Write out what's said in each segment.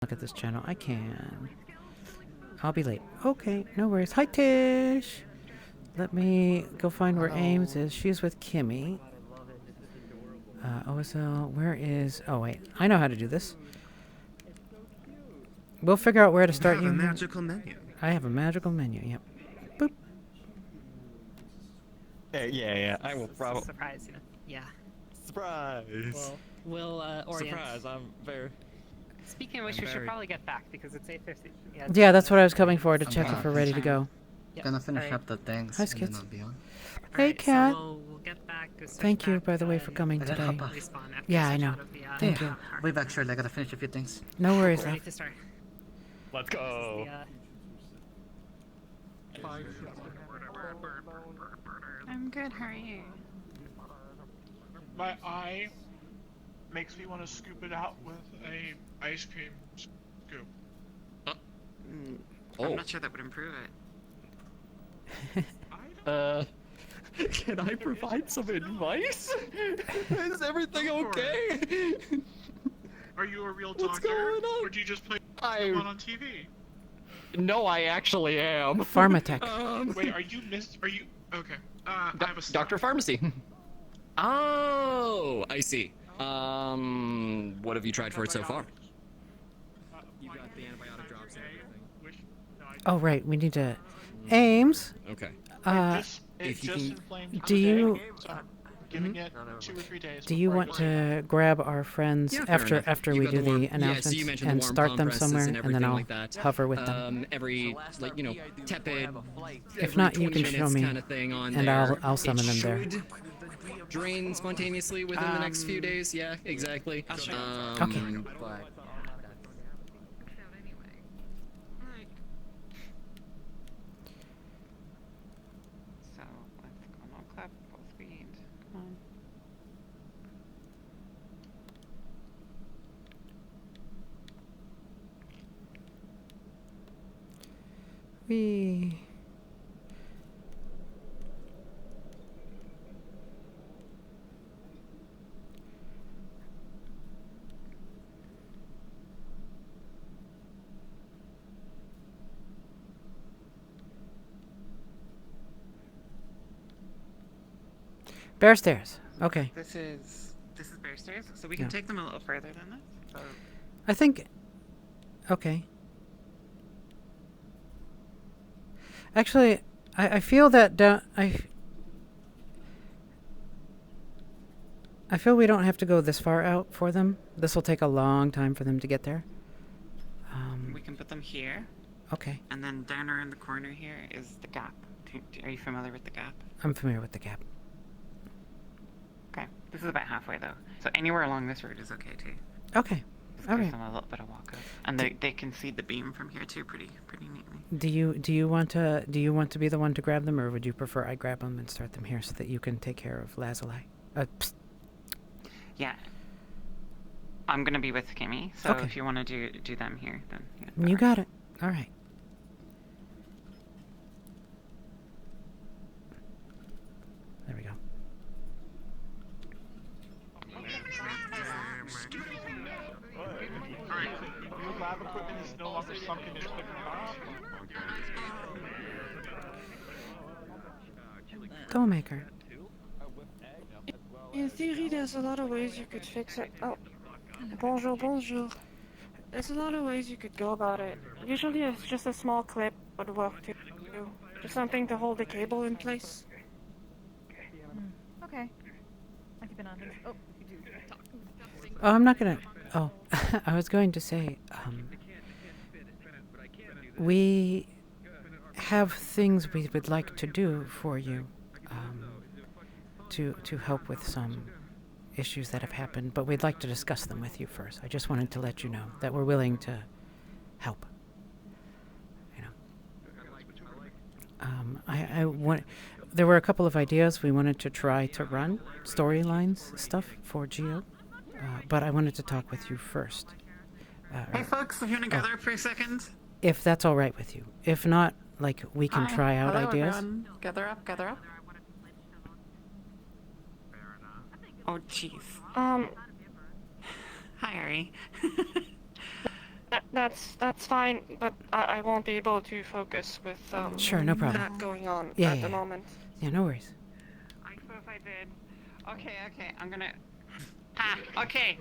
look at this channel. I can. I'll be late. Okay, no worries. Hi, Tish. Let me go find where Ames is. She's with Kimmy. OSL, where is... Oh, wait. I know how to do this. We'll figure out where to start. You have a magical menu. I have a magical menu, yep. Boop. Yeah. I will probably... Surprise, yeah. Surprise! We'll orient. Surprise, I'm very... Speaking of which, we should probably get back because it's 8:50. Yeah, that's what I was coming for, to check if we're ready to go. Yep. Gonna finish up the things. Hi, and then Skits. I'll be on. Hey, Kat. So we'll get back, Thank you, by the way, for coming I gotta today. hop off. Yeah, I know. Thank you. Way back shortly. I gotta finish a few things. No worries, Ready love. to start. Let's go! I'm good, how are you? My eye makes me want to scoop it out with a ice cream scoop. I'm not sure that would improve it. Can I provide some advice? Is everything okay? Are you a real What's doctor? going on? Or do you just play I- one on TV? No, I actually am. Pharmatech. Wait, are you okay. I have a Doctor Pharmacy. Oh, I see. What have you tried for it so far? You got the antibiotic drops and everything. Oh, right. We need to... Ames? Okay. It just inflamed do you- today, so I'm giving it 2 or 3 days. Do you before I want go to grab our friends Yeah, fair enough. after You we got do the warm- the yeah, so announcements you mentioned the and warm start them compresses somewhere, and and then everything I'll like that. hover with them? Every, like, you know, tepid. If not, you every can 20 show minutes me, kind of thing on and there. I'll summon them there. It should drain spontaneously within the next few days. Yeah, exactly. Okay. But So, let's go on clap full speed. Come on. Whee. Bear stairs. Okay. This is Bear Stairs, so we can Yeah. take them a little further than this. So, I think... Okay. Actually, I feel that I feel we don't have to go this far out for them. This will take a long time for them to get there. we can put them here, Okay. and then down around the corner here is the gap. Are you familiar with the gap? I'm familiar with the gap. Okay, this is about halfway though. So anywhere along this route is okay too. Okay. Just All gives right. them a little bit of walk up, and they can see the beam from here too, pretty neatly. Do you want to be the one to grab them, or would you prefer I grab them and start them here so that you can take care of Lazuli? Psst. Yeah. I'm gonna be with Kimmy, so Okay. if you want to do them here, then yeah. You got it. All right. There we go. Alright, your lab equipment is no longer sunken into the ground. Dollmaker. In theory, there's a lot of ways you could fix it. Oh, bonjour. There's a lot of ways you could go about it. Usually, it's just a small clip would work too. Just something to hold the cable in place. Okay. I'll keep an eye on things. Oh, you do talk. Oh, I'm not gonna. Oh, I was going to say. We have things we would like to do for you. To help with some issues that have happened, but we'd like to discuss them with you first. I just wanted to let you know that we're willing to help. You know, I want. There were a couple of ideas we wanted to try to run storylines stuff for Geo, but I wanted to talk with you first. Hey folks, if you want to gather up for a second. If that's all right with you. If not, like we can try out Hello, ideas. Everyone. Gather up. Oh, jeez. Um, Hi, Ari. That's fine, but I won't be able to focus with Sure, no problem. that going on Yeah, at yeah, the yeah. moment. Yeah, no worries. I suppose I did. Okay, I'm gonna. Ha! Okay.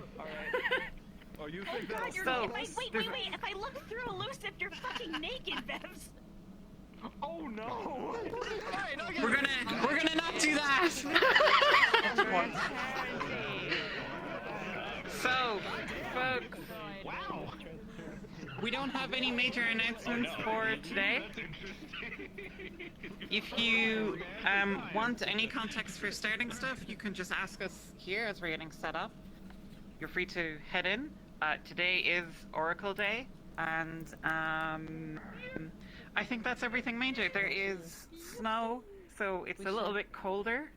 Oh, you Oh think god, that'll you're stop? wait, if I look through elusive, you're fucking naked, Bevs! Oh no! We're gonna not do that. So, folks, we don't have any major announcements for today. If you want any context for starting stuff, you can just ask us here as we're getting set up. You're free to head in. Today is Oracle Day, and I think that's everything major. There is snow, so it's a little bit colder.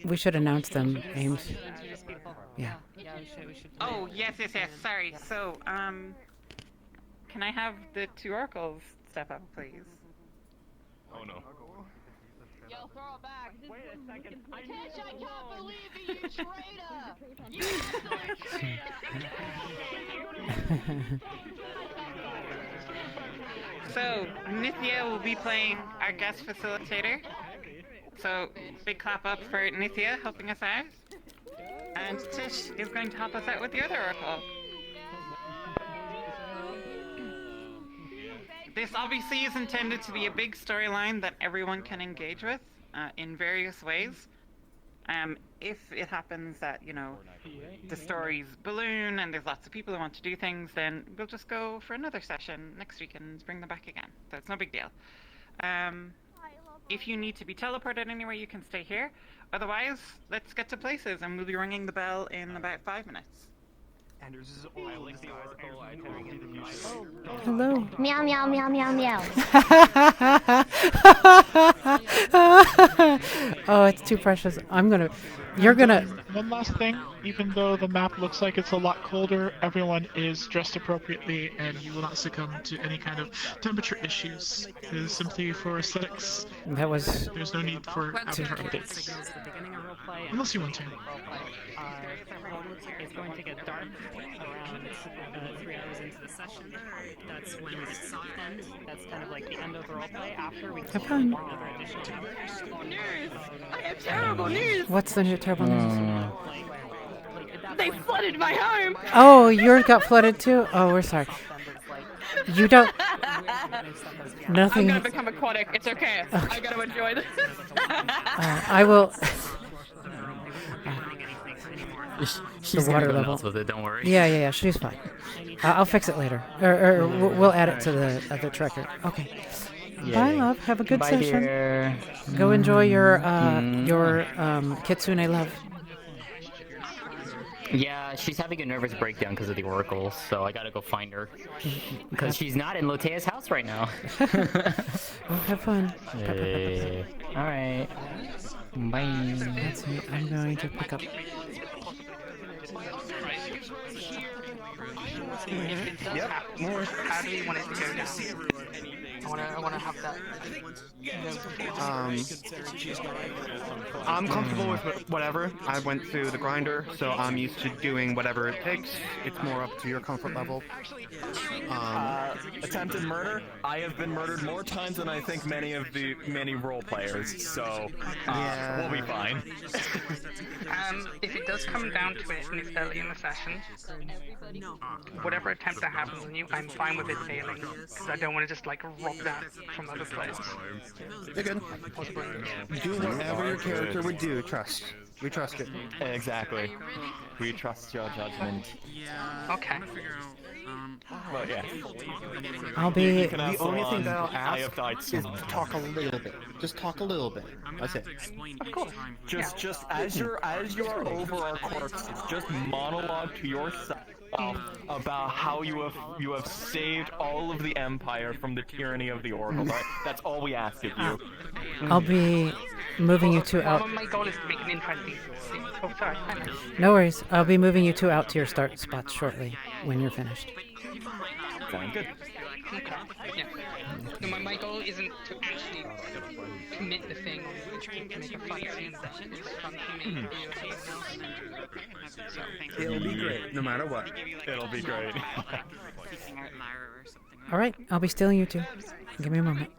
We should announce them, Ames. Introduce people. Yeah. Yeah, we should. Oh, yes, sorry. So, can I have the two oracles step up, please? Oh no. Yo, throw it back. Wait a second. I can't believe it, you traitor! You absolute traitor! So, Nithya will be playing our guest facilitator. So, big clap up for Nithya helping us out. And Tish is going to help us out with the other oracle. This obviously is intended to be a big storyline that everyone can engage with in various ways. If it happens that, you know, the stories balloon and there's lots of people who want to do things, then we'll just go for another session next week and bring them back again. So it's no big deal. If you need to be teleported anywhere, you can stay here. Otherwise, let's get to places and we'll be ringing the bell in about 5 minutes. Anders is I like the oracle. I totally think you should. Hello. Meow, meow, meow, meow, meow. Oh, it's too precious. You're gonna. One last thing, even though the map looks like it's a lot colder, everyone is dressed appropriately and you will not succumb to any kind of temperature issues. It is simply for aesthetics. That was. There's no need for avatar updates. Signals the beginning of roleplay. Unless you want to. It's going to get dark around 3 hours into the session. That's when the soft end. That's kind of like the end of the roleplay. After we Have fun. another additional hour. News! I have terrible news! What's the terrible news? They flooded my home! Oh, yours got flooded too? Oh, we're sorry. You don't. I'm Nothing. gonna become aquatic. It's okay. I gotta enjoy this. I will. She's The gonna water go level. nuts with it. Don't worry. Yeah. She's fine. I'll fix it later, or we'll add it to the tracker. Okay. Bye, love. Have a good Bye, session. dear. Go enjoy your kitsune love. Yeah, she's having a nervous breakdown because of the oracle, so I gotta go find her. Because she's not in Lotea's house right now. Well, have fun. Hey. Alright. Bye. That's it. I'm going to pick up. Yep. How do you want it to go down? I wanna have that. I'm comfortable with whatever. I went through the grinder, so I'm used to doing whatever it takes. It's more up to your comfort level. Attempted murder. I have been murdered more times than I think many role players. So we'll be fine. If it does come down to it and it's early in the session, whatever attempt that happens on you, I'm fine with it failing, because I don't want to just like rob that from other players. You're good. Do whatever your character would do. Trust. We trust it. Exactly. We trust your judgment. Okay. But yeah. I'll be. The only thing that I'll ask is to talk a little bit. Just talk a little bit. That's it. Of course. Just as you're over our corpses, just monologue to yourself about how you have saved all of the Empire from the tyranny of the Oracle. That's all we ask of you. I'll be moving you two out. My goal is to make an interesting. Oh, sorry. No worries. I'll be moving you two out to your start spots shortly when you're finished. People might not know. Sounds good. Okay. Yeah. No, my goal isn't to actually commit the thing. To make a fun scene that is fun to me. It'll be great, no matter what. It'll be great. All right, I'll be stealing you two. Give me a moment.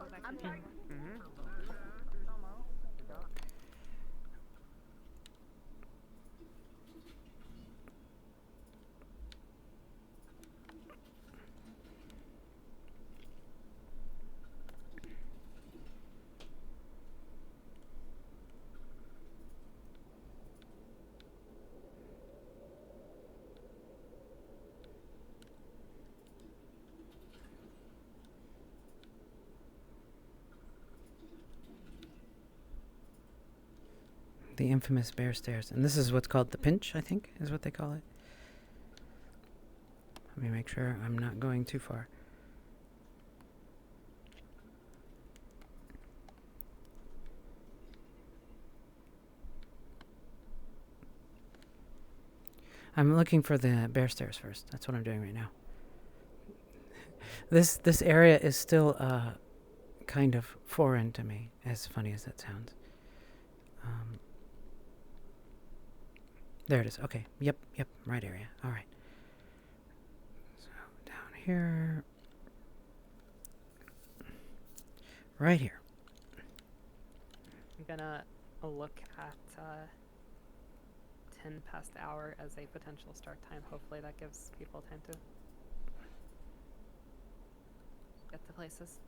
The infamous bear stairs. And this is what's called the pinch, I think, is what they call it. Let me make sure I'm not going too far. I'm looking for the bear stairs first. That's what I'm doing right now. This area is still kind of foreign to me, as funny as that sounds. There it is. Okay. Yep. Right area. All right. So down here. Right here. I'm gonna look at 10 past the hour as a potential start time. Hopefully that gives people time to get to places.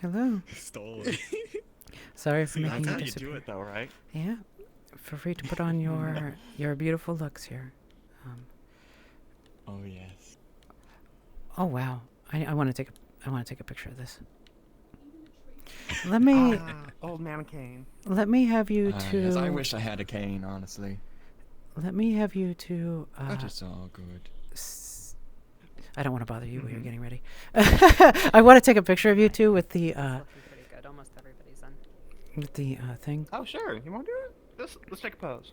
Hello. Stole it. Sorry for making That's you how you disappear. do it, though, right? Yeah. Feel free to put on your beautiful looks here. Oh yes. Oh wow. I want to take a picture of this. Let me Old man cane. let me have you two. Yes, I wish I had a cane, honestly. Let me have you two. But it's all good. I don't want to bother you while you're getting ready. I want to take a picture of you two with the Looking pretty good. Almost everybody's done. with the thing. Oh sure, you want to do it? Let's take a pose.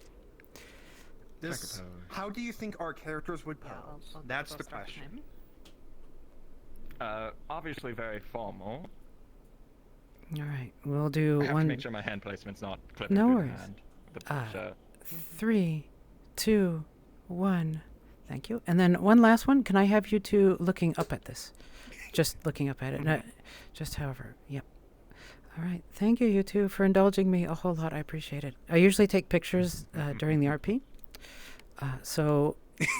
This- How do you think our characters would pose? I'll That's go the start question. time. Obviously very formal. All right, we'll do I have one. to make sure my hand placement's not clipping No through worries. the hand. The shirt. 3, 2, 1. Thank you. And then one last one. Can I have you two looking up at this? Just looking up at it. Not, just however. Yep. All right. Thank you, you two, for indulging me a whole lot. I appreciate it. I usually take pictures during the RP. So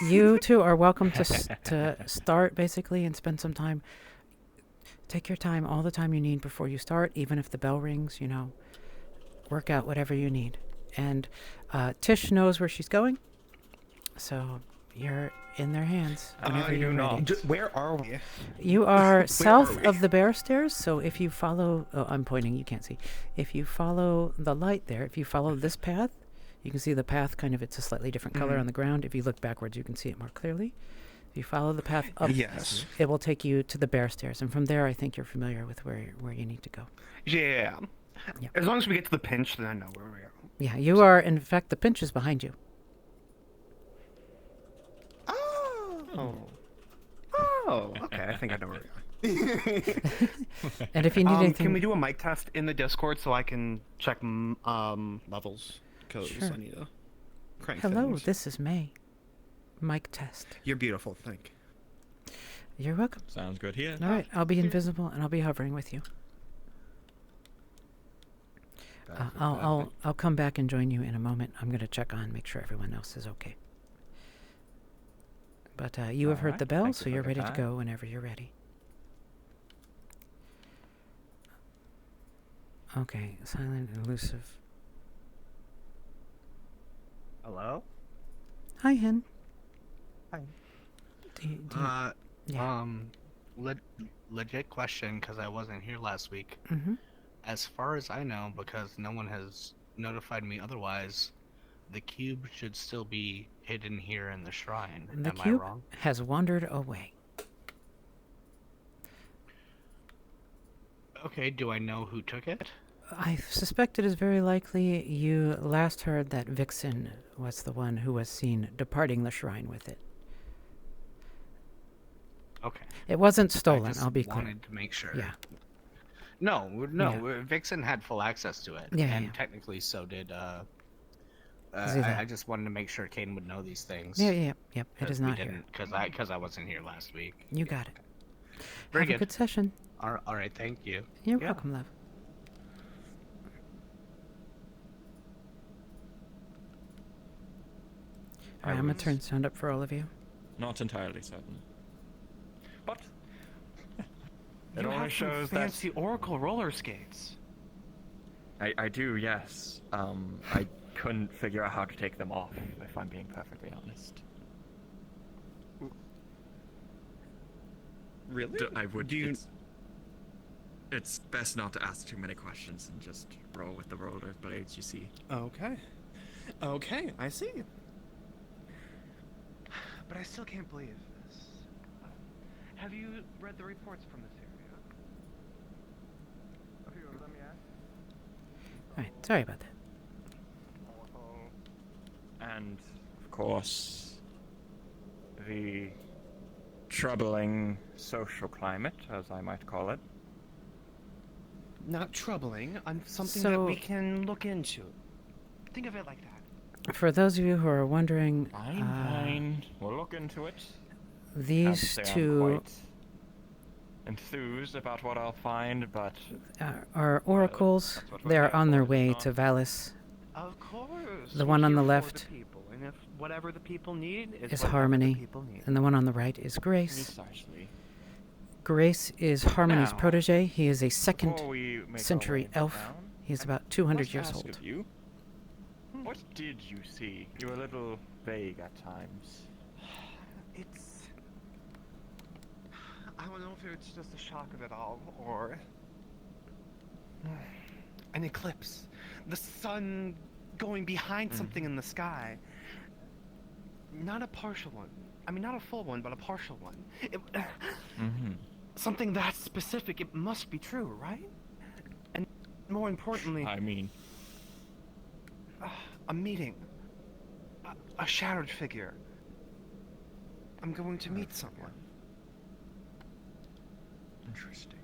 you two are welcome to start, basically, and spend some time. Take your time, all the time you need before you start, even if the bell rings, work out whatever you need. And Tish knows where she's going, so you're in their hands whenever you're ready. Where are we? You are south of the bear stairs, so if you follow... Oh, I'm pointing, you can't see. If you follow the light there, if you follow this path, you can see the path kind of, it's a slightly different color on the ground. If you look backwards, you can see it more clearly. If you follow the path up, Yes. it will take you to the bear stairs. And from there, I think you're familiar with where you need to go. Yeah. Yep. As long as we get to the pinch, then I know where we are. Yeah, you are, in fact, the pinch is behind you. Oh. Oh. Okay, I think I know where we are. And if you need anything... Can we do a mic test in the Discord so I can check levels? Because Sure. I need to crank Hello, things. this is May. Mic test. You're beautiful, thank you. You're welcome. Sounds good here. All right, I'll be invisible and I'll be hovering with you. I'll come back and join you in a moment. I'm going to check on, make sure everyone else is okay. But you have heard Alright, the bell, thank so you for you're the ready to time. go whenever you're ready. Okay, silent, elusive. Hello? Hi, Hen. Hi. Yeah. Legit question, because I wasn't here last week. Mm-hmm. As far as I know, because no one has notified me otherwise, the cube should still be hidden here in the shrine. The Am cube I wrong? has wandered away. Okay, do I know who took it? I suspect it is very likely you last heard that Vixen was the one who was seen departing the shrine with it. Okay. It wasn't I stolen, just I'll be clear. wanted to make sure. Yeah. No, Vixen had full access to it, Yeah, and yeah. technically so did. Zila. I just wanted to make sure Caden would know these things. Yep. It is not here. Because I wasn't here last week. You got it. Very Have a good session. All right, thank you. You're Yeah. welcome, love. Alright, I'm gonna turn sound up for all of you. Not entirely certain. But it You only have shows some fancy Oracle roller skates. I do, yes. I couldn't figure out how to take them off, if I'm being perfectly honest. Really? I would. Do you... It's best not to ask too many questions and just roll with the roller blades you see. Okay. Okay, I see. But I still can't believe this. Have you read the reports from this area? Okay, let me ask. Alright, sorry about that. And, of course, the troubling social climate, as I might call it. Not troubling. Something So- that we can look into. Think of it like that. For those of you who are wondering, Fine. We'll look into it. these Can't say I'm two quite enthused about what I'll find, but are oracles. They are on their way to Valis. Of course. The we're one on the here for left the people, and if whatever the people need is whatever the Harmony, people need. and the one on the right is Grace. precisely. Grace is Harmony's Now, protege. He is a second before we make our century way into elf. town, He is about 200 must years ask old. of you, what did you see? You were a little vague at times. It's... I don't know if it's just a shock of it all, or... an eclipse. The sun going behind something in the sky. Not a partial one. I mean, not a full one, but a partial one. Something that specific, it must be true, right? And more importantly... I mean... a meeting. A shattered figure. I'm going to meet someone. Interesting.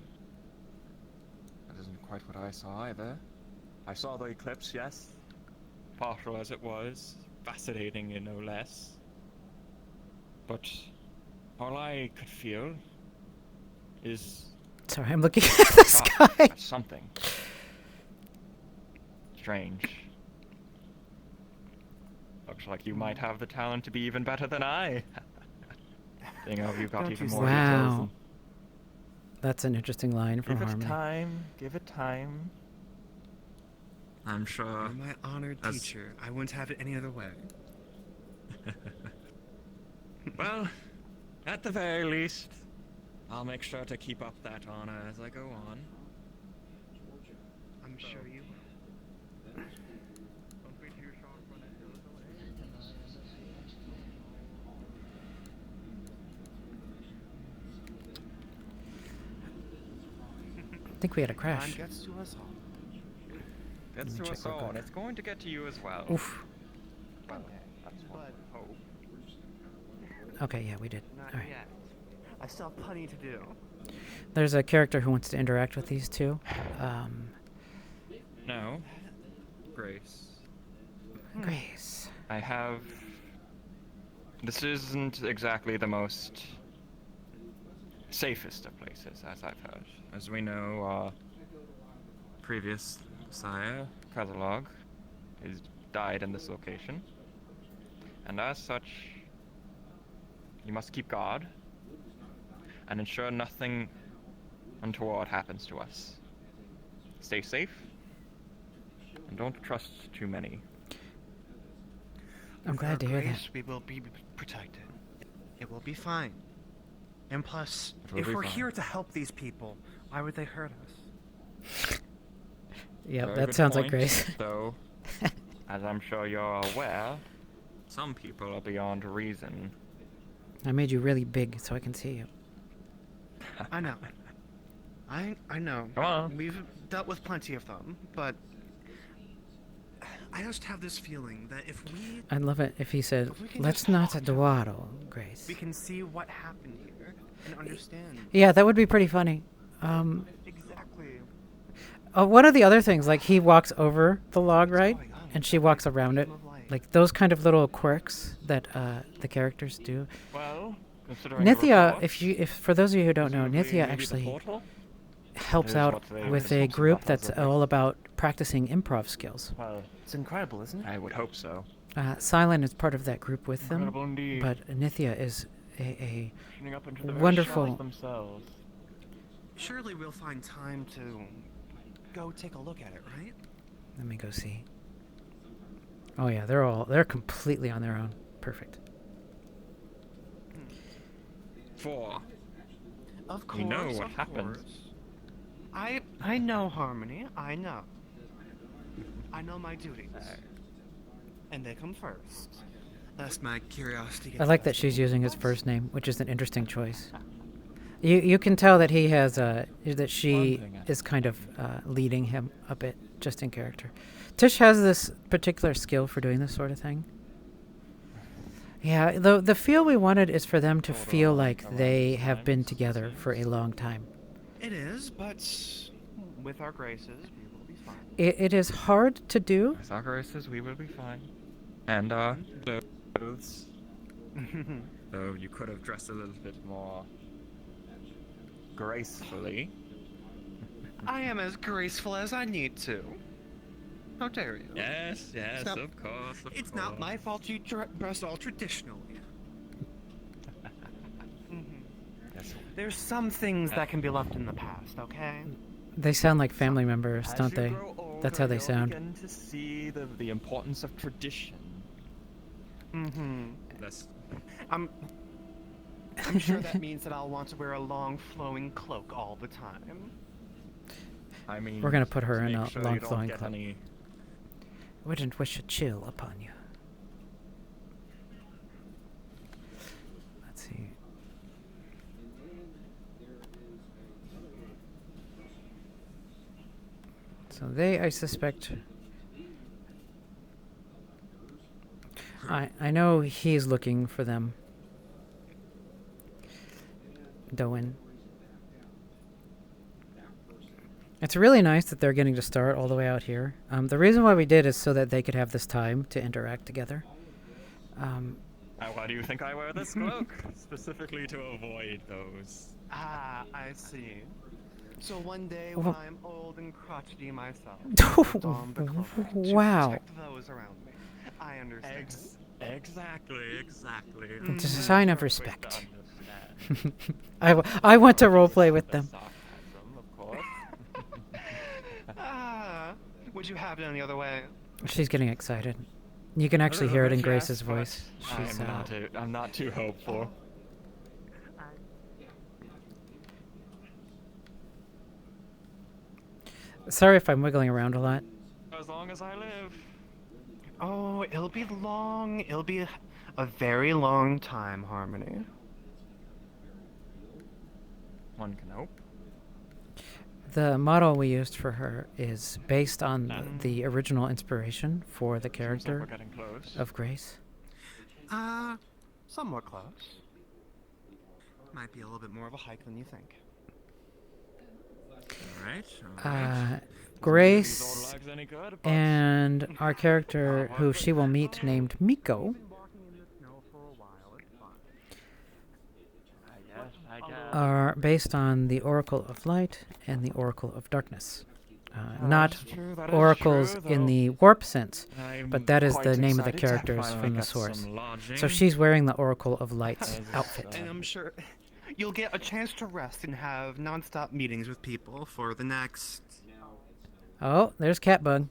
That isn't quite what I saw either. I saw the eclipse, yes. Partial as it was. Fascinating in no less. But all I could feel is... Sorry, I'm looking at the sky. At something. Strange. Looks like you might have the talent to be even better than I. Seeing how you've got Don't even you more say details Wow. than- That's an interesting line from Give it Harmony. time. Give it time. I'm sure. You're my honored as- teacher. I wouldn't have it any other way. Well, at the very least, I'll make sure to keep up that honor as I go on. I'm sure you will. I think we had a Time crash. gets to us all. Gets Let me to check us real all, quick. and it's going to get to you as well. Oof. Well, that's what I hope. Okay, yeah, we did. Not Alright. yet. I still have plenty to do. There's a character who wants to interact with these two. No. Grace. Grace. I have... This isn't exactly the most safest of places, as I've heard. As we know, our previous sire, Kazalog, has died in this location. And as such, you must keep guard and ensure nothing untoward happens to us. Stay safe and don't trust too many. I'm glad to hear that. Grace, we will be protected. It will be fine. And plus, It will if be we're fine. here to help these people, why would they hurt us? Yep, Very that good sounds like point, Grace. Though, as I'm sure you're aware, some people are beyond reason. I made you really big so I can see you. I know. I know. Come on. We've dealt with plenty of them, but I just have this feeling that if we I'd love it if he said, if we can "Let's just not talk, dawdle, Grace." we can see what happened here and understand. Yeah, that would be pretty funny. Exactly. One of the other things, like he walks over the log, right, and she walks around it, like those kind of little quirks that the characters do. Well, considering the Nithya, report, if for those of you who don't know, presumably Nithya maybe the actually portal? helps Is out what they with were a talking group about, that's wasn't it? all about practicing improv skills. Well, It's incredible, isn't it? I would hope so. Silent is part of that group with them, Incredible indeed. but Nithya is a Opening up into the very wonderful. shells themselves. Surely we'll find time to go take a look at it, right? Let me go see. Oh yeah, they're completely on their own. Perfect. 4. Of course. You know what of happens. course. I know, Harmony. I know. I know my duties. And they come first. That's my curiosity. I like that she's using his first name, which is an interesting choice. You can tell that he has that she is kind of leading him a bit, just in character. Tish has this particular skill for doing this sort of thing. Yeah, the feel we wanted is for them to feel like they have been together for a long time. It is, but with our graces, we will be fine. It is hard to do. With our graces, we will be fine. And our clothes. So you could have dressed a little bit more Gracefully. I am as graceful as I need to. How dare you? Yes, yes, not- of course. It's not my fault you dress all traditionally. Yes. There's some things that can be left in the past, okay? They sound like family members, As don't you they? grow older, That's how they you'll sound. begin to see the importance of tradition. That's I'm sure that means that I'll want to wear a long flowing cloak all the time. I mean, We're gonna put her to in make a sure long you don't flowing get cloak. any- Wouldn't wish a chill upon you. Let's see. So they, I suspect. I know he's looking for them. Doan. It's really nice that they're getting to start all the way out here. The reason why we did is so that they could have this time to interact together. Why do you think I wear this cloak? Specifically to avoid those. Ah, I see. So one day Wha- when I'm old and crotchety myself, I'll don the cloak to Wow. protect those around me. I understand. Exactly. It's a sign of respect. I want to roleplay with them. Of course. Ah, would you have it any other way? She's getting excited. You can actually hear it in Grace's voice. She's I'm not too hopeful. sorry if I'm wiggling around a lot. As long as I live. Oh, it'll be long. It'll be a very long time, Harmony. One can hope. The model we used for her is based on the original inspiration for the Seems like character we're getting close. of Grace. Somewhat close. Might be a little bit more of a hike than you think. Alright. Grace and our character, who she will meet, named Miko, I guess. are based on the Oracle of Light and the Oracle of Darkness. Not That is true, that is oracles true, in though the warp sense, I'm but that is quite the name of the excited to characters finally from the get source. some lodging. So she's wearing the Oracle of Light's outfit. And I'm sure you'll get a chance to rest and have non-stop meetings with people for the next... Oh, there's Catbug.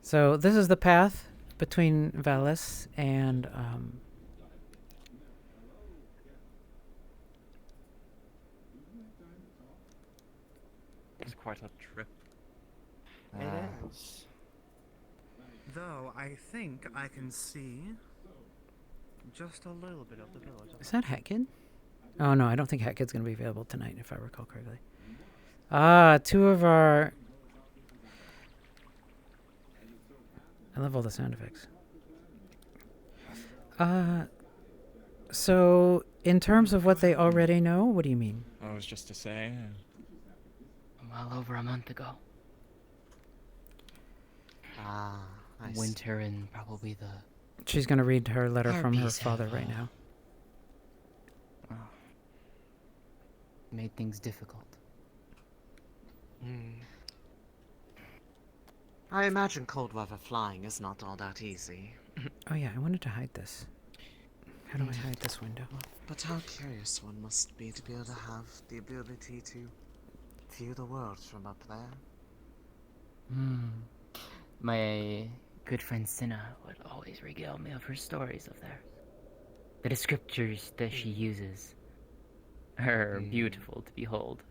So this is the path between Valis and It's quite a trip. It is. Though I think I can see just a little bit of the village. is that Hackett? Oh no, I don't think Hat Kid's gonna be available tonight, if I recall correctly. Ah, two of our. I love all the sound effects. So in terms of what they already know, what do you mean? I was just to say. Well over a month ago. Ah, I see. Winter and probably the. She's gonna read her letter from her Harpies father have, right now. Made things difficult. I imagine cold weather flying is not all that easy. Oh yeah, I wanted to hide this. How do I hide this window? But how curious one must be to be able to have the ability to view the world from up there. My good friend Cinna would always regale me of her stories of there. The descriptors that she uses are beautiful to behold.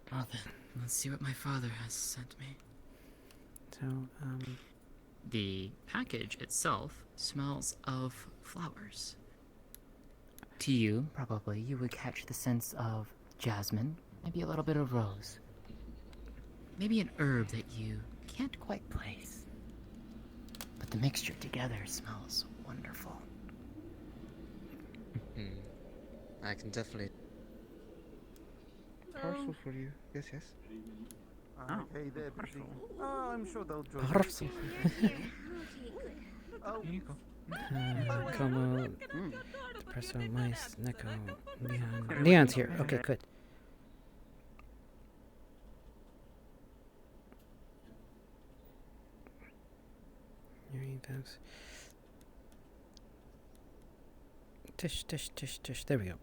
Well then, let's see what my father has sent me. So, The package itself smells of flowers. To you, probably, you would catch the sense of jasmine, maybe a little bit of rose. Maybe an herb that you can't quite place. But the mixture together smells wonderful. I can definitely. Parcel for you. Yes, yes. Hey there, busy. Oh, I'm sure they'll join. Parcel. Oh, here you go. Como, Depresso, Mice, Neko, Leon. Leon's here. Okay, good. Tish, tish, tish, tish. There we go.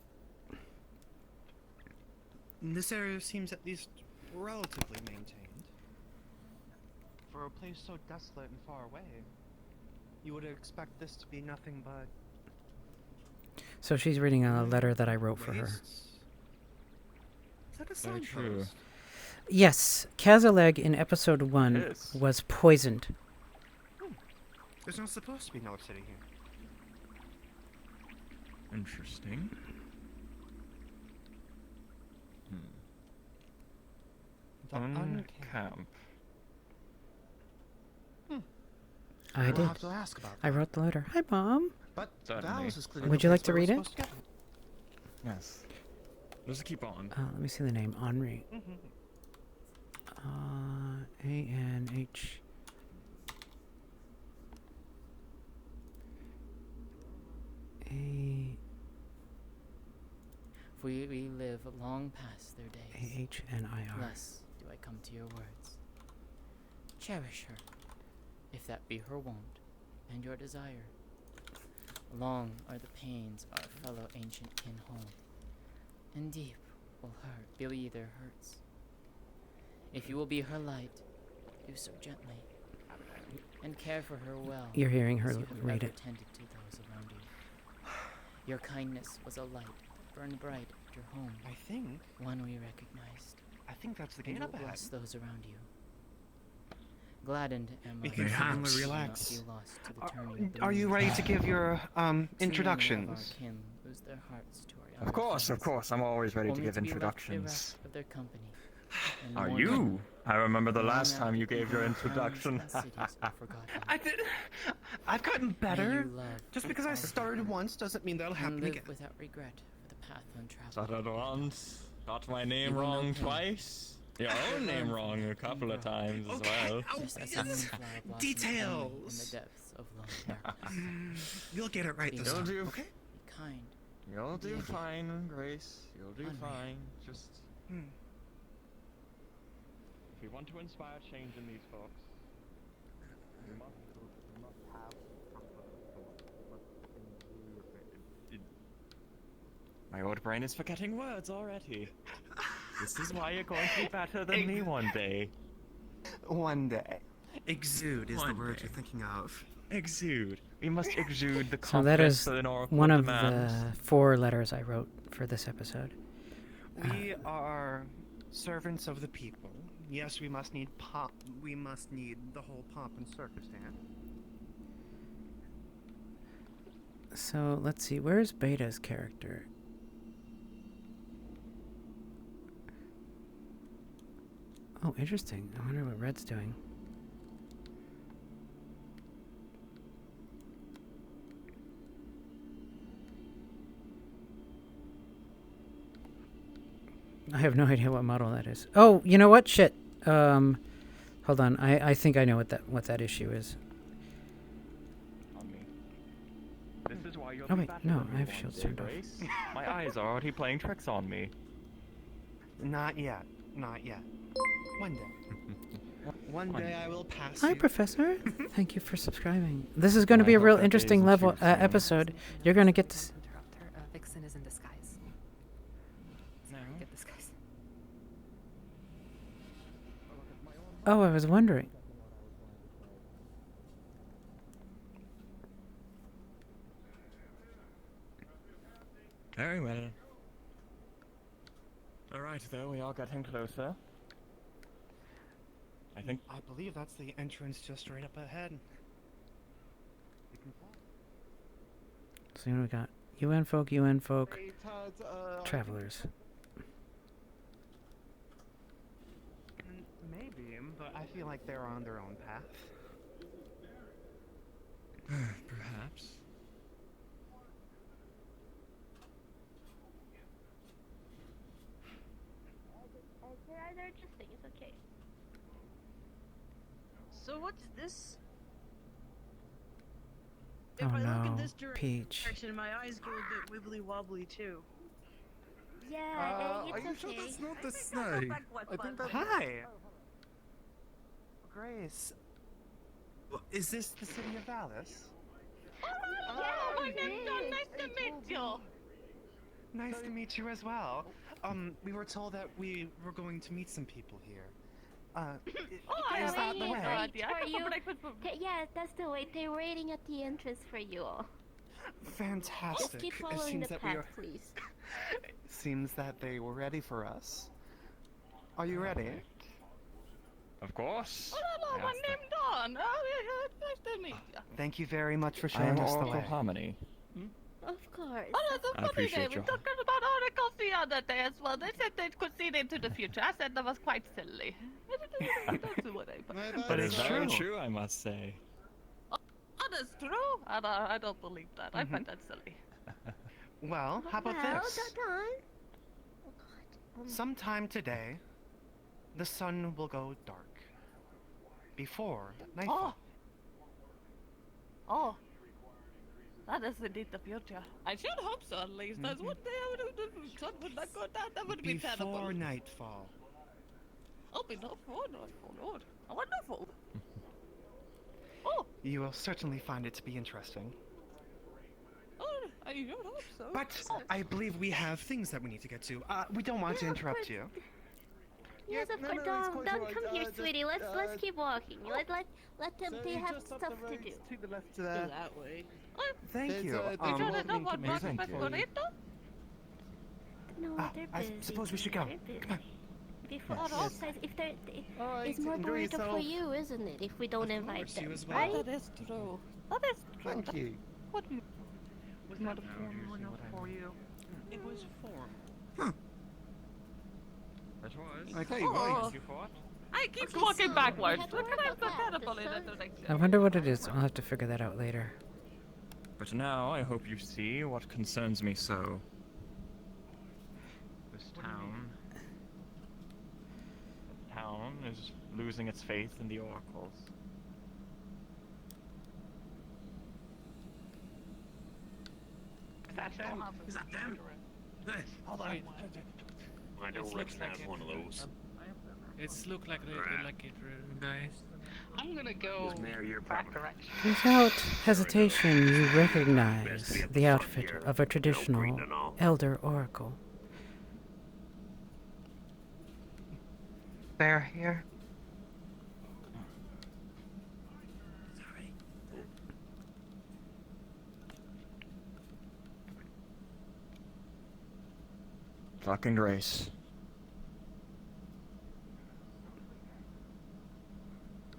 This area seems at least relatively maintained. For a place so desolate and far away, you would expect this to be nothing but... So she's reading a letter that I wrote for her. Is that a Very signpost? true. Yes, Kazaleg in episode 1 Yes. was poisoned. There's not supposed to be no city here. Interesting. The Uncamp. I We'll did. have to ask about I wrote the letter. Hi, Mom. But Certainly. Val's is clearly Would the you like place to where read we're it? supposed to get them. Yes. Just keep on. Let me see the name. Henri. A-N-H... We live long past their days. A-H-N-I-R. Thus do I come to your words. Cherish her, if that be her wont, and your desire. Long are the pains our fellow ancient kin hold, and deep will be their hurts. If you will be her light, do so gently, and care for her well. You're hearing her as you have read ever it. tended to those around you. Your kindness was a light that burned bright at your home. I think. One we recognized. I think that's the And gate will up ahead. bless those around you. Gladdened am We I can that finally you will not relax. be lost to the turning of the Are you moon. ready to give your Too many introductions? of our kin lose their hearts to our younger Of course, friends, I'm always ready to only give be left introductions. bereft of their company. And Are mourn you? them. I remember the Long last time after you gave your people's homes introduction. and cities are forgotten. I've gotten better. you love Just because I all started people once doesn't mean that'll and happen live again. without regret for the path untraveled. Started once, got my You name will know wrong him. twice. Your own name wrong a couple of times as well. Just as a moonflower blossoms only in the Details. depths of lone darkness. You'll get it right this You'll time. do. Okay. Be kind. You'll do Yeah. fine, Grace. You'll do Unreal. fine. Just. If we want to inspire change in these folks, we must have. My old brain is forgetting words already. This is why you're going to be better than me one day. One day. Exude is One the word day. you're thinking of. Exude. We must exude the So that confidence is that an oracle one of demands. the 4 letters I wrote for this episode. We are servants of the people. Yes, we must need pomp. We must need the whole pomp and circumstance. So let's see. Where's Beta's character? Oh, interesting. I wonder what Red's doing. I have no idea what model that is. Oh, you know what? Shit. Hold on. I think I know what that issue is. On me. This is why you'll Oh be wait, better no, than me I have one shields day, turned off. Grace. My eyes are already playing tricks on me. Not yet. Not yet. One day. One day I will pass Hi, you. Professor. Thank you for subscribing. This is going to be a real interesting level episode. You're going to get to. Interrupt her. Vixen is in disguise. Sorry, get disguise. Oh, I was wondering. Very well. Alright, though, we are getting closer. I believe that's the entrance just right up ahead. So what we got? UN folk, travelers. Maybe, but I feel like they're on their own path. Perhaps. They're just things, okay. So what's this? Oh If I look no, in this Peach. direction, my eyes go a bit wibbly wobbly too. Yeah, it's are you okay. sure that's not the I'll snow? go back one I think button. Hi! Grace. Is this the city of Alice? Yeah, my name's John. Nice to meet you. Nice to meet you as well. We were told that we were going to meet some people here. Is that the way? Yeah, that's the way. They're waiting at the entrance for you all. Fantastic. Just keep It following seems the that we path, are. please. Seems that they were ready for us. Are you ready? Of course. Hello, my name's Dawn. Nice to meet you. Thank you very much for I showing am us the Oracle way. Harmony. Of course. Oh, that's a I funny appreciate name. We you. talked about oracles the other day as well. They said they could see into the future. I said that was quite silly. That's what But it's it's very true. true, I must say. Oh, that's true? I don't believe that. I find that silly. Well, how about Well, this? Sometime today, the sun will go dark. Before nightfall. Oh. That is indeed the future. I should hope so, at least. That's what the sun would not go down. That would be terrible. Before nightfall. Oh, before nightfall, Lord. Wonderful. Oh, You will certainly find it to be interesting. I should hope so. But I believe we have things that we need to get to. We don't want to interrupt you. Yes, of course. Don't come here, sweetie. Let's keep walking. Let them. They have stuff to do. To the left Go that way. Thank you. You trying to know what Mark amazing. Pastorito? No, they're I busy. suppose we should go. They're busy. Come on. Before, Yes. besides, if they're, Alright, it's more enjoy burrito for yourself. you, isn't it? If we don't invite you them, as well. right? That is true. That is true. Thank you. What? Was Not that a formal enough for you? It was formal. That was. Okay, Oh. right. You fought? I keep Okay, walking so backwards. we have to Look worry at I'm so about that. terrible The in sun- that direction. I wonder what it is. I'll have to figure that out later. But now I hope you see what concerns me so. This town. The town is losing its faith in the oracles. Is that them? Is that them? Hold on. I don't recognize one of those. It's look like it, guys. I'm gonna go Is Mayor your back brother? direction. Without hesitation, you recognize the outfit of a traditional elder oracle. They're here. Fucking Grace.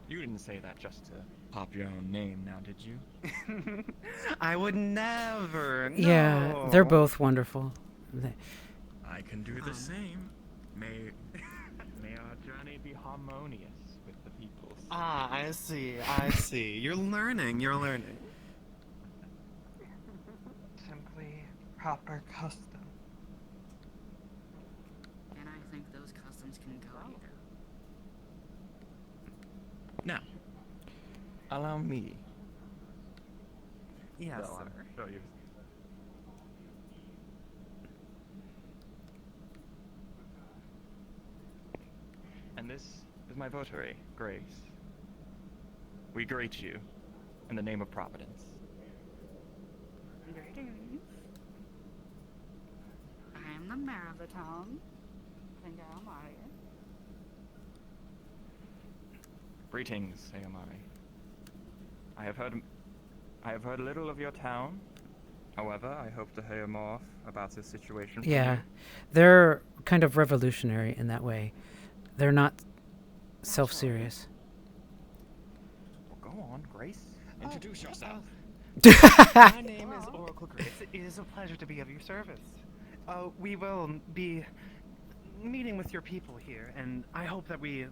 You didn't say that just to pop your own name now, did you? I would never. No. Yeah, they're both wonderful. I can do the same. May our journey be harmonious with the peoples. Ah, I see. I see. You're learning. You're learning. Simply proper custom. And I think those customs can go either. Now, allow me. Yes, No, I'm sir. sure you. And this is my votary, Grace. We greet you in the name of Providence. Greetings. I am the mayor of the town. Amari. Greetings, Ayamari. I have heard little of your town. However, I hope to hear more about this situation from Yeah, you. they're kind of revolutionary in that way. They're not self-serious. Well, go on, Grace. Introduce yourself. My name is Oracle Grace. It is a pleasure to be of your service. We will be meeting with your people here, and I hope that we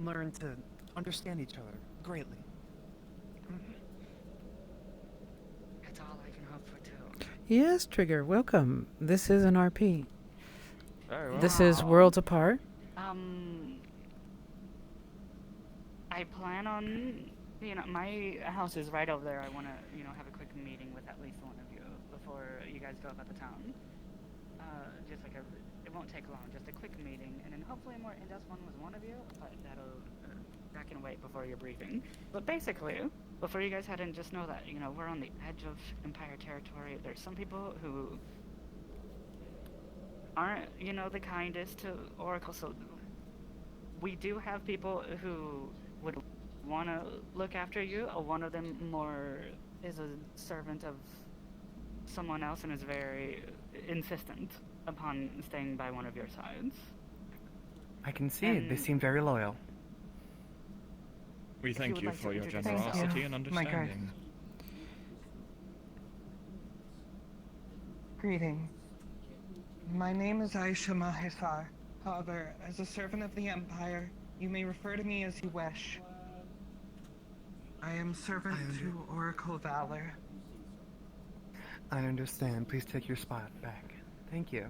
learn to understand each other greatly. That's all I can hope for too. Yes, Trigger, welcome. This is an RP. Very well. This is Worlds Apart. I plan on, my house is right over there. I want to, have a quick meeting with at least one of you before you guys go about the town. Just like it won't take long, just a quick meeting, and then hopefully a more in-depth one with one of you, but that can wait before your briefing. But basically, before you guys head in, just know that, we're on the edge of Empire territory. There's some people who aren't, the kindest to Oracle, so we do have people who would want to look after you. One of them more is a servant of someone else and is very insistent upon staying by one of your sides. I can see it. They seem very loyal. We thank you for your generosity and understanding. Greetings. My name is Aisha Mahisar. However, as a servant of the Empire, you may refer to me as you wish. I am servant to Oracle Valor. I understand. Please take your spot back. Thank you.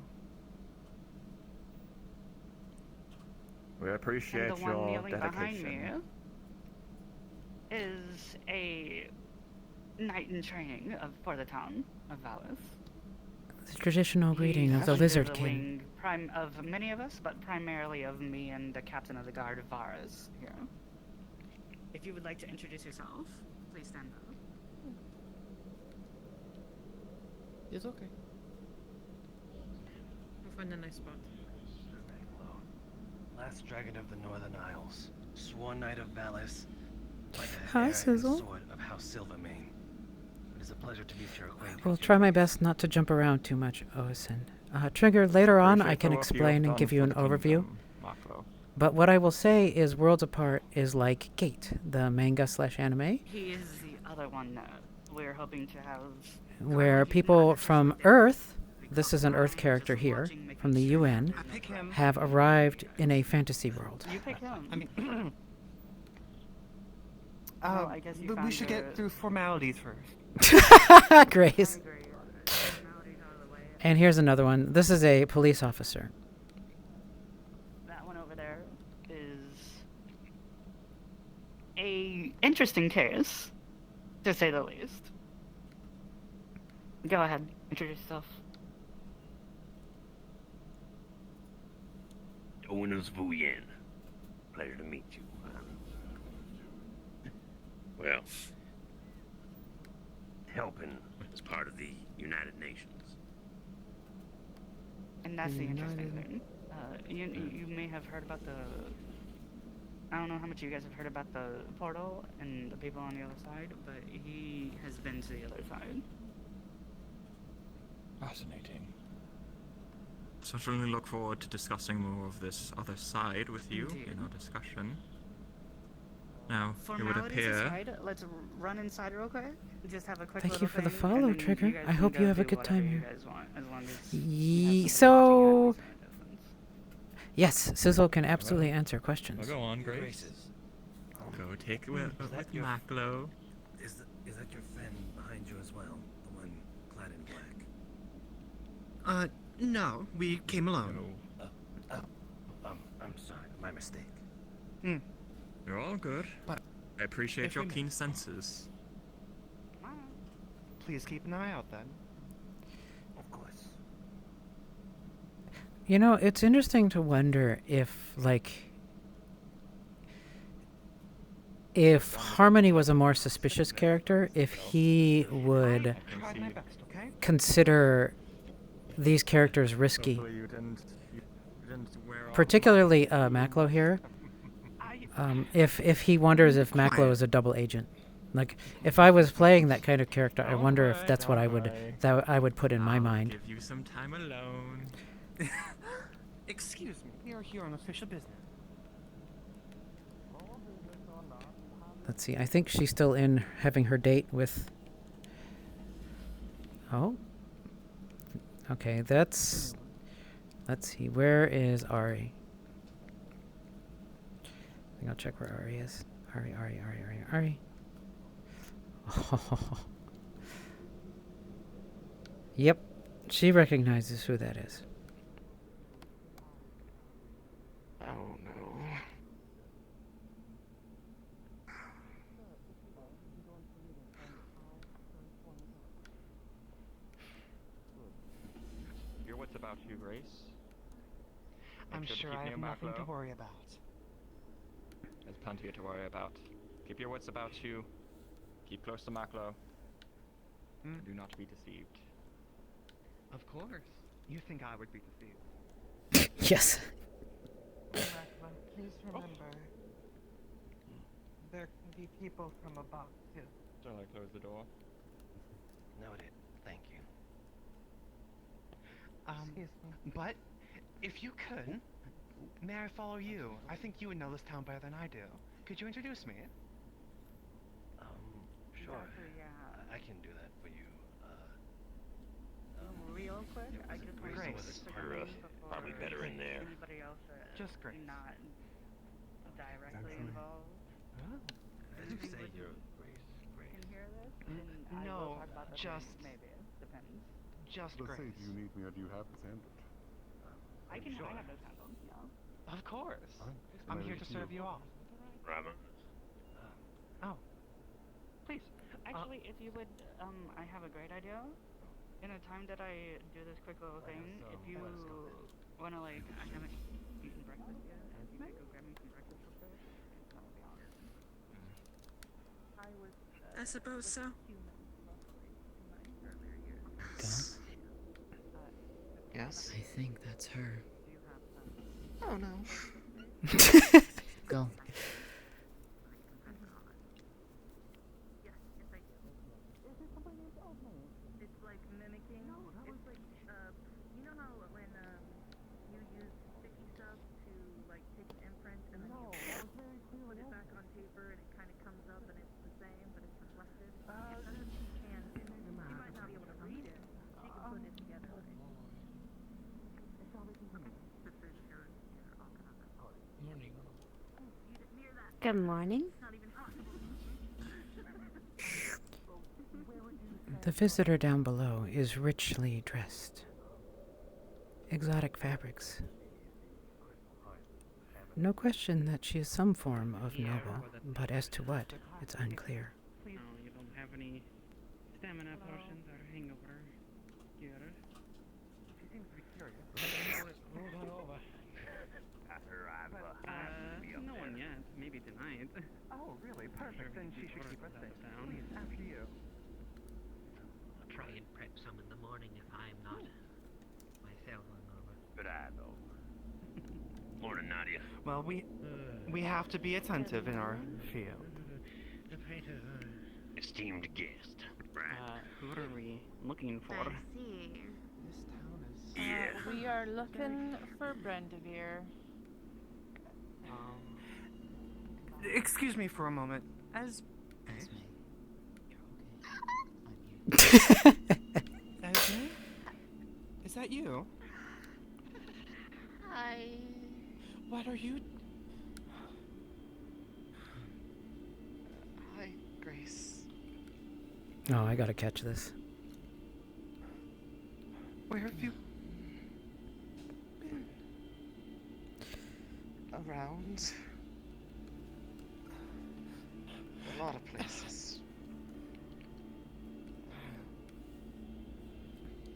We appreciate And the one your kneeling behind dedication. me is a knight in training for the town of Valis. The traditional greeting of the Under Lizard the King. wing of many of us, but primarily of me and the captain of the guard, Varas, here. If you would like to introduce yourself, please stand up. It's okay. We'll find a nice spot. Last dragon of the Northern Isles, sworn knight of Valis, by the Hi, heir and Sizzle. sword of House Silvermane. It is a pleasure to meet your acquaintance. We'll try my best not to jump around too much, Oisin. Trigger, later on I can explain and give you an overview. But what I will say is Worlds Apart is like Gate, the manga/anime, He is the other one that we're hoping to have. where people from Earth, this is an Earth character here, from the UN, have arrived in a fantasy world. You pick him. I mean, I guess you we found should your- get through formalities first. Grace. And here's another one. This is a police officer. That one over there is a interesting case, to say the least. Go ahead, introduce yourself. Owners Vuyen. Pleasure to meet you. Well, helping as part of the United Nations. And that's the interesting thing. You may have heard about the... I don't know how much you guys have heard about the portal and the people on the other side, but he has been to the other side. Fascinating. Certainly look forward to discussing more of this other side with you in our discussion. Now, it would Formalities appear. aside, let's run inside real quick. Just have a quick Thank little you for the thing, follow, and then Trigger. you guys I can hope go you have a do good whatever time you here. guys want, as long as So, yes, Sizzle can absolutely answer questions. Well, go on, Grace. Go take it with Maklo. Is that your friend behind you as well? The one clad in black? No, we came alone. I'm sorry, my mistake. You're all good. But I appreciate if your we- keen senses. Please keep an eye out then. Of course. You know, it's interesting to wonder if, like, if Harmony was a more suspicious character, if he would consider these characters risky. Particularly Maklo here. If he wonders if Maklo is a double agent. Like, if I was playing that kind of character, I wonder if that's what I would put in my mind. Give you some time alone. Excuse me, we are here on official business. Let's see, I think she's still in having her date with... Oh. Okay, that's... Let's see, where is Ari? I think I'll check where Ari is. Ari. Yep, she recognizes who that is. Oh no. Hear what's about you, Grace? I'm sure I have nothing to worry about. There's plenty to worry about. Keep your wits about you. Keep close to Maklo. Do not be deceived. Of course. You think I would be deceived? Yes. Please remember, there can be people from above too. Shall I close the door? Noted. Thank you. But if you could, may I follow you? I think you would know this town better than I do. Could you introduce me? Sure. Yeah. I can do that for you. Real quick, I just want to Grace. You're probably better in there. anybody else Just Grace. not directly involved. As you say, you're Grace. Can hear this? And I No, will talk about the just thing, maybe. Depends. Just Let's Grace. say, do you need me or do you have this handled? I have those handles, yeah. Of course. Fine. I'm Then here I to leave serve you. you all. Robert. Oh. Please. Actually, if you would, I have a great idea. In a time that I do this quick little thing, if you want to, like, I haven't eaten breakfast yet, if you could go grab me some breakfast real quick, that would be awesome. I was, I suppose so. Yes? I think that's her. Oh no. Go. It's like mimicking. It's like, you know how when you use sticky stuff to like take an imprint and then you put it back on paper and it kind of comes up and it's the same but it's reflected. You might not be able to read it. She can put it together. Good morning. The visitor down below is richly dressed. Exotic fabrics. No question that she is some form of noble, but as to what, it's unclear. No, you don't have any stamina potions or hangover cure. She seems to be curious. No one yet. Maybe tonight. Oh, really? Perfect. Then she should keep us safe. Please, after you. I'll try and prep some in the morning if I'm not myself hungover. Good eye, though. Morning, Nadia. Well, we have to be attentive in our field. Esteemed guest. Right. Who are we looking for? see. This town is... Yeah. We are looking for Brendavere. Excuse me for a moment. As Esme? Is that you? Hi. What are you? Hi, Grace. Oh, I gotta catch this. Where have you been? Around. A lot of places.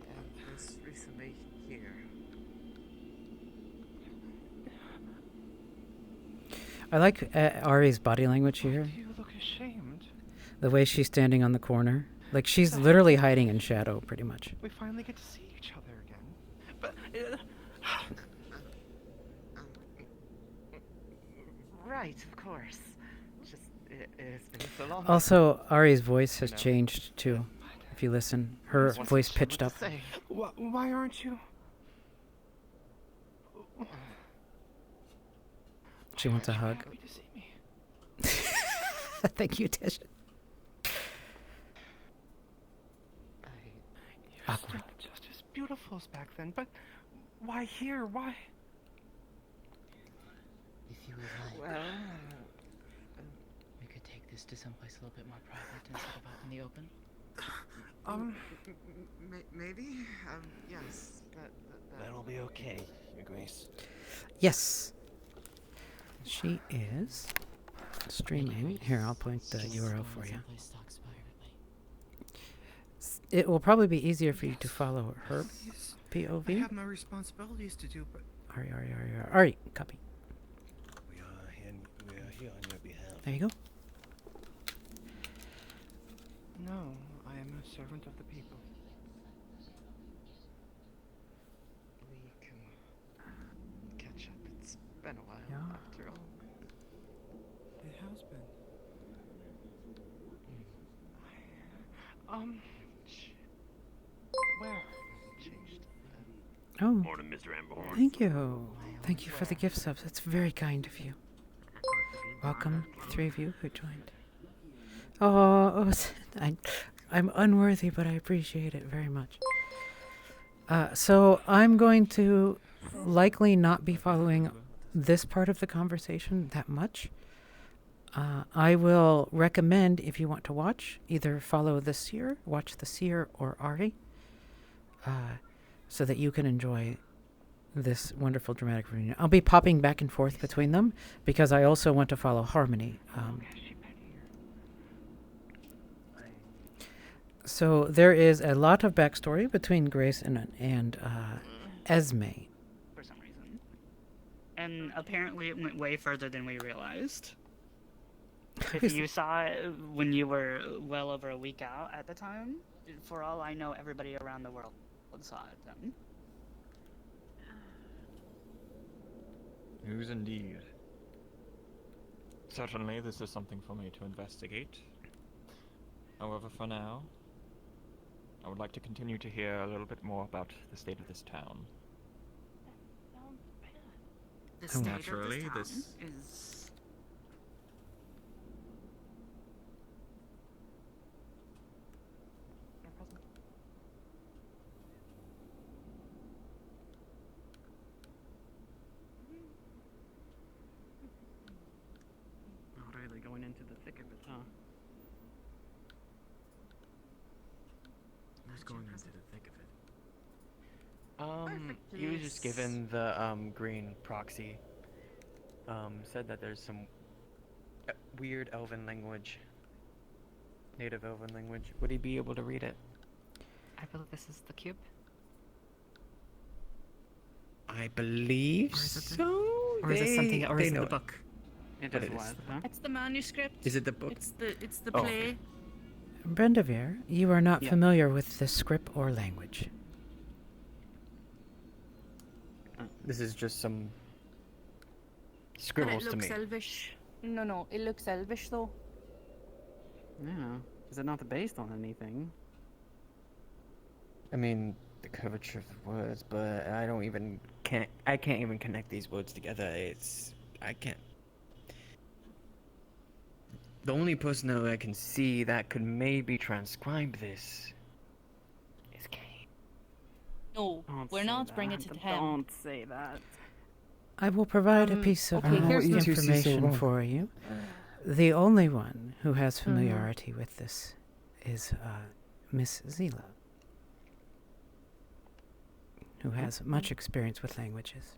And most recently here. I like Ari's body language here. You look ashamed. The way she's standing on the corner. Like, she's literally hiding in shadow, pretty much. We finally get to see each other again. But right, of course. Just it's been so long. Also, Ari's voice has changed too. If you listen, her voice pitched up. Why aren't you? She wants a hug. Happy to see me. Thank you, Tish. You're still just as beautiful as back then, but why here? Why? If you would like, Well, we could take this to someplace a little bit more private instead of out in the open. Maybe. Yes. That'll be okay, Your Grace. Yes. She is streaming. Here, I'll point the URL for you. It will probably be easier for you to follow her POV. I have my responsibilities to do, but Ari, copy. we are here on your behalf. There you go. No, I am a servant of the people. We can catch up. It's been a while, after all. It has been. Where? Changed. Oh. Morning, Mr. Amberhorn. Thank you. Thank you for the gift subs. That's very kind of you. Welcome, the three of you who joined. Oh, I'm unworthy, but I appreciate it very much. So I'm going to likely not be following this part of the conversation that much. I will recommend, if you want to watch, either follow the Seer, watch the Seer or Ari, so that you can enjoy this wonderful dramatic reunion. I'll be popping back and forth between them because I also want to follow Harmony. So there is a lot of backstory between Grace and Esme. For some reason. And apparently it went way further than we realized. If you saw it when you were well over a week out at the time, for all I know, everybody around the world saw it then. News indeed. Certainly, this is something for me to investigate. However, for now, I would like to continue to hear a little bit more about the state of this town. The state Naturally, of this this town is... Not really going into the thick of it, huh? Who's going into the thick of it? He was just given the green proxy. Said that there's some weird elven language, native elven language. Would he be able to read it? I believe this is the cube. I believe so. Or is it something? Or is it the book? It What is it what? is. Huh? It's the manuscript. Is it the book? It's the Oh. play. Brendavere, you are not Yeah. familiar with the script or language. This is just some But it scribbles to looks me. elvish. No, it looks elvish though. Yeah. Is it not based on anything? I mean, the curvature of the words, but I can't even connect these words together. I can't. The only person that I can see that could maybe transcribe this is Kane. No, Don't we're say not bringing it that. to him. Don't say that. I will provide a piece of okay, here's the- information for you. The only one who has Mhm. familiarity with this is Miss Zila, who has much experience with languages.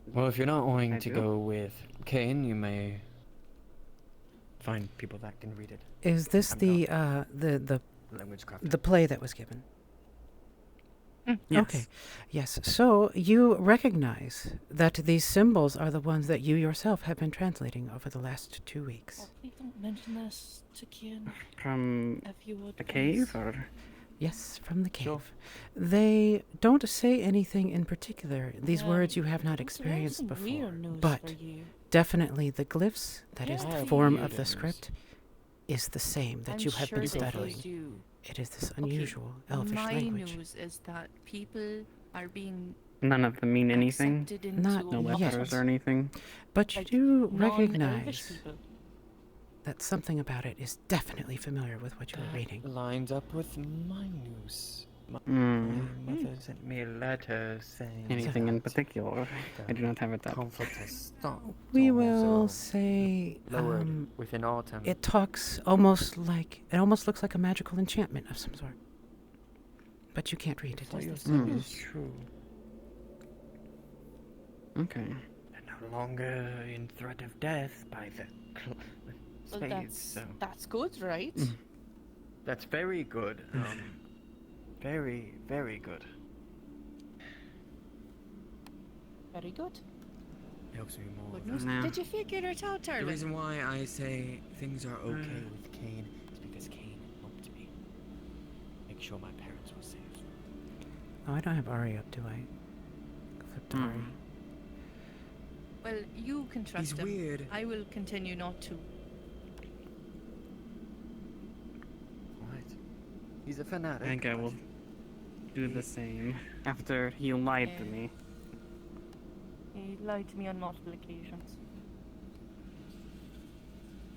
Well, if you're not going I to do. go with Kane, you may find people that can read it. Is this I'm the language crafter. the play that was given? Yes. Okay. Yes. So you recognize that these symbols are the ones that you yourself have been translating over the last 2 weeks. Please don't mention this to Kian. From If you would, the please. cave, or Yes, from the cave. They don't say anything in particular. These words you have not experienced some before. weird news But for you. definitely the glyphs, that is Yeah, the form weird of the news. script, is the same that I'm you have sure been they studying. do. It is this unusual elvish My language. news is that people are being none of them mean anything. accepted into Not No yet. letters or anything. But you like, do non-Elvish recognize people. that something about it is definitely familiar with what you were reading. Lines up with my news. My Mm. mother sent me a letter saying Anything in that particular? I do not have it up. conflict has stopped. We almost will all say lowered within autumn. it talks almost like it almost looks like a magical enchantment of some sort. But you can't read it. What you're Mm. saying is true. Okay. They're no longer in threat of death by the Well, spades, so that's good, right? that's very good. Very, very good. Very good. Helps me more. Good news. No. Did you figure it out, The darling? reason why I say things are okay with Kane is because Kane helped me make sure my parents were safe. Oh, I don't have Ari up, do I? Flip to Ari. Well, you can trust He's him. weird. I will continue not to. Right. He's a fanatic. I think I will do the same after he lied to me. He lied to me on multiple occasions.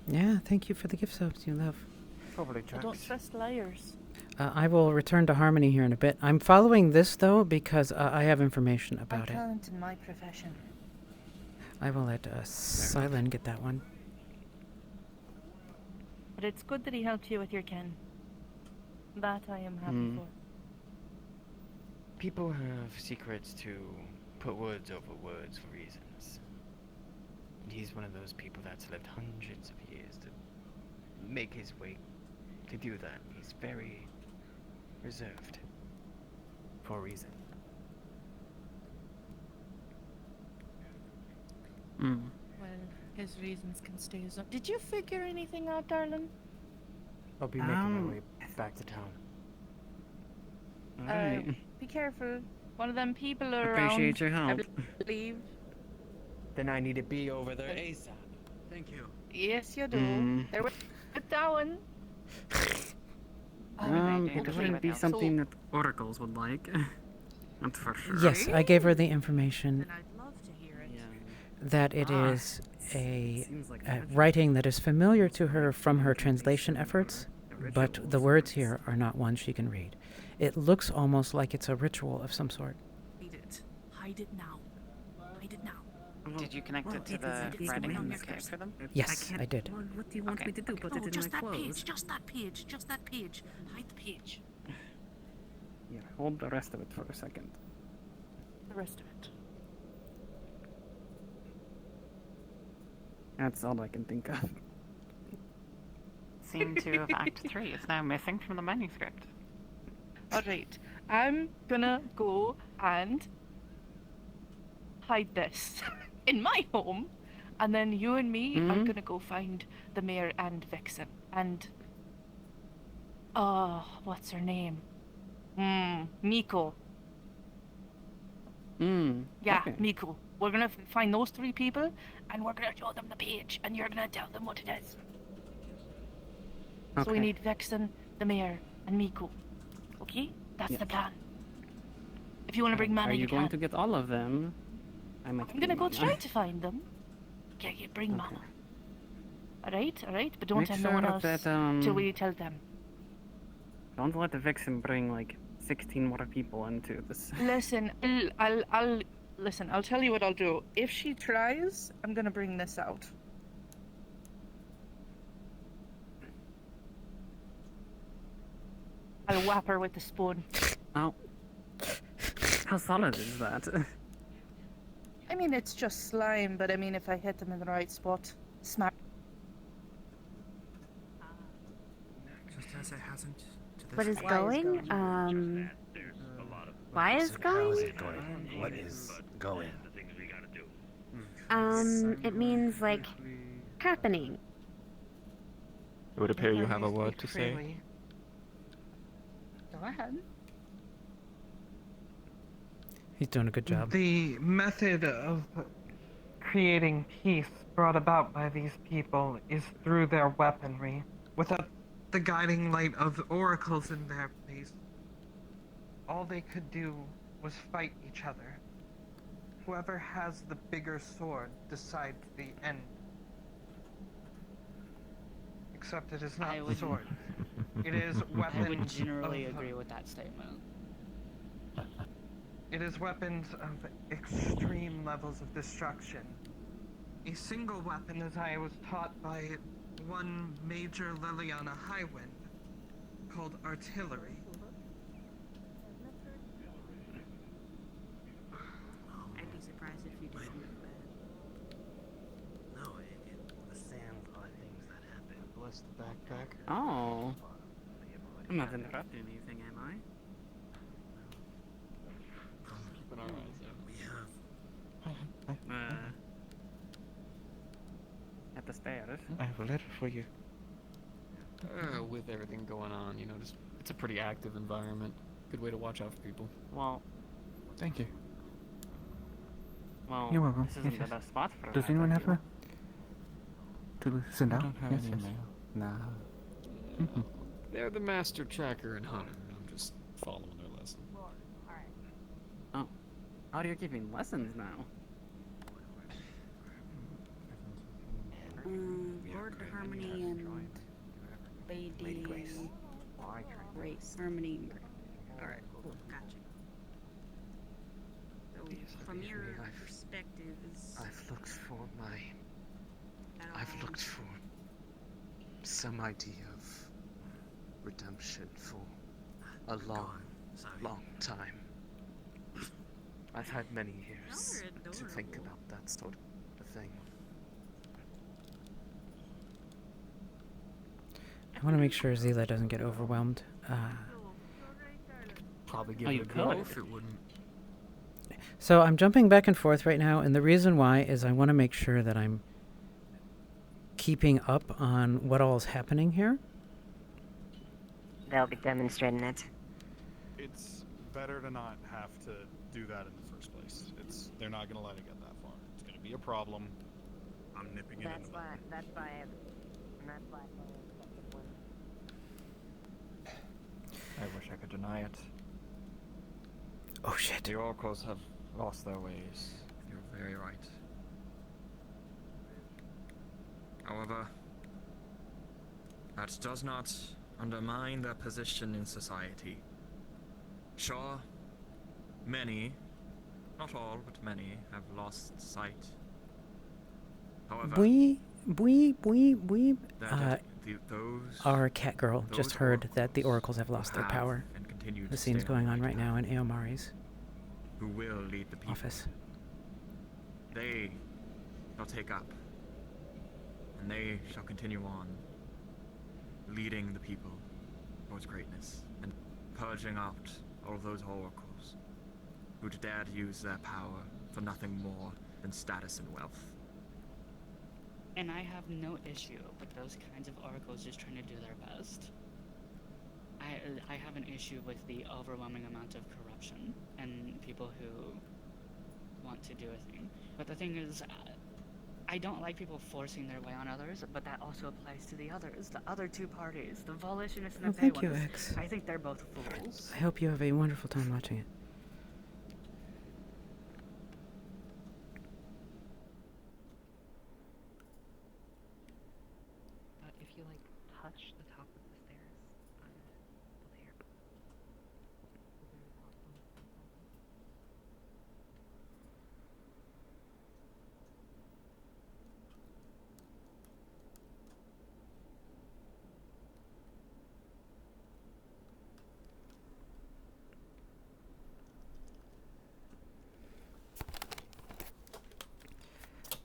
Yeah, thank you for the gift subs, you love. Probably I don't trust liars. I will return to Harmony here in a bit. I'm following this, though, because I have information I about it. can't in my profession. I will let Silent get that one. But it's good that he helped you with your kin. That I am happy for. People have secrets to put words over words for reasons. And he's one of those people that's lived hundreds of years to make his way to do that. He's very reserved for a reason. Mm. Well, his reasons can stay his own. Did you figure anything out, darling? I'll be making my way back to town. Alright. Be careful. One of them people are around. Appreciate your help. I believe. Then I need to be over there ASAP. Thank you. Yes, you do. Mm. There was down. It wouldn't be something that oracles would like. That's for sure. Yes, I gave her the information I'd love to hear it. that it is a seems like writing that is familiar to her from her translation efforts, but the words here are not ones she can read. It looks almost like it's a ritual of some sort. Hide it. Hide it now. Hide it now. Did you connect it to the writing on the cave for them? Yes, I did. What do you want me to do? Put No, it in just my that clothes? page. Just that page. Just that page. Hide the page. Yeah, hold the rest of it for a second. The rest of it. That's all I can think of. Scene 2 of Act 3 is now missing from the manuscript. Alright. I'm gonna go and hide this in my home. And then you and me are gonna go find the mayor and Vixen. And what's her name? Miko. Yeah, Okay. Miko. We're gonna find those three people and we're gonna show them the page and you're gonna tell them what it is. So we Okay. need Vixen, the mayor, and Miko. Okay? That's Yeah. the plan. If you want to bring Manny, Are you you going can. to get all of them? I might I'm gonna go be- try to find them. Yeah, bring Mama. Alright? But don't Make tell sure no one else that, till we tell them. Don't let the Vixen bring like 16 more people into this. Listen, I'll tell you what I'll do. If she tries, I'm gonna bring this out. I'll whap her with the spoon. Oh. How solid is that? I mean, it's just slime, but I mean, if I hit them in the right spot, smack. Just as it hasn't to this What is point. going? Why is How is going? it going? What is going? It means like happening. It would appear you have a word to say. Freely. Go ahead. He's doing a good job. The method of creating peace brought about by these people is through their weaponry. Without the guiding light of the oracles in their place, all they could do was fight each other. Whoever has the bigger sword decides the end. Except it is not I would- sword. It is weapons. I would generally of, agree with that statement. It is weapons of extreme levels of destruction. A single weapon, as I was taught by one Major Liliana Highwind, called artillery. I'd be surprised if you didn't know that. No, the sands are things that happen. Bless the backpack. Oh. I'm not interrupting anything, am I? Keeping our eyes out. At the stairs. I have a letter for you. With everything going on, you know, just it's a pretty active environment. Good way to watch out for people. Well, Thank you. well, You're welcome. this isn't Yes, the yes. best spot for Does that, anyone I have feel. to send I out? don't have Yes, any yes. mail. Nah. Mhm. They're the master tracker and hunter. I'm just following their lesson. Oh. Oh, you're giving lessons now. Lord Harmony and Lady Grace. Harmony and Grace. Alright, cool, gotcha. So, from your perspective, is I've looked for my. that I've all- looked for some idea of redemption for a long, long time. I've had many years Y'all are to think adorable. about that sort of thing. I want to make sure Zila doesn't get overwhelmed. Probably give Oh, it you a go could. if it wouldn't. So I'm jumping back and forth right now, and the reason why is I want to make sure that I'm keeping up on what all is happening here. They'll be demonstrating it. It's better to not have to do that in the first place. They're not gonna let it get that far. It's gonna be a problem. I'm nipping it in the bud. That's why I wish I could deny it. Oh shit. The oracles have lost their ways. You're very right. However, that does not undermine their position in society. Sure, many, not all, but many, have lost sight. However, those Our cat girl just those heard that the oracles have lost their have power. and continue The to scene's stay going on right right now in Aomari's who will lead the people. office. They shall take up, and they shall continue on, leading the people towards greatness, and purging out all of those oracles who dare to use their power for nothing more than status and wealth. And I have no issue with those kinds of oracles just trying to do their best. I have an issue with the overwhelming amount of corruption and people who want to do a thing. But the thing is, I don't like people forcing their way on others, but that also applies to the others, the other two parties, the Volitionists and Oh, the thank you, Paywans. X. I think they're both fools. I hope you have a wonderful time watching it. like touch the top of the stairs on the layer?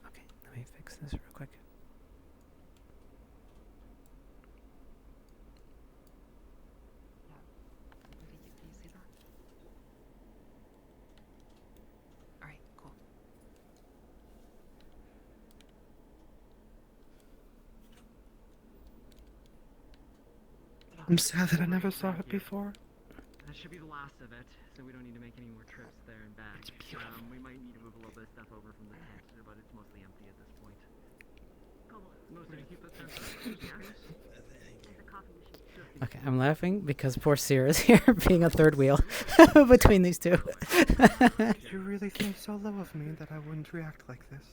Okay, let me fix this real quick. Do you see that? Alright, cool. I'm sad that I never saw it before. That should be the last of it, so we don't need to make any more trips there and back. It's beautiful. We might need to move a little bit of stuff over from the tent, but it's mostly empty at this point. Mostly to keep us Okay, I'm laughing because poor Sierra's here being a third wheel between these two. Did you really think so low of me that I wouldn't react like this?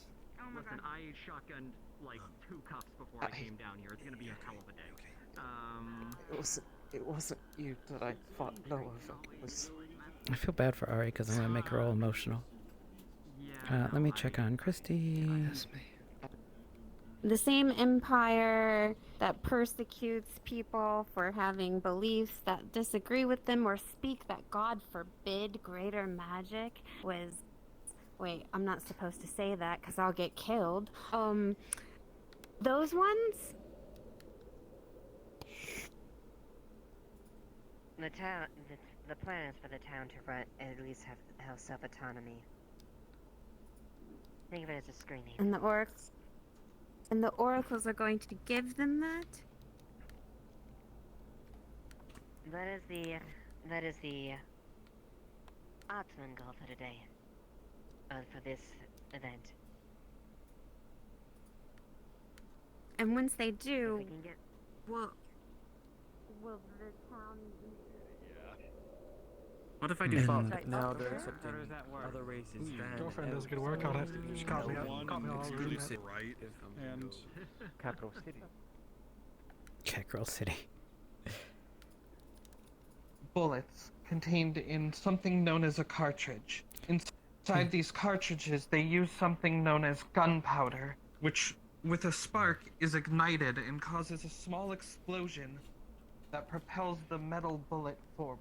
Listen, I shotgunned like 2 cups before I came down here. It's gonna be a hell of a day. It wasn't you that I thought low of. It was. I feel bad for Ari because I'm going to make her all emotional. Let me check on Christy. The same empire that persecutes people for having beliefs that disagree with them or speak that God forbid greater magic was... Wait, I'm not supposed to say that because I'll get killed. Those ones? The town, the plan is for the town to run, at least have self-autonomy. Think of it as a screening. And the oracles are going to give them that? That is the optimum goal for today. For this event. And once they do, If we can get... will the town... What if I do And fall? now they're accepting other races. Girlfriend does good work on it. She caught me up. Caught me all over it. Exclusive, right? And Capital City. Catgirl City. Bullets contained in something known as a cartridge. Inside these cartridges, they use something known as gunpowder, which, with a spark, is ignited and causes a small explosion that propels the metal bullet forward.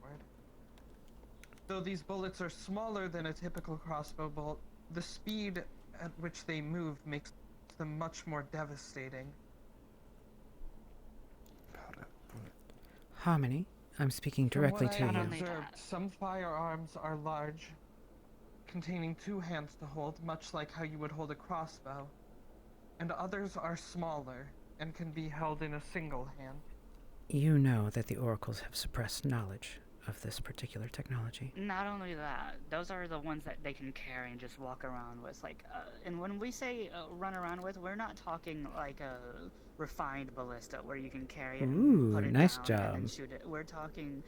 Though these bullets are smaller than a typical crossbow bolt, the speed at which they move makes them much more devastating. Harmony, I'm speaking From directly what to I have you. observed, some firearms are large, containing 2 hands to hold, much like how you would hold a crossbow, and others are smaller and can be held in a single hand. You know that the oracles have suppressed knowledge of this particular technology. Not only that, those are the ones that they can carry and just walk around with. Like, and when we say run around with, we're not talking like a refined ballista where you can carry it and put it nice down and then job. shoot it. We're talking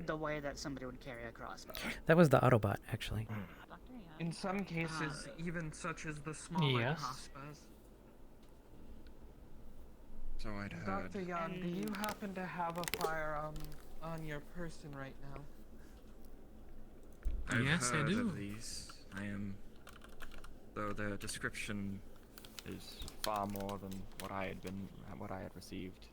the way that somebody would carry a crossbow. That was the Autobot, actually. In some cases, even such as the smaller Yes. crossbows. So I'd heard. Dr. Yan, do you happen to have a firearm on your person right now? I've Yes, I heard do. of these. I am. Though the description is far more than what I had received.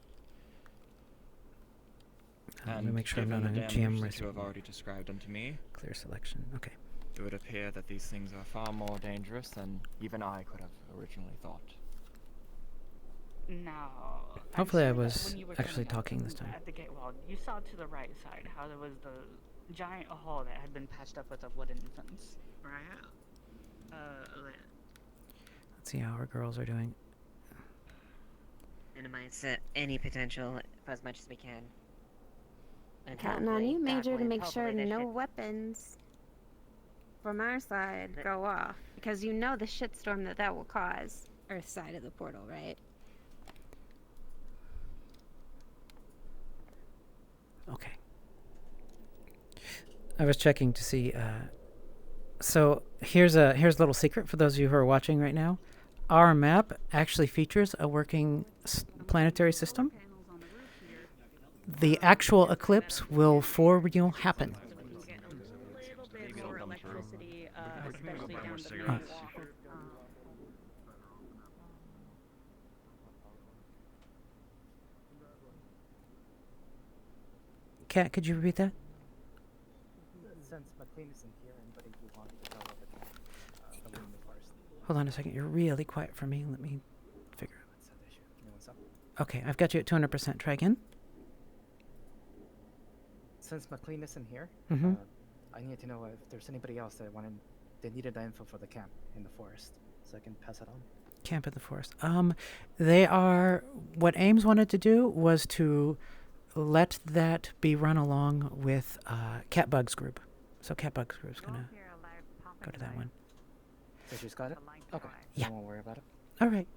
Let me make sure I'm given not the on a damage GM that recipe. you have already described unto me, Clear selection. Okay. it would appear that these things are far more dangerous than even I could have originally thought. Now, I'm Hopefully I sure that was when you were actually coming up talking this time. At the gate wall, you saw to the right side how there was the giant hole that had been patched up with a wooden fence, right? Let's see how our girls are doing. Minimize any potential for as much as we can. And Counting on hopefully, you, God Major, to willing, make sure hopefully this no should- weapons from our side go off. Because you know the shitstorm that will cause. Earth side of the portal, right? Okay. I was checking to see. So here's a little secret for those of you who are watching right now. Our map actually features a working planetary system the actual eclipse will for real happen. Maybe more electricity, especially down the main Right. walk. Kat, could you repeat that? Since McLean isn't here, anybody who wants to tell the cat, the woman first. Hold on a second. You're really quiet for me. Let me figure out. What's that issue? Give me 1 second. Okay, I've got you at 200%. Try again. Since McLean isn't here, Mhm. I need to know if there's anybody else that they needed the info for the camp in the forest, so I can pass it on. Camp in the forest. They are. What Ames wanted to do was to let that be run along with Catbug's group. So Catbug's group's gonna go to that one. So she's got it? Okay. Yeah. I won't worry about it. All right.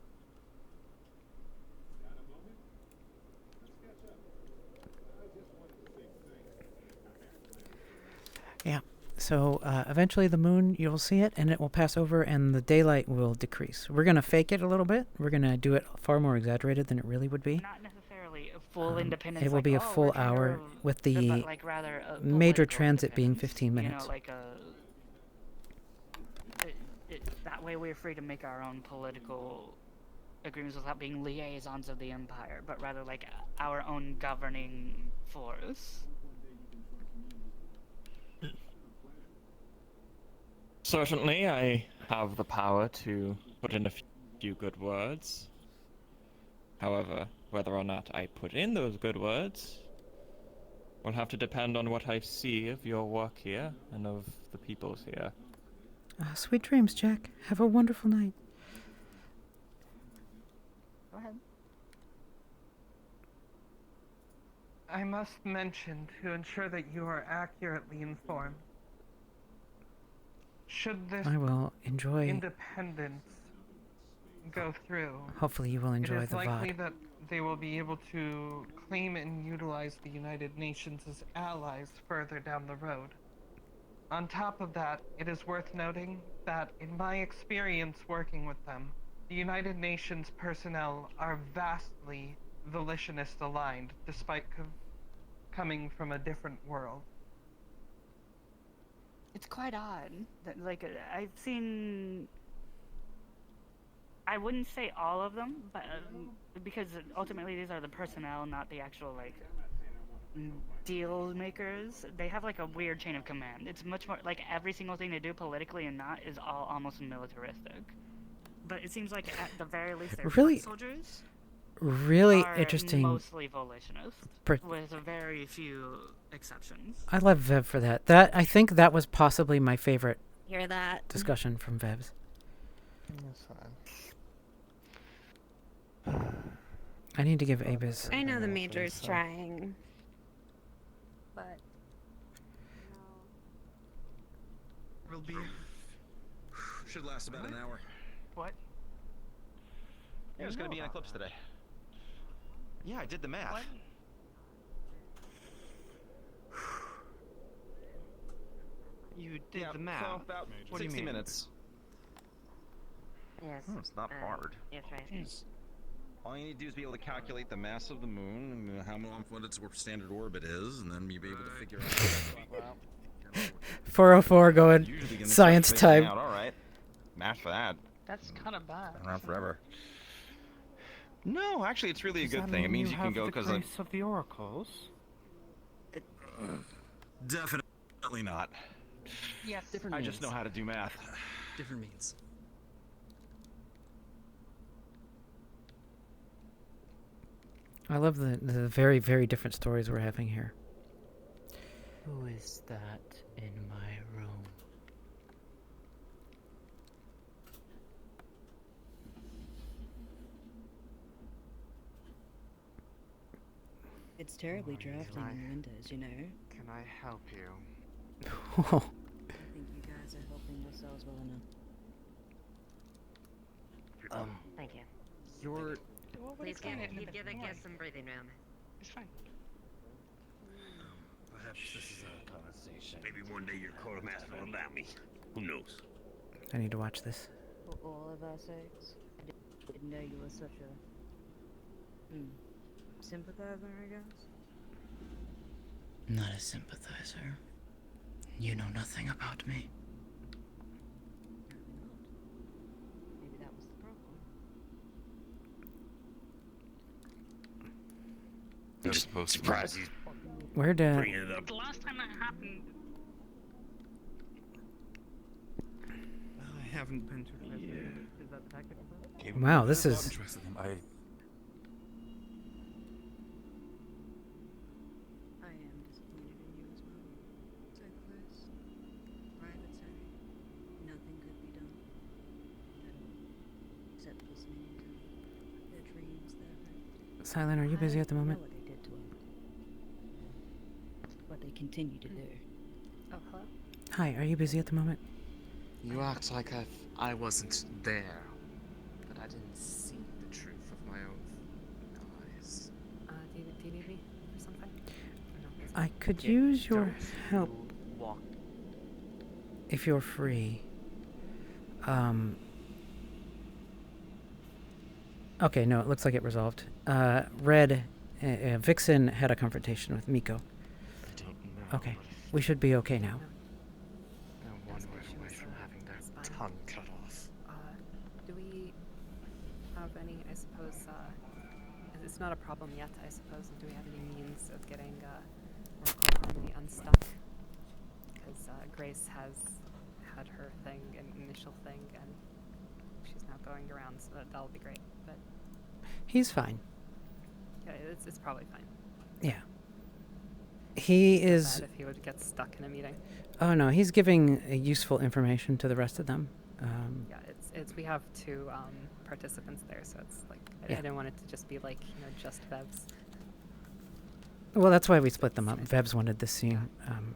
Yeah. So eventually the moon, you'll see it, and it will pass over, and the daylight will decrease. We're going to fake it a little bit. We're going to do it far more exaggerated than it really would be. Not necessarily a full independence. It will like, be a oh, full we're trying hour to- with but, the like, rather a major political transit being independence, 15 minutes. You know, like that way we're free to make our own political agreements without being liaisons of the empire, but rather like our own governing force. Certainly, I have the power to put in a few good words. However, whether or not I put in those good words will have to depend on what I see of your work here and of the peoples here. Sweet dreams, Jack. Have a wonderful night. Go ahead. I must mention, to ensure that you are accurately informed, should this I will enjoy. independence go through, Hopefully you will enjoy it is the likely VOD. that they will be able to claim and utilize the United Nations as allies further down the road. On top of that, it is worth noting that in my experience working with them, the United Nations personnel are vastly volitionist aligned, despite coming from a different world. It's quite odd that, like, I've seen. I wouldn't say all of them, but because ultimately these are the personnel, not the actual like deal makers. They have like a weird chain of command. It's much more like every single thing they do politically and not is all almost militaristic. But it seems like at the very least they're Really- foot soldiers. Really Are interesting. Mostly volitionist, with a very few exceptions. I love Vev for that. I think that was possibly my favorite Hear that? discussion from Vev's. That's fine. I need to give Abe's. I know the Major's trying. But. Will be. Should last about an hour. What? Yeah, there's gonna be an eclipse today. Yeah, I did the math. You did Yeah, the math. so about What do you 60 mean? minutes. Yes. It's not hard. Yes, right. All you need to do is be able to calculate the mass of the moon, and how long what its standard orbit is, and then you'll be able to figure out. 404 going Usually gonna science start figuring time. out, all right, math for that. That's kind of bad. Been around forever. No, actually, it's really a Does good that thing. It mean means you can have go the because grace of the oracles. definitely not. Yes. I just know how to do math. Different means. I love the very, very different stories we're having here. Who is that in my room? It's terribly drafty in the windows, you know. Can I help you? I think you guys are helping yourselves well enough. Thank you. You're. Please give that guest some breathing room. It's fine. Perhaps this is a conversation. Maybe one day your quartermaster will allow me. Who knows? I need to watch this. For all of our sakes, I didn't know you were such a sympathizer, I guess. Not a sympathizer. You know nothing about me. Maybe that was the problem. I'm just surprised he's Where'd bringing it up. The last time that happened. I haven't been to President. Is that the technical term? Wow, this is. I am disappointed in you as well. So close. Private setting. Nothing could be done. At all. Except listening to their dreams, their hurt. Silent, are you busy at the moment? Know what they did to him. What they continue to do. Oh, hello? Hi, are you busy at the moment? You act like I wasn't there, but I didn't see the truth of my own eyes. Do you need me or something? I could use your help if you're free. Okay, no, it looks like it resolved. Red, Vixen had a confrontation with Miko. I don't know. Okay, we should be okay now. They're one word away from having their tongue cut off. Do we have any, I suppose, it's not a problem yet, I suppose, do we have any means of getting Oracle Harmony unstuck? Because Grace has had her thing, an initial thing, and she's now going around, so that'll be great, but... He's fine. Yeah, it's probably fine. Yeah. He is... Bad if he would get stuck in a meeting. Oh no, he's giving useful information to the rest of them. Yeah, it's we have two participants there, so it's like I Yeah. didn't want it to just be like just Vevs. Well, that's why we split them up. Vebs wanted this scene,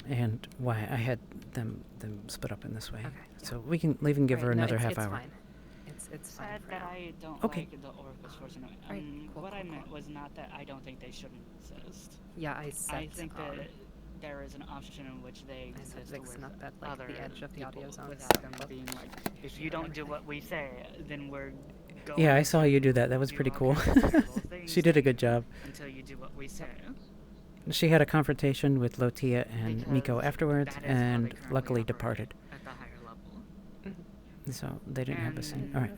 and why I had them split up in this way. Okay, So we can even give her Right, no, another it's- half it's hour. fine. It's fine Said for that now. I don't Okay. like the Oracle's force. Right, cool, What cool, I meant cool. was not that I don't think they shouldn't exist. Yeah, I said, I think that there is an option in which they I said exist Vixen with up at, like, the other edge of the audio people zone, without so them both being like, if shoot you don't and do what we say, then we're going Yeah, I to saw you do that. That was do pretty all cool. kinds of terrible things She did a to good you job. until you do what we say. She had a confrontation with Lotia and Miko Because afterwards, that is how they and currently luckily operate departed. at the higher level. So they didn't have a scene. And All right,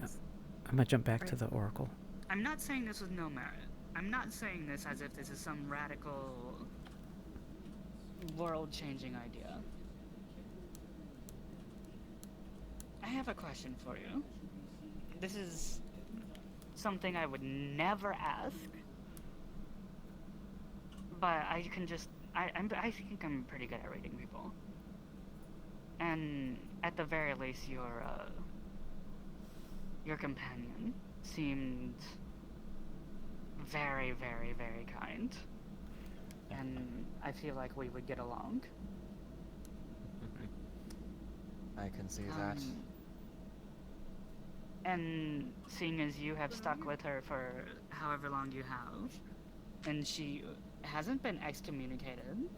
I'm gonna jump back to Right. the Oracle. I'm not saying this with no merit. I'm not saying this as if this is some radical, world-changing idea. I have a question for you. This is something I would never ask, but I can just, I think I'm pretty good at reading people. And at the very least, your companion seemed very, very, very kind. And I feel like we would get along. I can see that. And seeing as you have stuck with her for however long you have, and she hasn't been excommunicated,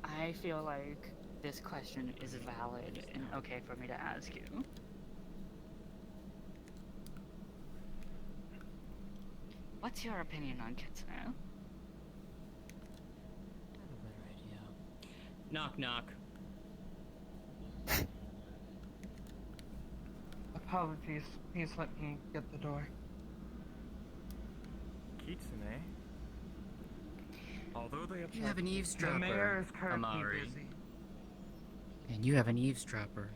I feel like this question is valid and okay for me to ask you. What's your opinion on Kitsune? I have a better idea. Knock, knock. Apologies. Please let me get the door. Kitsune. Although they You have an eavesdropper, The mayor is currently Amari. busy. And you have an eavesdropper.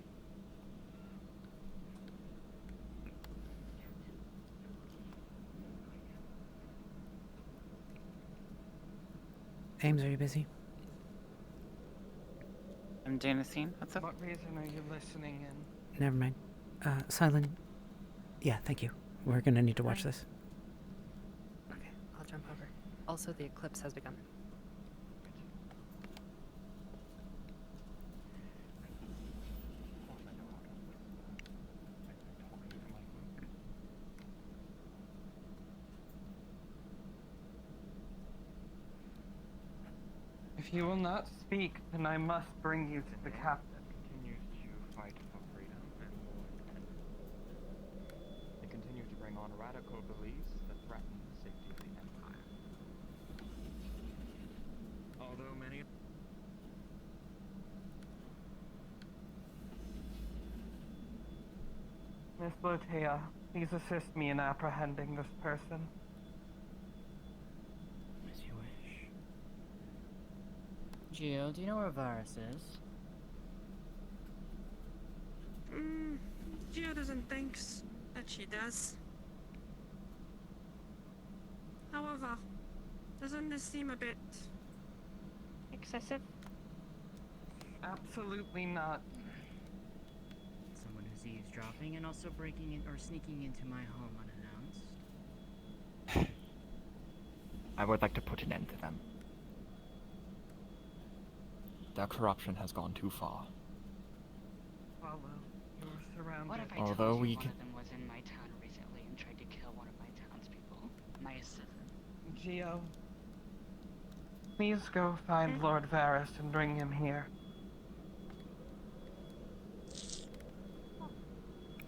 Ames, are you busy? I'm doing a scene. What's up? What reason are you listening in? Never mind. Silent. Yeah, thank you. We're gonna need to watch this. Okay, I'll jump over. Also, the eclipse has begun. If you will not speak, then I must bring you to the captain. Continues to fight for freedom, and it continues to bring on radical beliefs that threaten the safety of the Empire. Although many. Miss Blotea, please assist me in apprehending this person. As you wish. Gio, do you know where Varus is? Gio doesn't think that she does. However, doesn't this seem a bit excessive? Absolutely not. Someone who's eavesdropping and also breaking in or sneaking into my home unannounced. I would like to put an end to them. Their corruption has gone too far. Follow. You're surrounded. What if I Although told you we one can- of them was in my town recently and tried to kill one of my townspeople? My assistant. Gio, please go find Lord Varus and bring him here.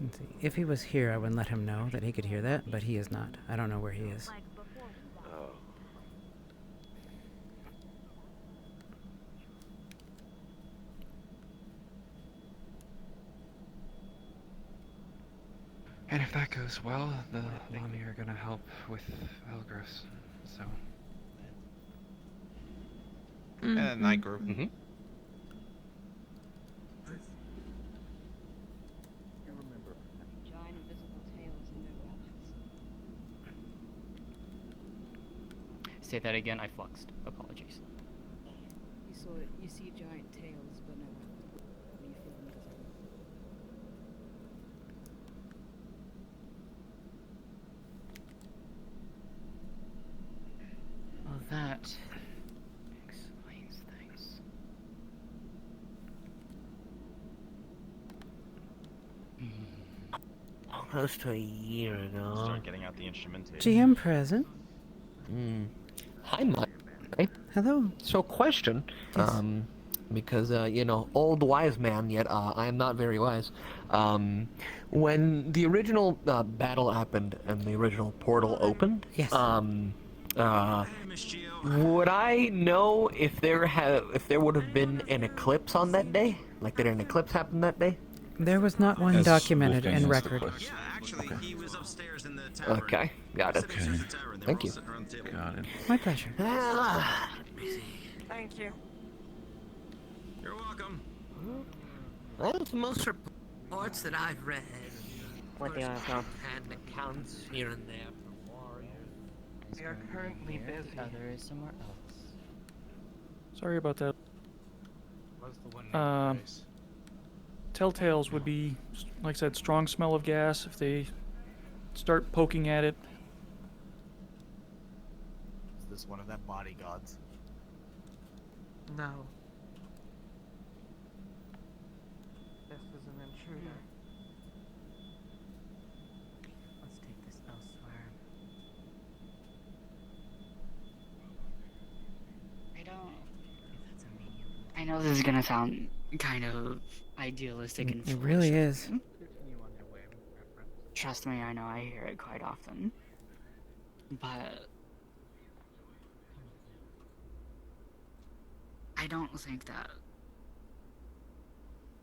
Let's see. If he was here, I would let him know that he could hear that, but he is not. I don't know where he is. And if that goes well, the Lami are gonna help with Elgris, so... Night group. Mm-hmm. Giant invisible tails and no weapons. Say that again, I fluxed. Apologies. You see giant tails, but no weapons. When you feel invisible. Well, that explains things. Close to a year ago. Start getting out the instrumentation. GM present. Hi, Mike. Hello. So, question. Because, you know, old wise man, yet I am not very wise. When the original battle happened and the original portal opened, yes. Would I know if there would have been an eclipse on that day? Like, did an eclipse happen that day? There was not one As documented Wolfgang in asked the record. question. Actually, he was upstairs in the tavern. Okay, got it. Upstairs in the tavern. They Thank were you. all sitting around the table. Got it. My pleasure. Thank you. You're welcome. Well, most reports that I've read, What the Oracle? and accounts here and there from warriors. We are currently busy. The other is somewhere else. Sorry about that. What's the one Telltales would be, like I said, strong smell of gas. If they start poking at it, Is this one of them bodyguards? No. This is an intruder. Let's take this elsewhere. I know this is gonna sound kind of idealistic and It really is. trust me, I know I hear it quite often. But I don't think that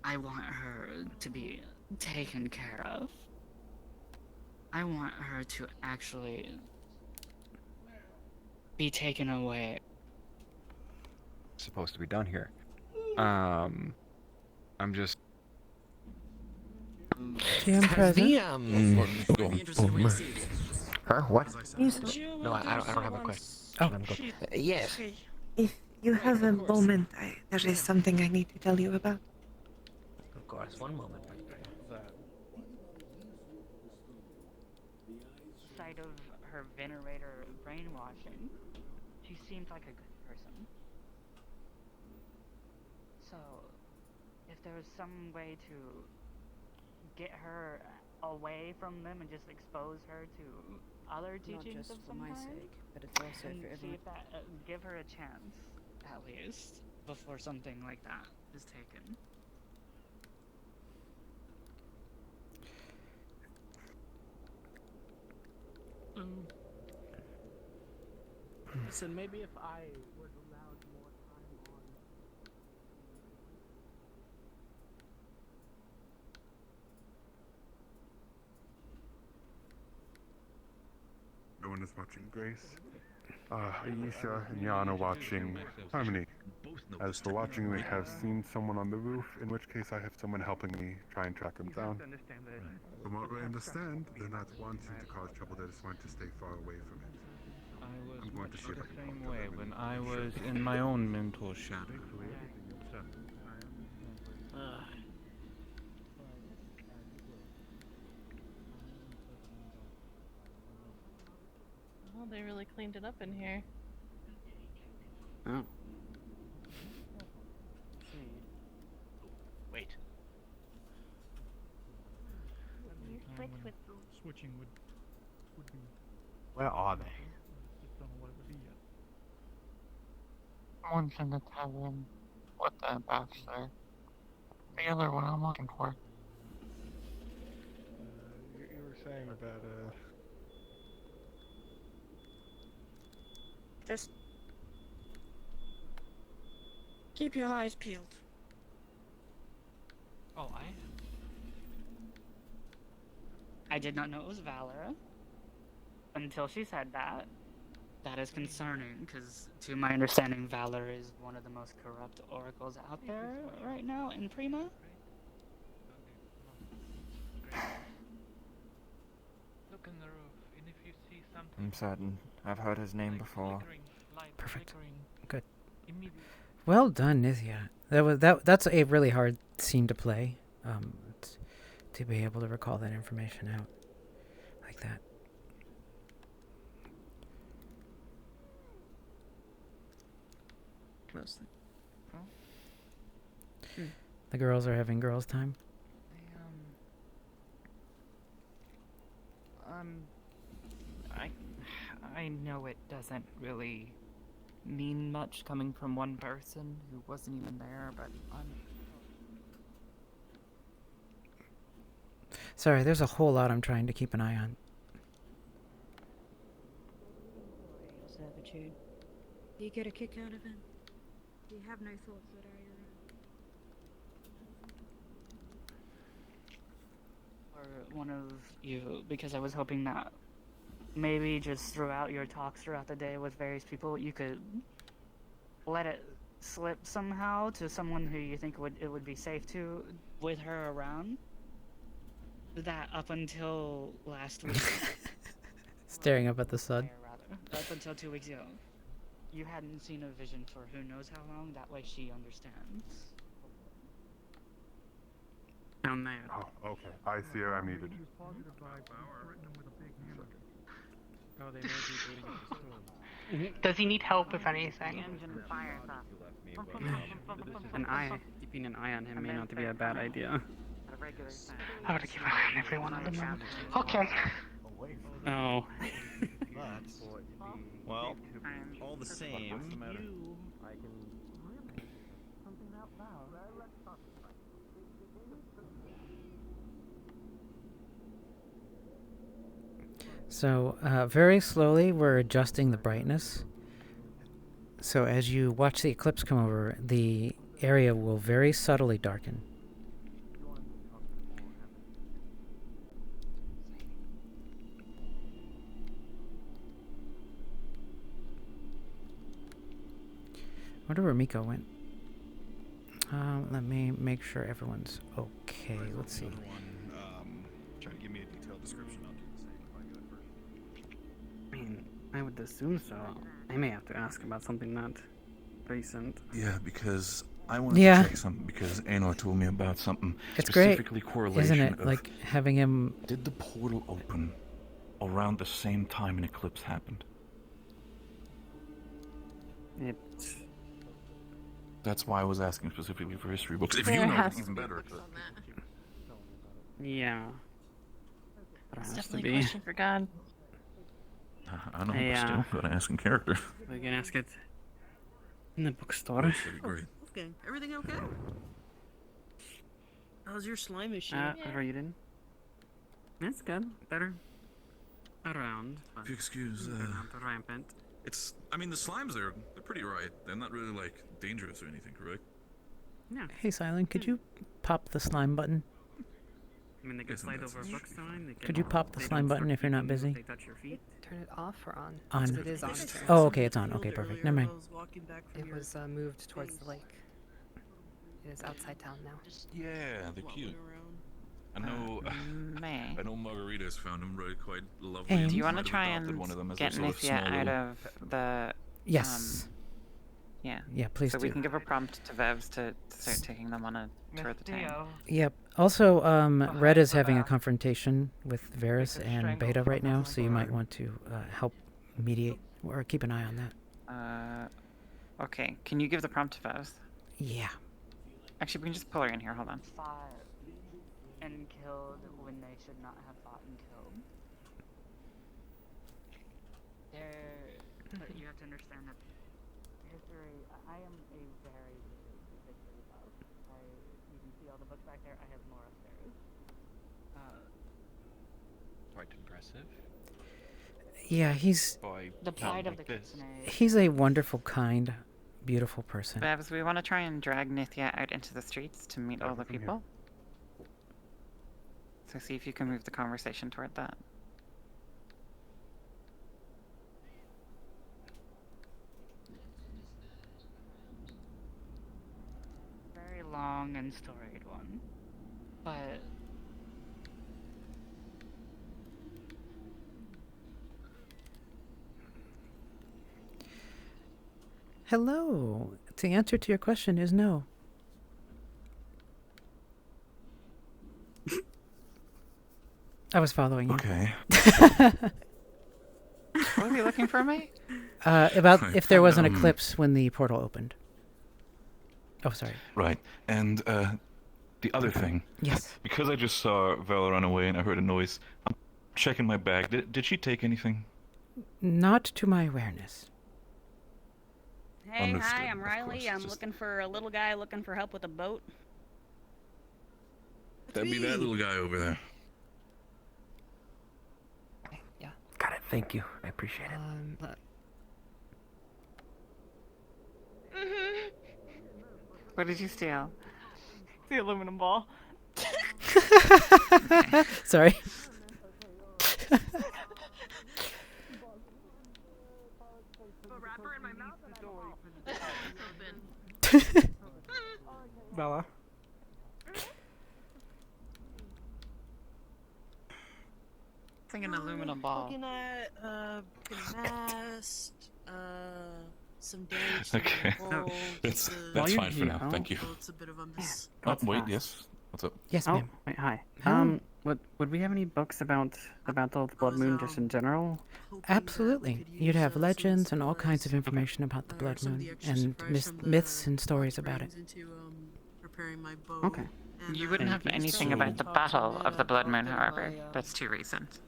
I want her to be taken care of. I want her to actually be taken away. Supposed to be done here. I'm just... GM present. Huh? What? No, I don't have a question. Oh. I'm good. Yes. If you have a moment, there is something I need to tell you about. Of course, one moment. Sight of her venerator brainwashing, she seemed like a good person. So, if there was some way to get her away from them and just expose her to other Not teachings just of for some my kind, sake, but it's also and for see everyone. if that give her a chance, at least, before something like that is taken. Listen, maybe if I was allowed more time. one is watching Grace. Aisha and Jan are watching Harmony. As for watching, they have seen someone on the roof, in which case I have someone helping me try and track them down. From what I understand, they're not wanting to cause trouble, they just want to stay far away from it. I'm going to see if I can talk to them When and I make sure was they in can my do own it. mental shadow. Well, they really cleaned it up in here. Oh. Wait. Switching would be. Where are they? Just don't know what it would be yet. One's in the tavern with the bachelor. The other one I'm looking for. You were saying about, Just keep your eyes peeled. Oh, I did not know it was Valor until she said that. That is concerning, because to my understanding, Valor is one of the most corrupt oracles out there right now in Prima. Look in the roof, and if you see something. I'm certain. I've heard his name before. Perfect. Good. Well done, Nithya. That's a really hard scene to play. To be able to recall that information out like that. Mostly. The girls are having girls' time. I know it doesn't really mean much coming from one person who wasn't even there, but Sorry, there's a whole lot I'm trying to keep an eye on. Servitude. Do you get a kick out of it? Do you have no thoughts that are your own? Or one of you, because I was hoping that maybe just throughout your talks throughout the day with various people, you could let it slip somehow to someone who you think it would be safe to with her around. That up until last week. Staring up at the sun. Up until 2 weeks ago. You hadn't seen a vision for who knows how long, that way she understands. down there. Oh, okay. I see where I'm needed. Oh, they may be waiting at the stove. Does he need help, if anything? Keeping an eye on him may not be a bad idea. I would keep an eye on everyone on the moon. Okay. Oh. Well, all the same, So, very slowly, we're adjusting the brightness. So as you watch the eclipse come over, the area will very subtly darken. I wonder where Miko went. Let me make sure everyone's okay. Let's see. Try to give me a detailed description. I'll do the same if I get it first. I mean, I would assume so. I may have to ask about something not recent. Yeah, because I wanted Yeah. to check something because Anor told me about something It's great, specifically correlation isn't it? of Like having him. did the portal open around the same time an eclipse happened? It's That's why I was asking specifically for history books. If There you know, has even to better. yeah. But it It's has to definitely be. a question for God. I know, but still, gotta ask in character. We can ask it in the bookstore. That'd be great. Okay, everything okay? How's your slime issue? Reading. It's good. Better. Around. But If you excuse, they're not rampant. It's, I mean, the slimes they're pretty right. They're not really, like, dangerous or anything, correct? Yeah. Hey, Silent, could you pop the slime button? I mean, they can slide over a bookstone. They can, Could you pop the they slime don't button start if you're not peeking busy? They touch your feet. turn it off or on? On. 'Cause it is on. currently. Oh, okay, it's on. Okay, perfect. Never mind. It was moved towards the lake. It is outside town now. Yeah, they're cute. I know. May. I know Margarita's found them really quite lovely. Hey. and Do you want might to have try adopted and one of them as get their sort of Nithya small out little- of the... Yes. Yeah. Yeah, please So we do. can give a prompt to Vevs to start taking them on a tour of the town. Yep. Also, Red is the having a back. confrontation with Varys could and strangle Beta right from now, the so you might door. want to help mediate or keep an eye on that. Okay, can you give the prompt to Vevs? Yeah. Actually, we can just pull her in here, hold on. Fought and killed when they should not have fought and killed. But you have to understand that history. I am a very big history buff. You can see all the books back there. I have more upstairs. Quite impressive. Yeah, he's Boy, The pride of like the this. Kitsune. he's a wonderful, kind, beautiful person. Vevs, we want to try and drag Nithya out into the streets to meet all the from here. people. So see if you can move the conversation toward that. Very long and storied one, but Hello. The answer to your question is no. I was following you. Okay. What were you looking for me? About if there was an Um, eclipse when the portal opened. Oh, sorry. Right. And the other thing. Yes. Because I just saw Vala run away and I heard a noise, I'm checking my bag. Did she take anything? Not to my awareness. Hey, Understood, hi, I'm of Riley. course, I'm just- looking for a little guy looking for help with a boat. That'd be that little guy over there. Yeah. Got it. Thank you. I appreciate it. What did you steal? The aluminum ball. Sorry. Bella. It's like an aluminum ball. Looking at mast, some damage to Okay. the hull. That's just fine for now. Thank you. It's a bit of a mess. Oh, wait, yes. What's up? Yes, Oh, ma'am. wait, hi. Hello. Would we have any books about the Blood Moon just in general? Absolutely. You'd have legends and all kinds of information about the Blood Moon and myths and stories about it. Preparing my bow. Okay. You wouldn't have anything about the Battle of the Blood Moon, however. That's too recent.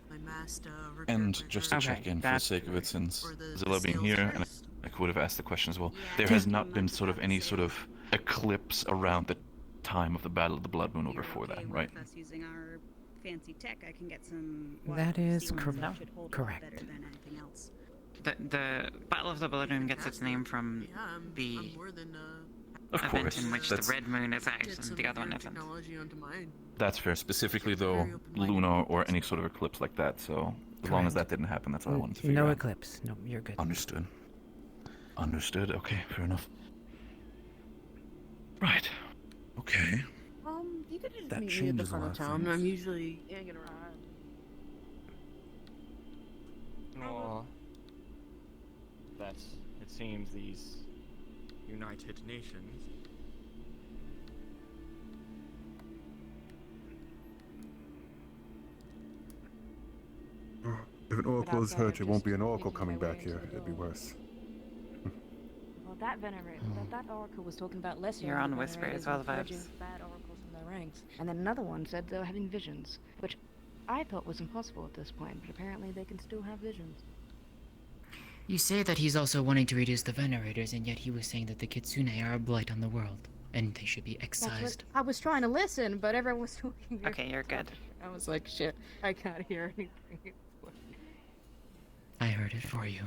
And just to Okay, check in for the that's sake of it, great. since Zilla being here, and I could have asked the question as well, there has not been sort of any sort of eclipse around the time of the Battle of the Blood Moon or before that, right? Us using our fancy tech, I can get some. That is sealants correct. that should hold a lot Correct. better than anything else. The Battle of the Blood Moon gets its name from the Of event course, in which that's- the red moon is out and the other one isn't. That's fair. Specifically, though, lunar or any sort of eclipse like that. So as long as that didn't happen, that's all I wanted to figure No out. eclipse. No, you're good. Understood. Understood. Okay, fair enough. Right. Okay. You could just That meet me at the changes a front lot of of town. things. I'm usually hanging around. Well, that's. It seems these United Nations. If an oracle is hurt, it won't be an oracle coming back here. It'd be worse. Well, that venerator, that oracle was talking about lesser. You're on Whisper as well, purging Vibes. bad oracles from their ranks, and then another one said they were having visions, which I thought was impossible at this point, but apparently they can still have visions. You say that he's also wanting to reduce the venerators, and yet he was saying that the Kitsune are a blight on the world, and they should be That's what excised. I was trying to listen, but everyone was talking. very Okay, you're good. I was like, shit, I can't hear anything. I heard it for you.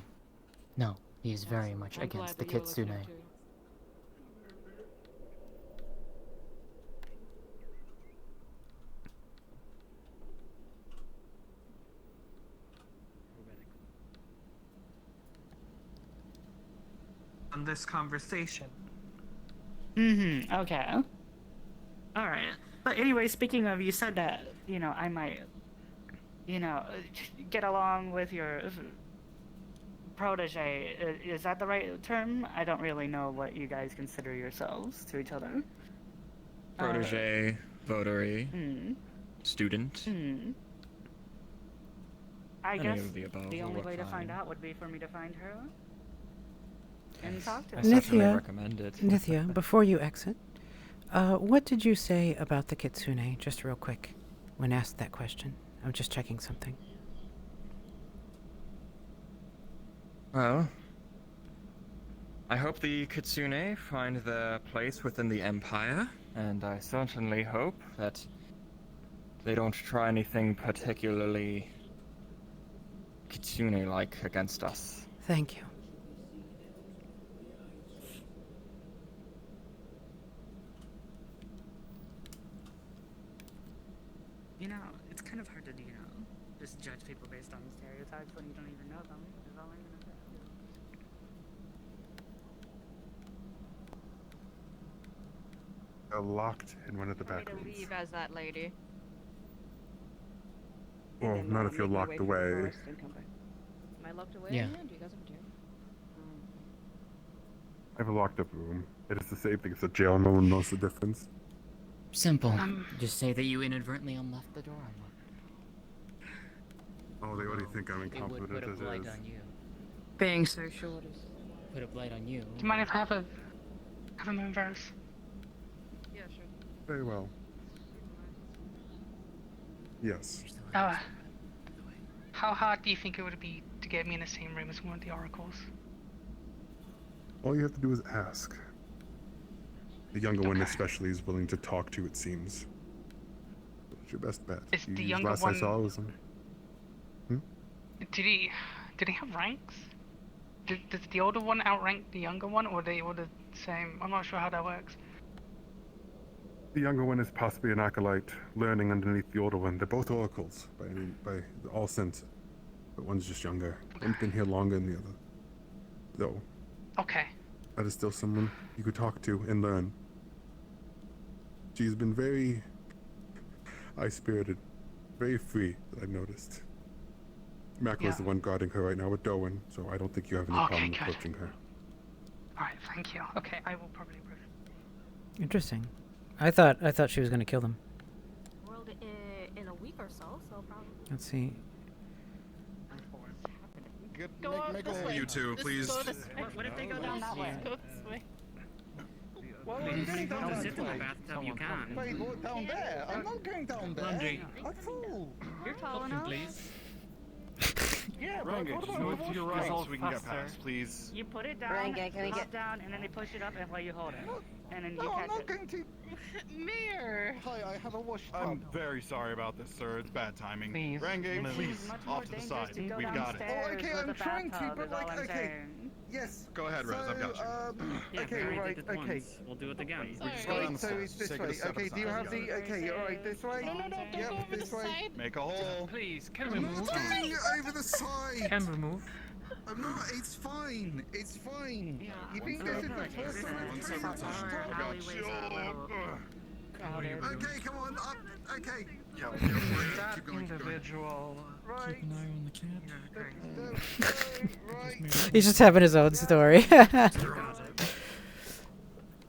No, he is very much I'm glad against the that you're listening Kitsune. too. on this conversation. Okay. Alright. But anyway, speaking of, you said that, you know, I might, you know, get along with your protege. Is that the right term? I don't really know what you guys consider yourselves to each other. Protege, votary, student. I Any guess of the above the will only work way to find fine. out would be for me to find her and talk to I her. certainly Nithya, recommend it. Nithya, before you exit, what did you say about the kitsune, just real quick, when asked that question? I'm just checking something. Well, I hope the kitsune find their place within the Empire, and I certainly hope that they don't try anything particularly kitsune-like against us. Thank you. You know, it's kind of hard to, you know, just judge people based on stereotypes when you don't even know them, is all I'm gonna say. They're locked in one of the back to rooms. leave as that lady. Well, not if you're locked away. Am I locked away? Yeah. Do you guys have a chair? I have a locked up room. It is the same thing as a jail. No one knows the difference. Simple. Just say that you inadvertently unlocked the door unlocked. Oh, they already think I'm It would incompetent put a as blight is. on you. Being so short is. Put a blight on you. Do you mind if I have a moment, Varys? Yeah, sure. Very well. Yes. How hard do you think it would be to get me in the same room as one of the oracles? All you have to do is ask. The younger one especially is willing to talk to, it seems. What's your best bet? Is the You- younger last one- I saw was him. Did he have ranks? Does the older one outrank the younger one, or they all the same? I'm not sure how that works. The younger one is possibly an acolyte, learning underneath the older one. They're both oracles, by all sense. But one's just younger. One's been here longer than the other. Though, Okay. that is still someone you could talk to and learn. She's been very high-spirited, very free, that I've noticed. Mako's the one guarding her right now with Doan, so I don't think you have any Okay, problem good. approaching her. Alright, thank you. Okay, I will probably approach. Interesting. I thought she was gonna kill them. World in a week or so, so probably. Let's see. Make all of you two, please. What if they go down that way? Go this way. Well, I'm going down Don't that sit in the way. bathtub, you can. Wait, what, down there? I'm not going down there. Laundry. I fool. You're tall enough. Yeah, but Renge, what just about move to your right so so we can get past, please. You put it down, Renge, can we drop get- down, and then they push it up and while you hold it. And then you No, I'm catch not it. going to. Mirror. Hi, I have a wash tub. I'm very sorry about this, sir. It's bad timing. Please. Renge, Move. please, Much more off to the dangerous side. to go We got it. downstairs Oh, okay, with I'm a trying to, bathtub but is all like, I'm okay. saying. Yes. Go ahead, Rez. I've got you. Yeah, Okay, Barry right. did it Okay. once. We'll do it again. We just go down the So stairs. it's this Take way. it a step Okay, at a do you time. have the? Okay, all right, this way. No, don't go over the this way. side. Make a hole. Please, can we I'm move? not doing it over the side! Can we move? I'm not, it's fine! It's fine! You think this is the first time? One step at a time. I got you. Crowded. Okay, come on, up! Okay! Yeah, That keep going. individual. Right. Keep an eye on the cat. Right. He's just having his own story.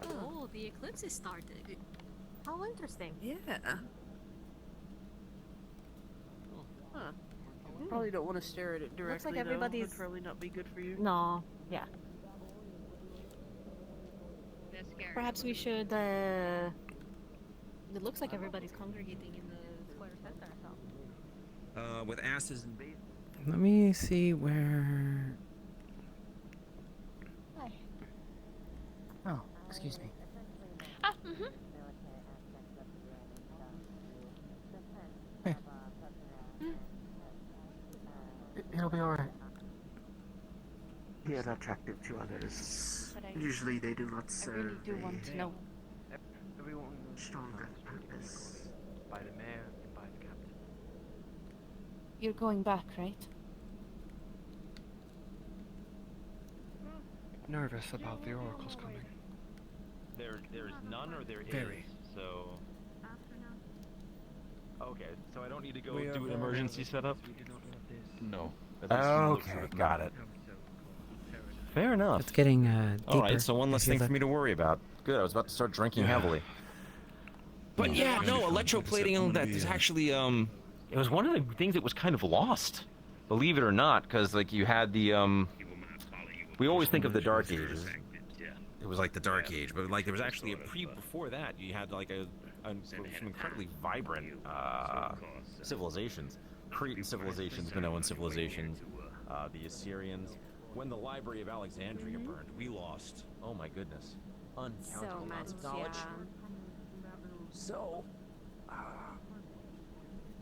Oh, the eclipse is started. How interesting. Yeah. Huh. Probably don't want to stare at it directly. Looks like though. everybody's- That'd probably not be good for you. No. Yeah. Perhaps we should. It looks like everybody's congregating in the square center. So. With asses and babies. Let me see where. Hi. Oh, excuse me. Ah. Mhm. Hey. It'll be alright. He is attractive to others. But I- Usually they do not I really serve do want to know. everyone stronger purpose. By the mayor and by the captain. You're going back, right? nervous about the oracles coming. There's none or there is? Very. So... Okay, so I don't need to go We do have, an emergency setup? No. Okay, got it. Fair enough. It's getting deeper. Alright, so one less if you thing for look. me to worry about. Good, I was about to start drinking heavily. But yeah, no, electroplating, that is actually, it was one of the things that was kind of lost. Believe it or not, because, like, you had the, we always think of the Dark Ages. It was like the Dark Age, but, like, there was actually a before that, you had, like, some incredibly vibrant, civilizations. Cretan civilizations, Minoan civilizations, the Assyrians. When the Library of Alexandria burned, we lost, oh my goodness, uncountable amounts of knowledge. So,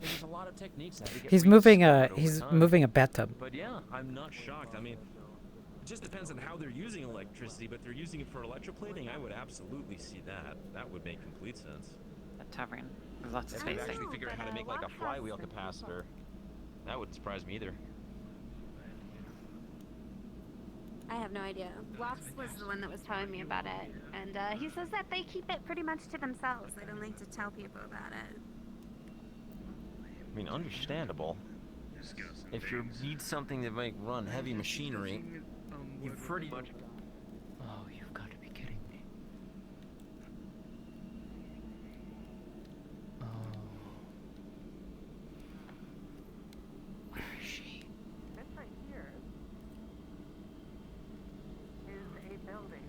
there's a lot of techniques that He's moving a bathtub. But yeah, I'm not shocked. I mean, it just depends on how they're using electricity, but if they're using it for electroplating, I would absolutely see that. That would make complete sense. A tavern with lots of If they spacing. actually figure out how to make like a flywheel capacitor, that wouldn't surprise me either. I have no idea. Wax was the one that was telling me about it, and he says that they keep it pretty much to themselves. They don't like to tell people about it. I mean, understandable. If you need something to make run heavy machinery, you pretty much... Oh, you've got to be kidding me. Oh. Where is she? This right here is a building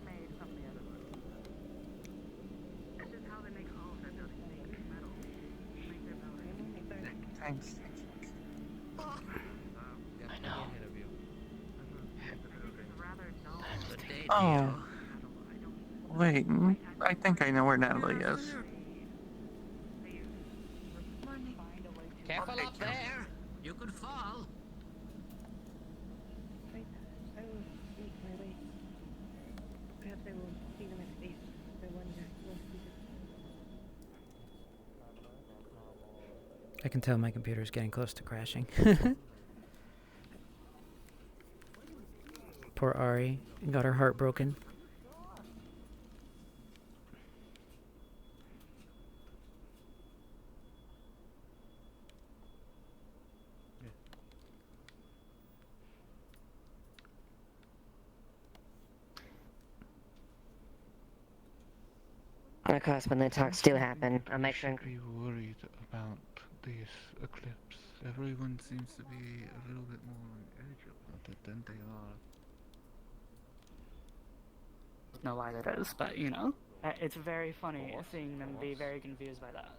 made from the other room. This is how they make all of their buildings. They use metal to make their buildings. Thanks. I know. Oh. Wait, I think I know where Natalie is. Careful up there. You could fall. Perhaps I will see them in space. I wonder. I can tell my computer's getting close to crashing. Poor Ari got her heart broken. Of course, when the talks do happen, I'll make sure. Be worried about this eclipse. Everyone seems to be a little bit more on edge about it than they are. Know why that is, but you know, it's very funny seeing them be very confused by that.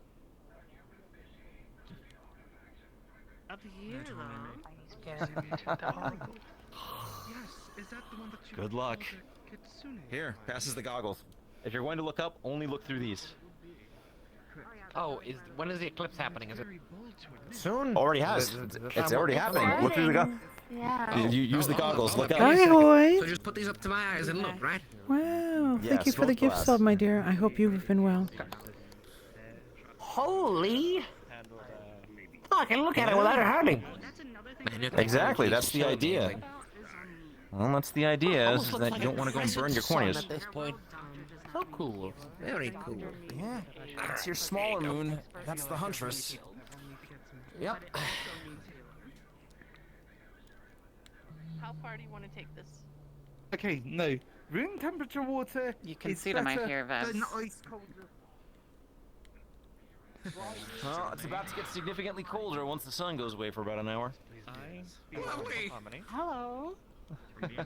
Up here, though. Yes, is that the one that you Good luck. Kitsune? Here, passes the goggles. If you're going to look up, only look through these. Oh, when is the eclipse happening? Is it Soon? Already has. It's already happening. Look through the goggles. Yeah. You use the goggles. Look up. Hi, Hoy. So just put these up to my eyes and look, right? Wow. Yeah, Thank you for the smoke gift glass. sub, my dear. I hope you've been well. Holy! Oh, I can look at it without it hurting. Exactly, that's the idea. Well, that's the idea, is that you don't want to go and burn your corneas. At this point. So cool. Very cool. Yeah, that's your smaller moon. That's the Huntress. Yep. How far do you want to take this? Okay, no. Room temperature water. You can is see them, I better hear, Vebs. than ice cold. Well, it's about to get significantly colder once the sun goes away for about an hour. Hello.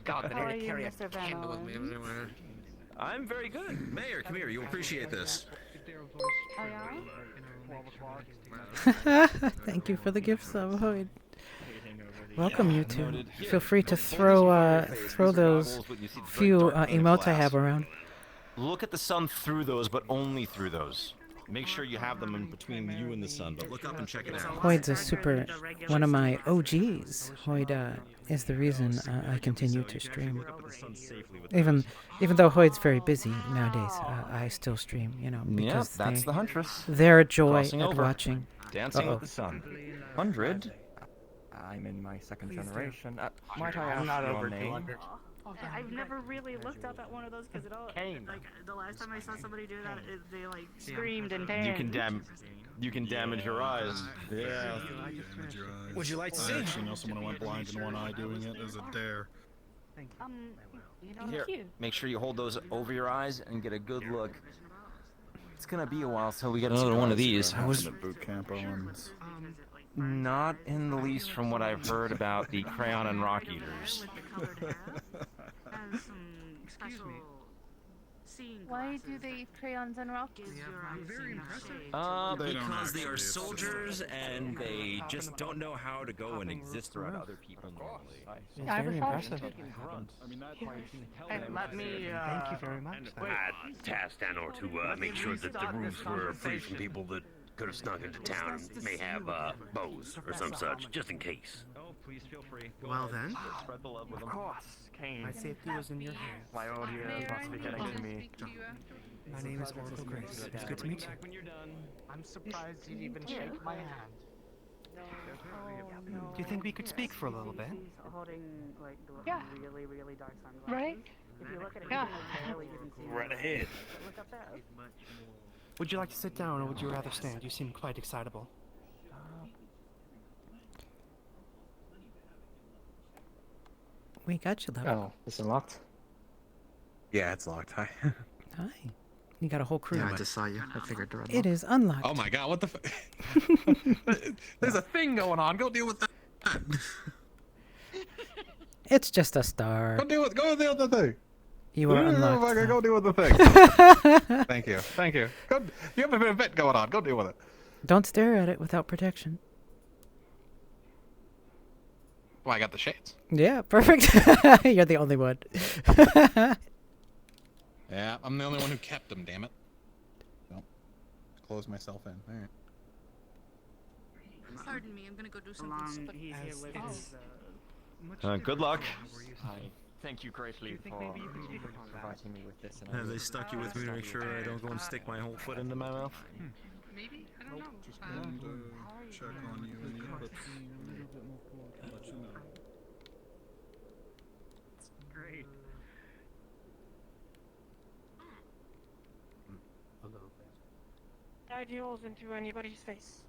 God, they How are need to you, carry a Mr. Van candle with me Owen? everywhere. I'm very good. Mayor, come here. You'll appreciate this. Oh yeah. Thank you for the gift sub, Hoy. Welcome, you two. Feel free to throw those few emotes I have around. Look at the sun through those, but only through those. Make sure you have them in between you and the sun, but look up and check it out. Hoyd's one of my OGs. Hoyd is the reason I continue to stream. Even though Hoyd's very busy nowadays, I still stream, you know, because that's the Huntress. Their joy Crossing at over. watching. Dancing with the sun. 100. I'm in my second generation. Might I I'm ask not your over name? 200. I've never really looked up at one of those because it all like the last time I saw somebody do that, they like screamed and You panicked. you can damage your eyes. Yeah. Would you like to I see? actually know someone who went blind in one eye doing it as a dare. You know, Here, make sure you hold those over your eyes and get a good look. It's gonna be a while till we get another one of these. I was at boot camp Owens. not in the least from what I've heard about the crayon and rock eaters. Excuse me. Why do they eat crayons and rocks? Because they are soldiers and they just don't know how to go and exist around other people normally. It's very impressive. Let me. Thank you very much. I tasked Anor to make sure that the roofs were free from people that could have snuck into town and may have bows or some such, just in case. Oh, please feel free. Well then, Spread the love with of them. course, my safety was in your hands. My audience must be getting to me. My name is Oracle Grace. It's good to meet you. When you're done. I'm surprised you'd even shake my hand. Do you think we could speak for a little bit? He's holding like the really, really dark sunglasses. Right? If you look at it, Yeah. you can barely even see. Right ahead. But look up there. Would you like to sit down, or would you rather stand? You seem quite excitable. We got you, love. Oh, is it locked? Yeah, it's locked. Hi. Hi. You got a whole crew. Yeah, I just saw you. I figured to run. It is unlocked. Oh my god, what the There's a thing going on. Go deal with that. It's just a star. Go deal with the thing. You are unlocked. Go deal with the thing. Thank you. Thank you. Go, you have a bit of event going on. Go deal with it. Don't stare at it without protection. Well, I got the shades. Yeah, perfect. You're the only one. Yeah, I'm the only one who kept them, damn it. Nope. Close myself in. Alright. Pardon me, I'm gonna go do something. He's here with his, Good luck. Hi. Thank you greatly for providing me with this. Have they stuck you with me to make sure I don't go and stick my whole foot into my mouth? Maybe? I don't know. Just wanted to check on you and you. Let you know. great. Ideals into anybody's face.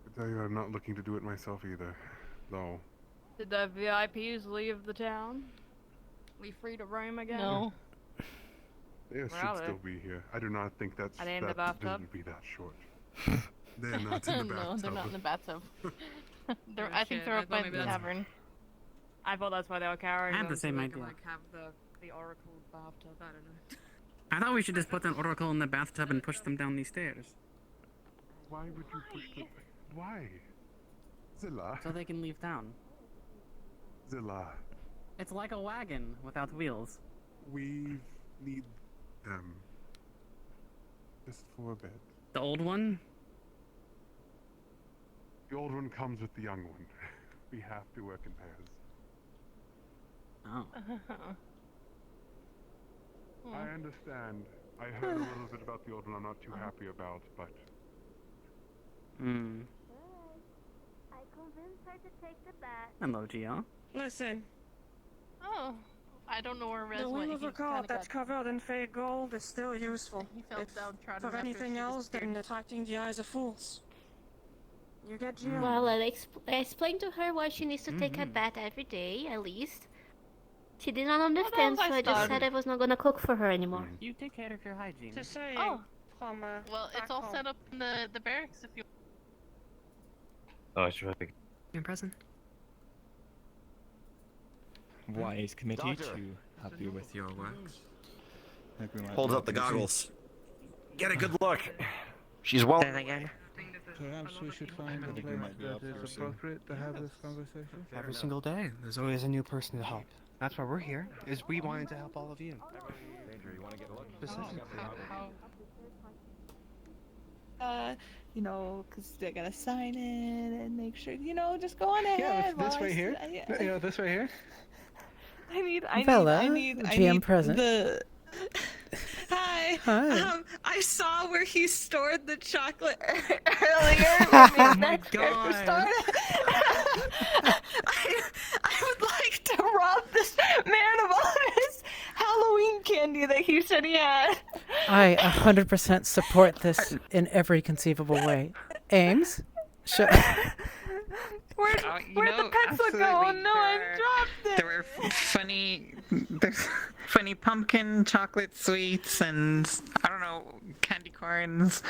I tell you, I'm not looking to do it myself either, though. Did the VIPs leave the town? We free to roam again? No. They Where should are they? still be here. I do not think that's Are they in the that bathtub? shouldn't be that short. They're not in the bathtub. No, they're not in the bathtub. I think they're up by the tavern. I thought that's why they were carrying I had them, the same so they idea. could, like, have the oracle bathtub. I don't know. I thought we should just put an oracle in the bathtub and push them down these stairs. Why would you push them? Why? Zilla. So they can leave town. Zilla. It's like a wagon without wheels. We need them. Just for a bit. The old one? The old one comes with the young one. We have to work in pairs. Oh. I understand. I heard a little bit about the old one I'm not too happy about, but... Hmm. I convinced her to take the bet. Emoji, huh? Listen, Oh, I don't know where Rez the went. wing of a card that's covered in fake gold is still useful. He fell If down trying to for after anything she else than attracting the eyes of fools. You get Gio. Well, I explained to her why she needs to take a bath every day, at least. She did not understand, else so I I just said started. I was not gonna cook for her anymore. You take care of your hygiene. Just saying. Oh. From, Well, it's all set up in the barracks if you. Oh, it's right. In present. Wise committee Doctor. to help you with your works. Hold up the goggles. Get a good look. She's well. Perhaps we should find a place that is appropriate to have this conversation. Every single day, there's always a new person to help. That's why we're here, is we wanted to help all of you. You want to get a look? Specifically. You know, because they're gonna sign in and make sure, you know, just go on ahead. Yeah, while this I right s- here. yeah. Yeah, this right here. I Bella, need GM present. the. Hi. Hi. I I saw where he stored the chocolate earlier when his next character started. I would like to rob this man of all his Halloween candy that he said he had. I 100% support this in every conceivable way. Ames? Where'd the pencil go? Oh no, I dropped it. There were funny pumpkin chocolate sweets and I don't know candy corns.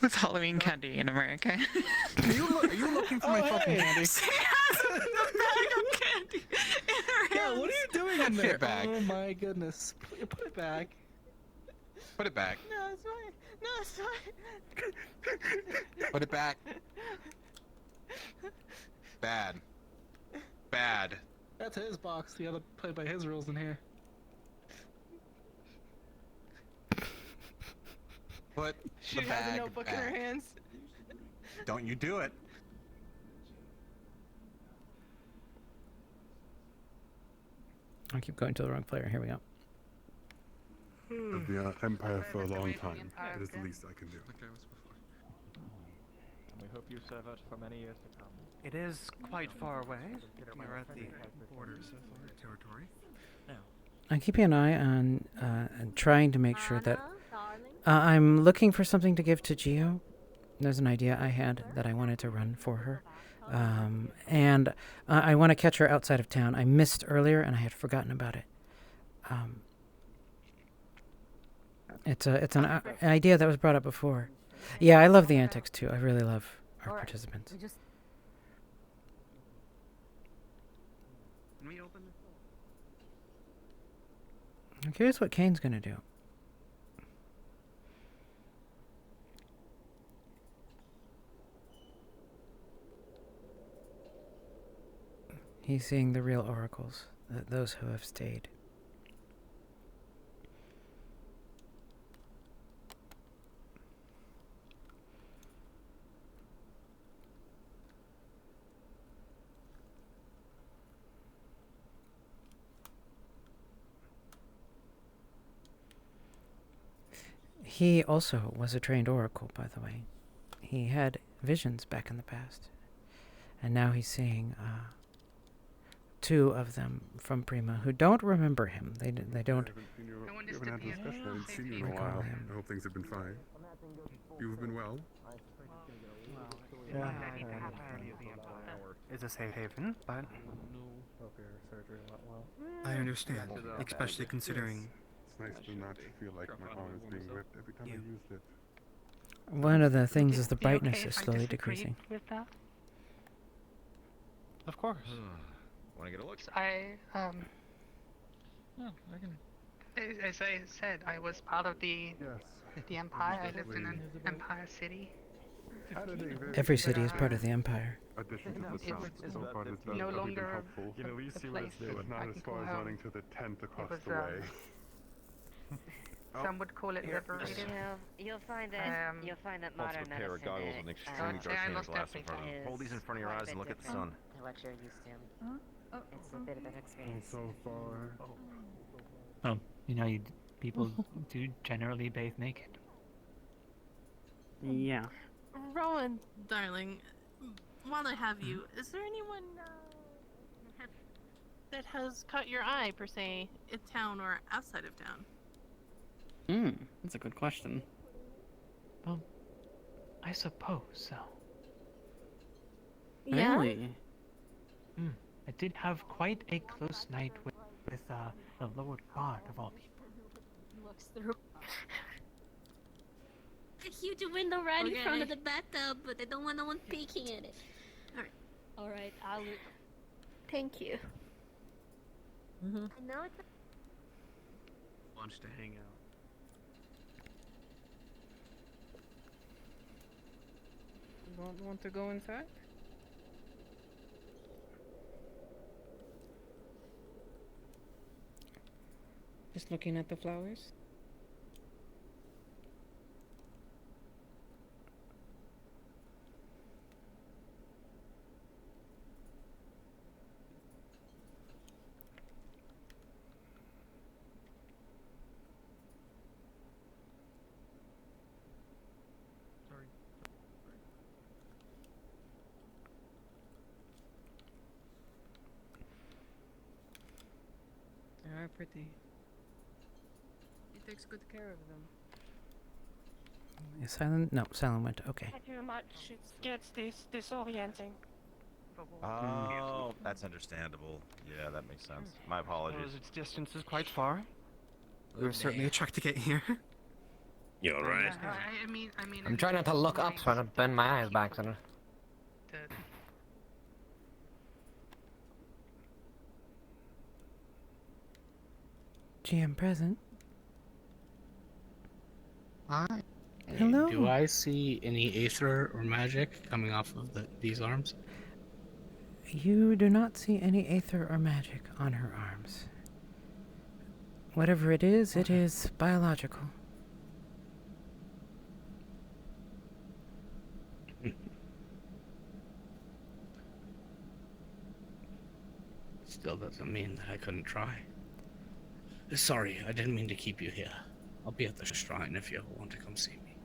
What's Halloween candy in America? Are you looking for my fucking candy? She has a bag of candy in her Yeah, hands. what are you doing in there? back. Oh my goodness. Put it back. Put it back. No, it's fine. No, it's fine. Put it back. Bad. Bad. That's his box. You gotta play by his rules in here. Put She the has bag a notebook in her back. hands. Don't you do it. I keep going to the wrong player. Here we go. Of the Empire for a long time. It is the least I can do. We hope you serve it for many years to come. It is quite far away. We're at the borders of our territory. I'm keeping an eye on trying to make sure that I'm looking for something to give to Geo. There's an idea I had that I wanted to run for her. And I want to catch her outside of town. I missed earlier and I had forgotten about it. It's an idea that was brought up before. Yeah, I love the antics too. I really love our participants. Can we open this? I'm curious what Kane's gonna do. He's seeing the real oracles, those who have stayed. He also was a trained oracle, by the way. He had visions back in the past. And now he's seeing two of them from Prima who don't remember him. They don't. We haven't had a discussion. I haven't seen you in a while. I hope things have been fine. You have been well. Yeah. Is a safe haven, but I understand, especially considering. It's nice to not feel like my arm is being ripped every time I used it. One of the things is the Be okay brightness if is I slowly disagreed decreasing. with that? Of course. Want to get a look? I as I said, I was part of the Empire. I lived in an Empire city. Every city is part of the Empire. Addition to the It's south, so far this does no have been longer helpful. You know, we see It what was it's not I as can far call as home. running to the tent across was, the way. Some would call it liberated. You'll find that Also, modern a pair of medicine goggles with an extremely dark I pane lost glass in front of them. everything. Hold these in front of your eyes and look at the sun. to what you're used to. It's a bit of an experience. So far. Oh, you know, people do generally bathe naked. Yeah. Rowan, darling, while I have you, is there anyone that has caught your eye, per se, in town or outside of town? That's a good question. Well, I suppose so. Yeah? Really? I did have quite a close night with the Lord God of all people. Looks through. A huge window right in Okay. front of the bathtub, but I don't want no one peeking at it. Alright, I'll look. Thank you. I know it's Lunch to hang out. Want to go inside? Just looking at the flowers? pretty. He takes good care of them. Is Silent? No, Silent went. Okay. Thank you very much. It gets disorienting. Oh, that's understandable. Yeah, that makes sense. My apologies. Its distance is quite far. We were certainly a trek to get here. You alright? I'm trying not to look up so I don't bend my eyes back. So GM present. Hi. Hello. Do I see any aether or magic coming off of these arms? You do not see any aether or magic on her arms. Whatever it is biological. Still doesn't mean that I couldn't try. Sorry, I didn't mean to keep you here. I'll be at the shrine if you ever want to come see me.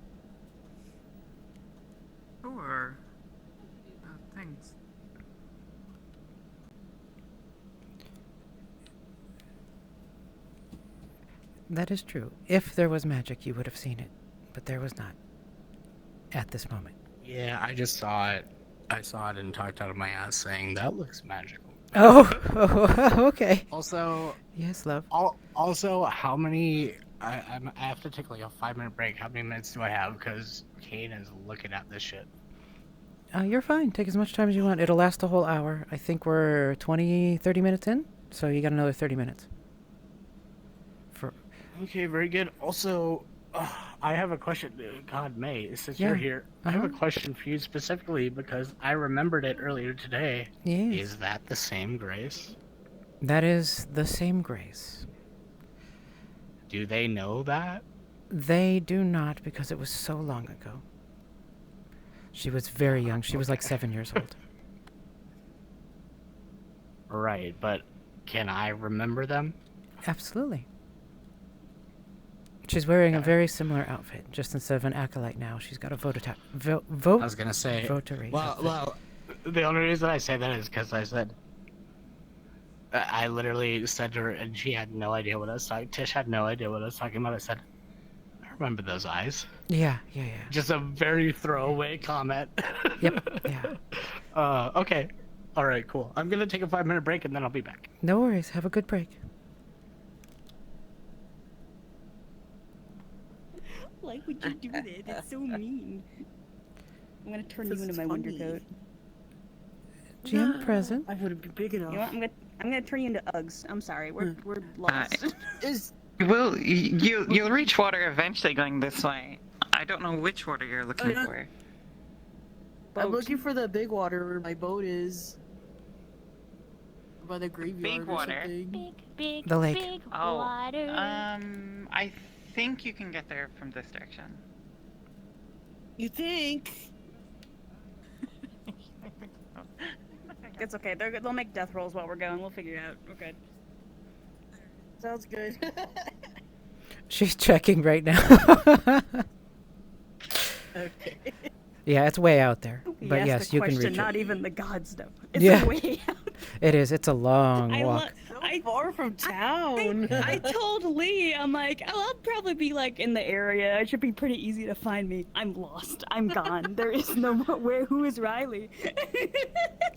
Sure. Thanks. That is true. If there was magic, you would have seen it. But there was not. At this moment. Yeah, I just saw it. I saw it and talked out of my ass saying, that looks magical. Oh, okay. Also... Yes, love. Also, how many... I have to take like a 5-minute break. How many minutes do I have? Because Kane is looking at this shit. You're fine. Take as much time as you want. It'll last a whole hour. I think we're 30 minutes in. So you got another 30 minutes. Okay, very good. Also, I have a question. God, May, since you're here, I have a question for you specifically because I remembered it earlier today. Yes. Is that the same Grace? That is the same Grace. Do they know that? They do not because it was so long ago. She was very young. She was like 7 years old. Right, but can I remember them? Absolutely. She's wearing a very similar outfit, just instead of an acolyte now, she's got a I was gonna say. Votary. Well, the only reason I say that is because I said. I literally said to her, and she had no idea what I was talking. Tish had no idea what I was talking about. I said, "I remember those eyes." Yeah. Just a very throwaway comment. Yep. Yeah. Okay. All right. Cool. I'm gonna take a 5-minute break and then I'll be back. No worries. Have a good break. Why would you do that? It's so mean. I'm gonna turn you into my winter coat. GM present. I wouldn't be big enough. You know what? I'm gonna turn you into Uggs. I'm sorry. We're lost. You'll reach water eventually going this way. I don't know which water you're looking for. I'm looking for the big water where my boat is. By the graveyard. Big water. Big the lake. Big water. I think you can get there from this direction. You think? It's okay. They'll make death rolls while we're going. We'll figure it out. We're good. Sounds good. She's checking right now. Okay. Yeah, it's way out there. But yes, you can reach it. Not even the gods know. It's way out. It is. It's a long walk. Far from town. I told Lee, I'm like, oh, I'll probably be like in the area. It should be pretty easy to find me. I'm lost. I'm gone. There is no more. Who is Riley?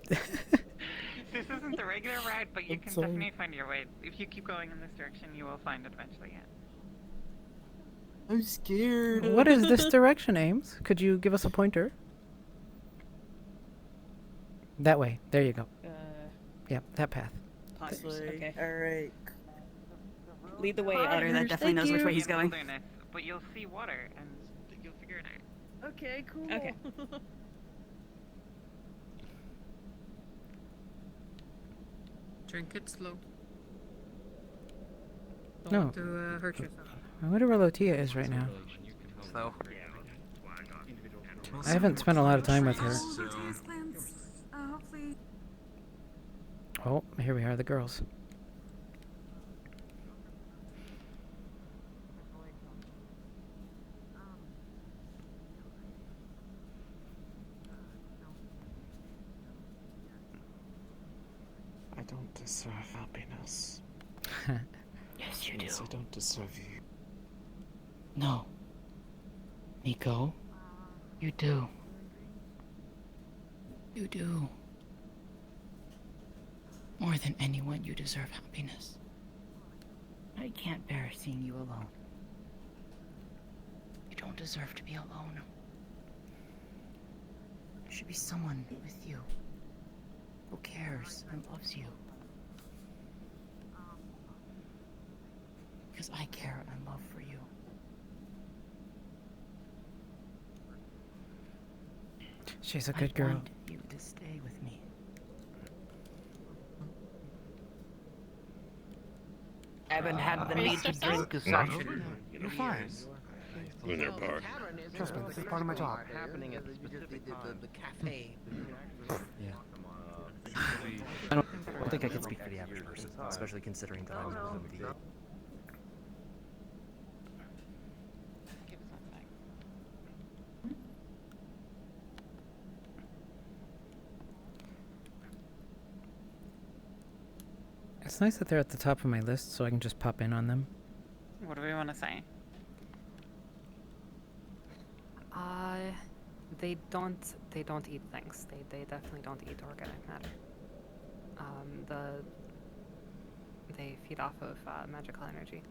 This isn't the regular ride, but you can definitely find your way. If you keep going in this direction, you will find it eventually. I'm scared. What is this direction, Ames? Could you give us a pointer? That way. There you go. Yep, that path. Possibly. Okay. Alright. Lead the way, Otter. That definitely knows which way he's going. But you'll see water, and you'll figure it out. Okay, cool. Okay. Drink it slow. No. Don't hurt yourself. I wonder where Lotia is right now. So. I haven't spent a lot of time with her. Hopefully. Oh, here we are, the girls. I don't deserve happiness. Yes, you do. I don't deserve you. No. Nico, you do. You do. More than anyone, you deserve happiness. I can't bear seeing you alone. You don't deserve to be alone. There should be someone with you who cares and loves you. Because I care and love for you. She's a good girl. I want you to stay with me. I haven't had the need to drink as No. such. You're fine. In their bar. Trust me, this is part of my job. Happening at the cafe. Yeah. I don't think I can speak for the average person, especially considering that I'm nobody. It's nice that they're at the top of my list, so I can just pop in on them. What do we want to say? They don't eat things. They definitely don't eat organic matter. They feed off of magical energy.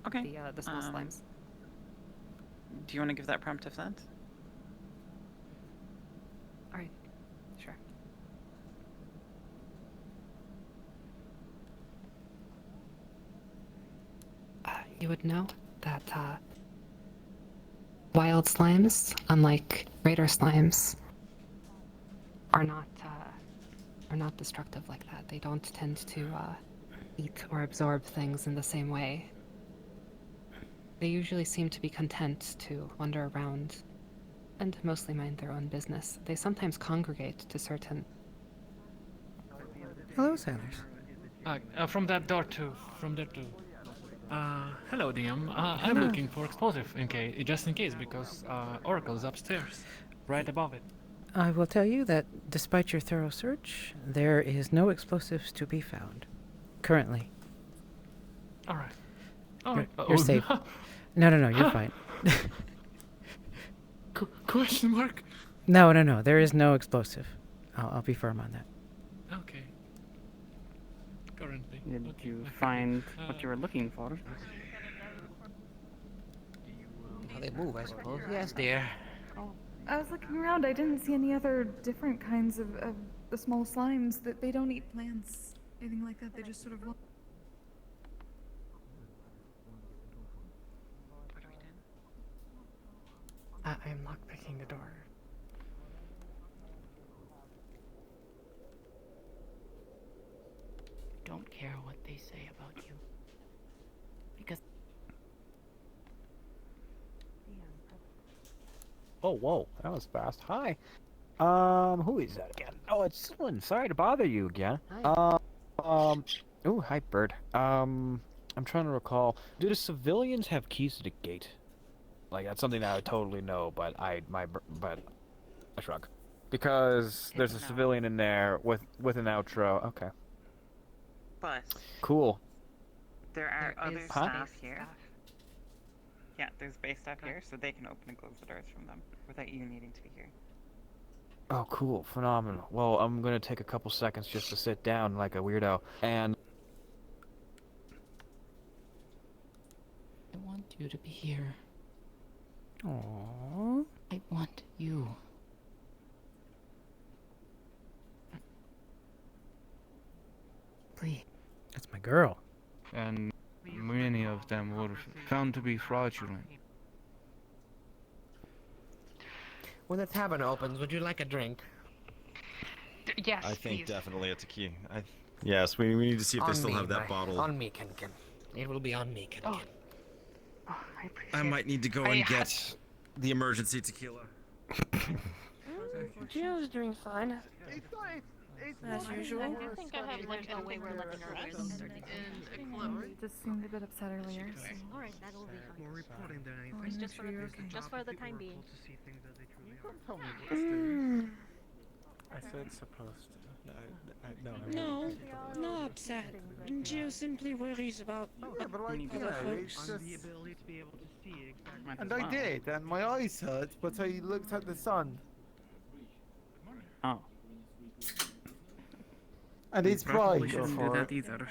Okay. The small slimes. Do you want to give that prompt defense? All right. Sure. You would know that wild slimes, unlike raider slimes, are not destructive like that. They don't tend to eat or absorb things in the same way. They usually seem to be content to wander around and mostly mind their own business. They sometimes congregate to certain... Hello, sailors. From that door too. From there too. Hello, DM. I'm looking for explosive just in case, because Oracle's upstairs, right above it. I will tell you that despite your thorough search, there is no explosives to be found. Currently. All right. All right. You're safe. No, you're fine. Question mark? No, there is no explosive. I'll be firm on that. Okay. Currently. Did you find what you were looking for? How they move, I suppose. Yes, dear. Oh, I was looking around. I didn't see any other different kinds of the small slimes. That they don't eat plants, anything like that. They just sort of. I'm lockpicking the door. Don't care what they say about you. Because... Oh, whoa, that was fast. Hi. Who is that again? Oh, it's Sylvan. Sorry to bother you again. Hi. Oh, hi, Bird. I'm trying to recall. Do the civilians have keys to the gate? Like, that's something that I would totally know, but I shrug. Because there's a civilian in there with an outro. Okay. But Cool. there are other Huh? staff here. Yeah, there's base staff here, so they can open and close the doors from them without you needing to be here. Oh, cool. Phenomenal. Well, I'm gonna take a couple seconds just to sit down like a weirdo, and... I want you to be here. Aww. I want you. Please. That's my girl. And many of them were found to be fraudulent. When the tavern opens, would you like a drink? Yes, I think please. definitely it's a key. Yes, we need to see if they On still me, have that my- bottle. On me, Kenken. It will be on me, Kenken. Oh, I appreciate I might need to go and get the emergency tequila. Gio's doing fine. As usual. I do think I have like a way we're letting her rest. Just seemed a bit upset earlier. So. Alright, that'll be fine. More reporting than Oh, anything. just for the- just for the time being. I said supposed to. No, No, not upset. Gio simply worries about but like, you other know, folks. it's On just... the ability to be able to see exactly. And I did, and my eyes hurt, but I looked at the sun. Oh. And it's Probably bright. shouldn't do that either.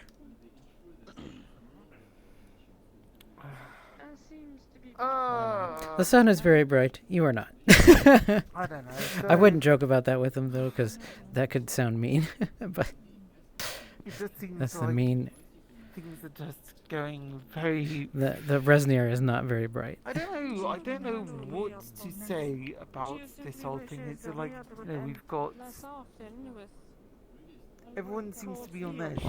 The sun is very bright. You are not. I don't know. I wouldn't joke about that with him though, because that could sound mean. But It just seems that's the like mean. things are just going very... The Resnier is not very bright. I don't know what to say about this whole thing. It's like, you know, we've got... Everyone seems to be on edge.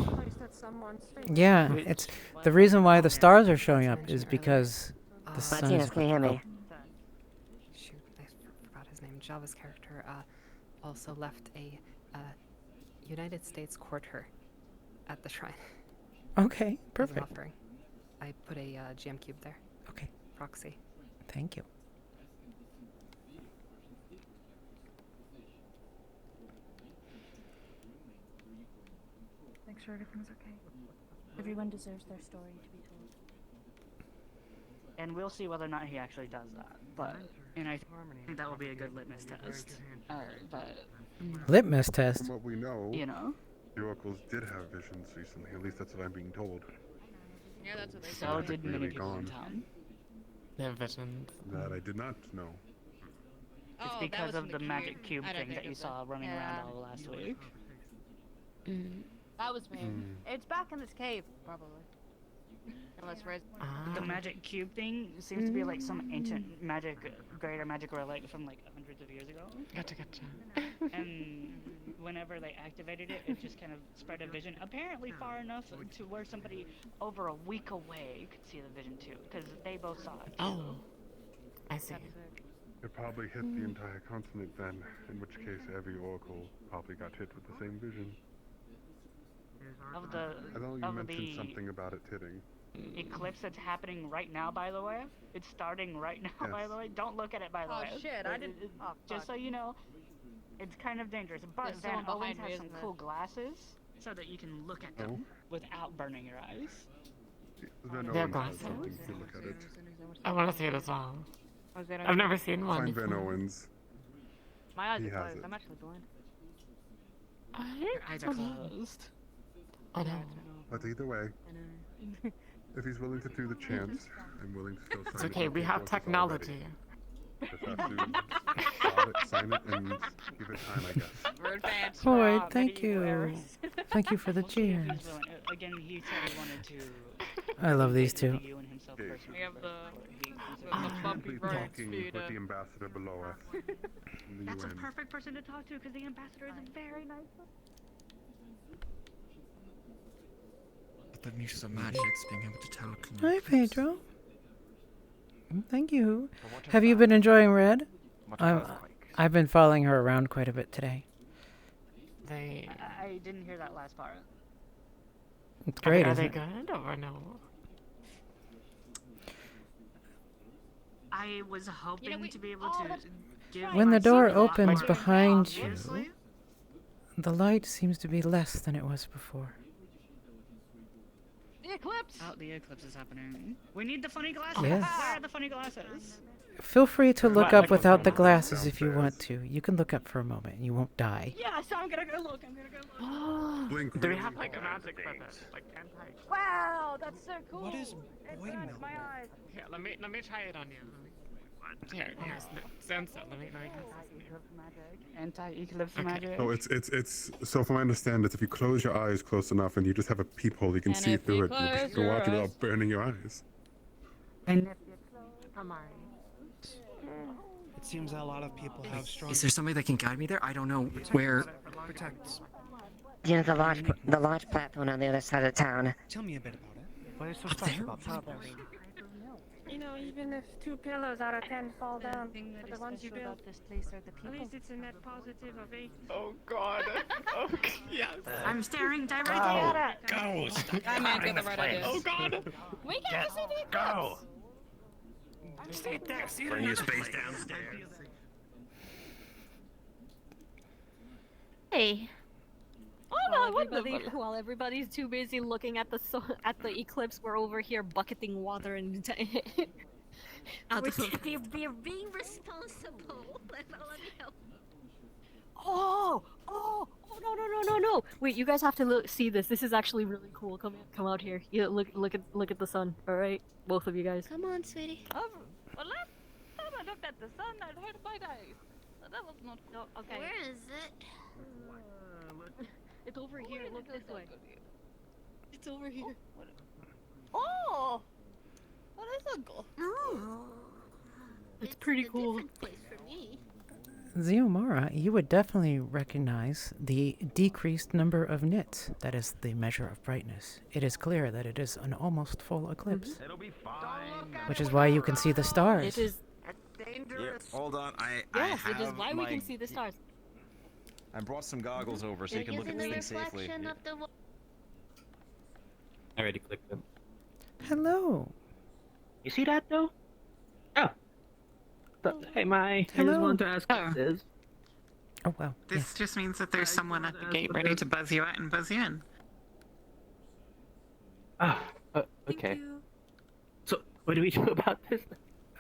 Yeah, it's the reason why the stars are showing up is because the sun is. Martinez, can you hear me? Shoot, I forgot his name. Java's character also left a United States quarter at the shrine. Okay, As an perfect. offering. I put a GM cube there. Okay. Proxy. Thank you. Make sure everything's okay. Everyone deserves their story to be told. And we'll see whether or not he actually does that. But and I think that will be a good litmus test. But Litmus test. From what we know, you know, the oracles did have visions recently. At least that's what I'm being told. Yeah, that's what they said. so did many Really people in gone. town. They have visions. That I did not know. It's Oh, that because was of from the the magic cube. cube I don't thing think that you it was saw running around all last week. That was me. It's back in this cave, probably. Unless Res. The magic cube thing seems to be like some ancient magic, greater magic relic from like hundreds of years ago. Gotcha. And whenever they activated it, it just kind of spread a vision. Apparently far enough to where somebody over a week away could see the vision too, because they both saw it. Oh, I see. It probably hit the entire continent then, in which case every oracle probably got hit with the same vision. Of the I know you mentioned something about it hitting. eclipse that's happening right now, by the way. It's starting right now, by Yes. the way. Don't look at it, by the Oh, way. shit, I didn't- oh, just so fuck. you know, it's kind of dangerous. But There's Van someone Owens behind me, has some isn't there? cool glasses so that you can look at them without burning your eyes. Van They're Owens has glasses? something to look at it. I want to see it as well. Oh, is that I've never seen one. Find Van before. Owens. My eyes He are has closed. it. I'm actually blind. Your eyes are closed. I know. But either way, if he's willing to do the chance, I'm willing to still sign It's it. okay, we have technology. Just have to start it, sign it, and give it time, I guess. We're advanced. Boy, thank you. Thank you for the We'll see if he's cheers. willing. Again, he said he wanted to. I love these two. You and himself Okay. personally We have the I'm bumpy simply bird talking speed with up. the ambassador below us. in the That's a UN. perfect person to talk to because the ambassador is a very nice person. But the niches of magic, being able to tell. Hi, Pedro. Thank you. Have you been enjoying Red? I've been following her around quite a bit today. I didn't hear that last part. It's great, Are isn't they it? good or no? I was hoping to be able to give. When the my door son a lot opens more behind obviously. you, the light seems to be less than it was before. The eclipse. Oh, the eclipse is happening. We need the funny glasses. Yes. Where are the funny glasses? Feel free to look What, up like without the downstairs? glasses if you want to. You can look up for a moment and you won't die. Yes, I'm gonna go look. I'm gonna go look. Blink Do we really have like a hard. magic with it? Like anti. Wow, that's so cool. What is it boy burns milk? my eyes. Here, let me try it on you. Here, sensor. Let me. Anti-eclipse Okay. magic. No, it's so from my understanding, it's if you close your eyes close enough and you just have a peephole, you can And see if through you it. You close can your watch it eyes. without burning your eyes. And It seems that a lot of people have strong. Is there somebody that can guide me there? I don't know where. Protect. Yeah, the launch platform on the other side of town. Tell me a bit about it. What is so Up special there? about this Probably. place? You know, even if 2 pillows out of 10 fall down, thing that for the is ones you special build, about this place are the at people. least it's a net positive of 8. Oh God. Oh yes. I'm staring directly at it. Go! Stop I meant guarding get the this right place. ideas. Oh God. We got to see the Go! eclipse. Stay there. See Bring you your later. space downstairs. Hey. Oh While no! What the? while everybody's too busy looking at the at the eclipse, we're over here bucketing water and We're being responsible. Let me help. Oh, no! Wait, you guys have to see this. This is actually really cool. Come out here. Yeah, look at the sun. All right, both of you guys. Come on, sweetie. Well, last time I looked at the sun, I hurt my eyes. So that was not. No, okay. Where is it? It's over here. Look this way. It's over here. Oh! What is a goal? Oh. It's pretty cool. Place for me. Xiomara, you would definitely recognize the decreased number of nits. That is the measure of brightness. It is clear that it is an almost full eclipse. It'll be fine. Which is why you can see the stars. It is. Yeah, hold on. Yes, it is why we can see the stars. I brought some goggles over so you can look at this thing safely. I already clicked them. Hello. You see that though? Oh. Hey, I just wanted to ask what this is. Oh, wow. This just means that there's someone at the gate ready to buzz you out and buzz you in. Ah, okay. So, what do we do about this?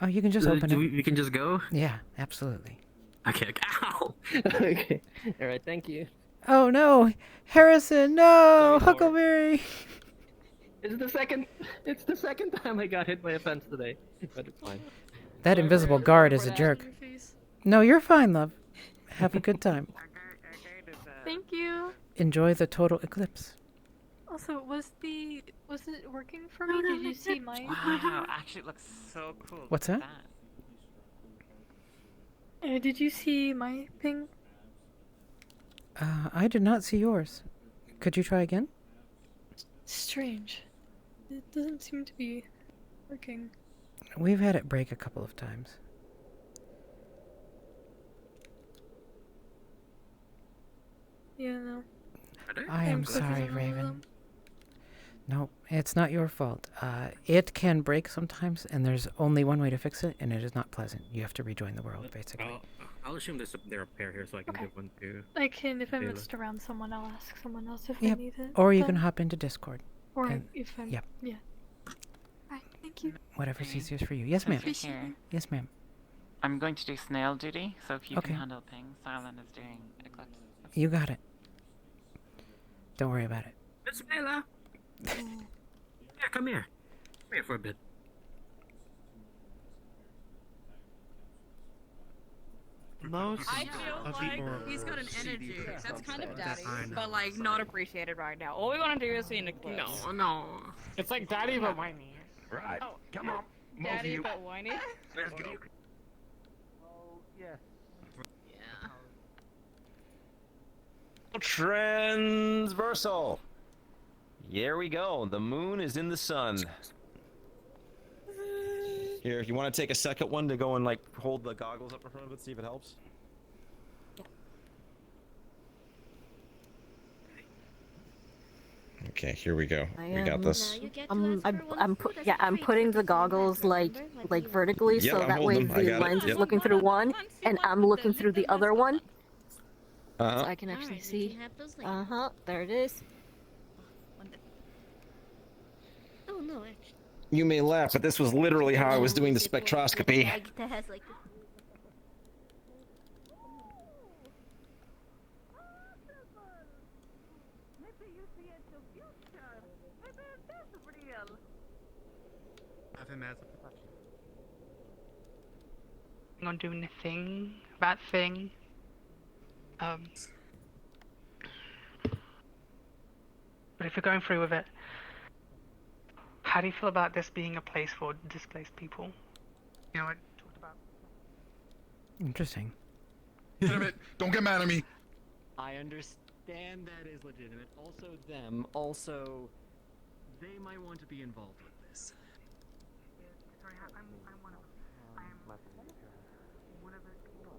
Oh, you can just open it. We can just go? Yeah, absolutely. Okay, ow! Okay. Alright, thank you. Oh no! Harrison, no! Huckleberry! It's the second time I got hit by a fence today. But it's fine. That invisible guard is a jerk. No, you're fine, love. Have a good time. Thank you. Enjoy the total eclipse. Also, was it working for me? Did you see my? Wow, actually it looks so cool. What's that? Did you see my ping? I did not see yours. Could you try again? Strange. It doesn't seem to be working. We've had it break a couple of times. Yeah, no. I am sorry, Raven. No, it's not your fault. It can break sometimes, and there's only one way to fix it, and it is not pleasant. You have to rejoin the world, basically. I'll assume there are a pair here so I can give one to... I can, if I'm Taylor. just around someone, I'll ask someone else if Yep. I need it. Or you but- can hop into Discord. Or and- if I'm... Yep. Yeah. Alright, thank you. Whatever's easiest for you. Yes, ma'am. Since you're here, Yes, ma'am. I'm going to do snail duty, so if you Okay. can handle ping, Silent is doing eclipse. You got it. Don't worry about it. Miss Mela! Yeah, come here. Come here for a bit. Most I feel like he's got an energy that's kind of daddy, but like not appreciated right now. All we want to do is see an eclipse. No. It's like daddy but whiny. Right. Oh, Come on. Both of daddy you. but whiny. Let's go. Transversal. Here we go. The moon is in the sun. Here, you want to take a second one to go and like hold the goggles up in front of it, see if it helps? Okay, here we go. We got this. I'm putting the goggles like vertically Yep, so I'm that way holding them. I the got it. lens is Yep. looking through one and I'm looking through the other one. So Uh-huh. I can actually see. There it is. Oh no, actually. You may laugh, but this was literally how I was doing the spectroscopy. That has like. Have him as a professional. I'm not doing a thing, bad thing. But if you're going through with it, how do you feel about this being a place for displaced people? You know what I talked about? Interesting. Damn it! Don't get mad at me. I understand that is legitimate. Also them. Also, they might want to be involved with this. Sorry, I'm one of them. I'm one of the people.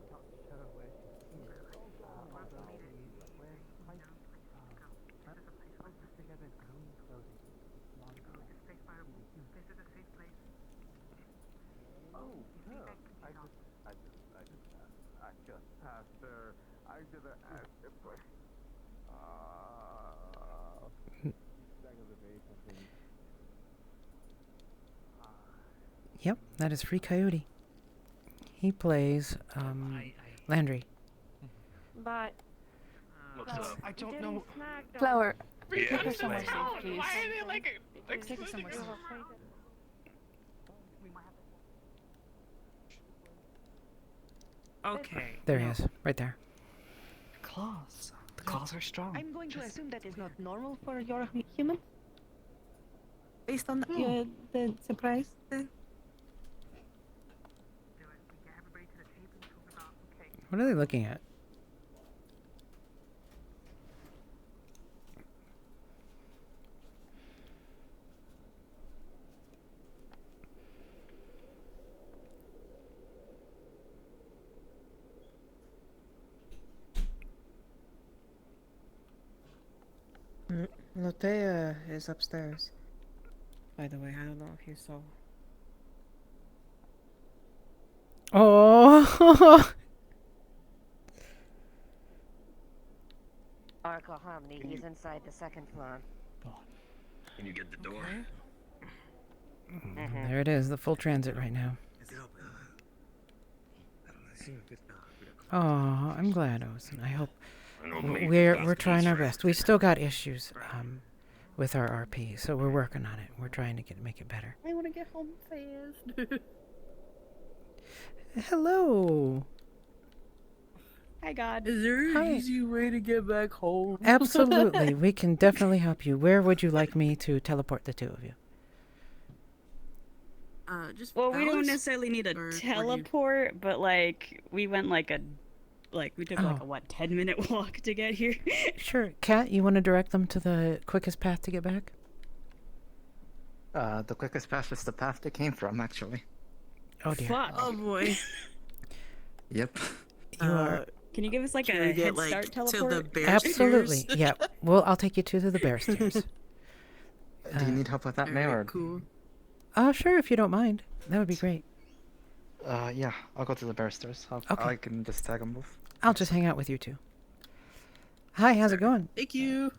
I just passed her. I Yep, that is Free Coyote. He plays Landry. But I don't know. Flower. Yeah. Take her somewhere safe, please. Why are they like Take her somewhere safe. Okay. There he is, right there. Claws. The claws are strong. I'm going to assume that is not normal for your human. Based on the surprise. What are they looking at? Lotea is upstairs. By the way, I don't know if you saw. Oh. Oracle Harmony, he's inside the second floor. Can you get the door? There it is, the full transit right now. Oh, I'm glad, Ozen. I hope we're trying our best. We still got issues with our RP, so we're working on it. We're trying to make it better. I want to get home fast. Hello. Hi, God. Is there an easy way to get back home? Absolutely, we can definitely help you. Where would you like me to teleport the two of you? Just Well, we don't Alice? necessarily need a Or do you- teleport, but like we went like we took like Oh. a 10-minute walk to get here. Sure. Kat, you want to direct them to the quickest path to get back? The quickest path is the path they came from, actually. Oh dear. Fuck. Oh boy. Yep. You are Can you give us like Can a we get, head like, start to teleport? the bear absolutely. stairs? Yeah. Well, I'll take you to the bear stairs. Do you need help with that, Mayor? Cool. Sure, if you don't mind. That would be great. Yeah, I'll go to the bear stairs. Okay. I can just tag them both. I'll just hang out with you two. Hi, how's it going? Thank you.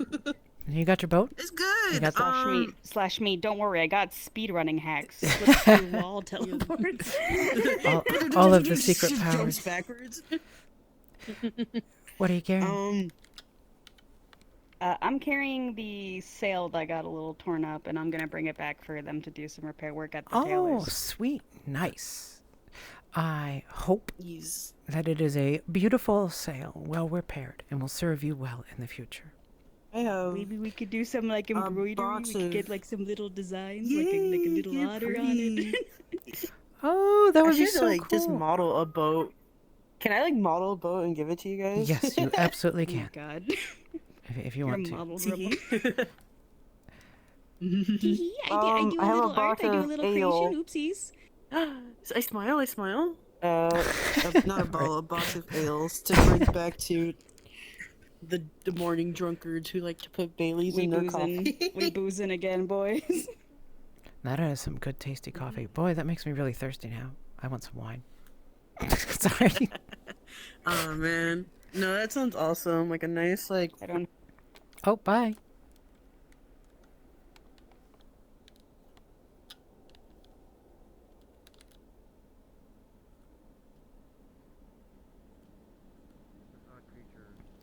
You got your boat? It's good. You got the- Slash me. Don't worry, I got speed running hacks. Slip through wall teleports. all of the secret Just powers. jumps backwards. What are you carrying? I'm carrying the sail that got a little torn up, and I'm gonna bring it back for them to do some repair work at the Oh, tailors. sweet. Nice. I hope that it is a beautiful sail, well repaired, and will serve you well in the future. I have Maybe we could do some like embroidery. box We could of- get like some little designs, like a little you're otter on it. Oh, that would I be should, so like, cool. just model a boat. Can I like model a boat and give it to you guys? Yes, you absolutely Oh can. my god. If you You're want a to. model Tee. rebel. I do a I have little a art. box I do a of little ale. creation. Oopsies. I smile. I smile. Not a bottle, a box of ales to bring back to the morning drunkards who like to put Baileys We in their boozing. coffee. We boozing again, boys. That is some good tasty coffee. Boy, that makes me really thirsty now. I want some wine. Sorry. Oh man, no, that sounds awesome. Like a nice like. I don't. Oh, bye.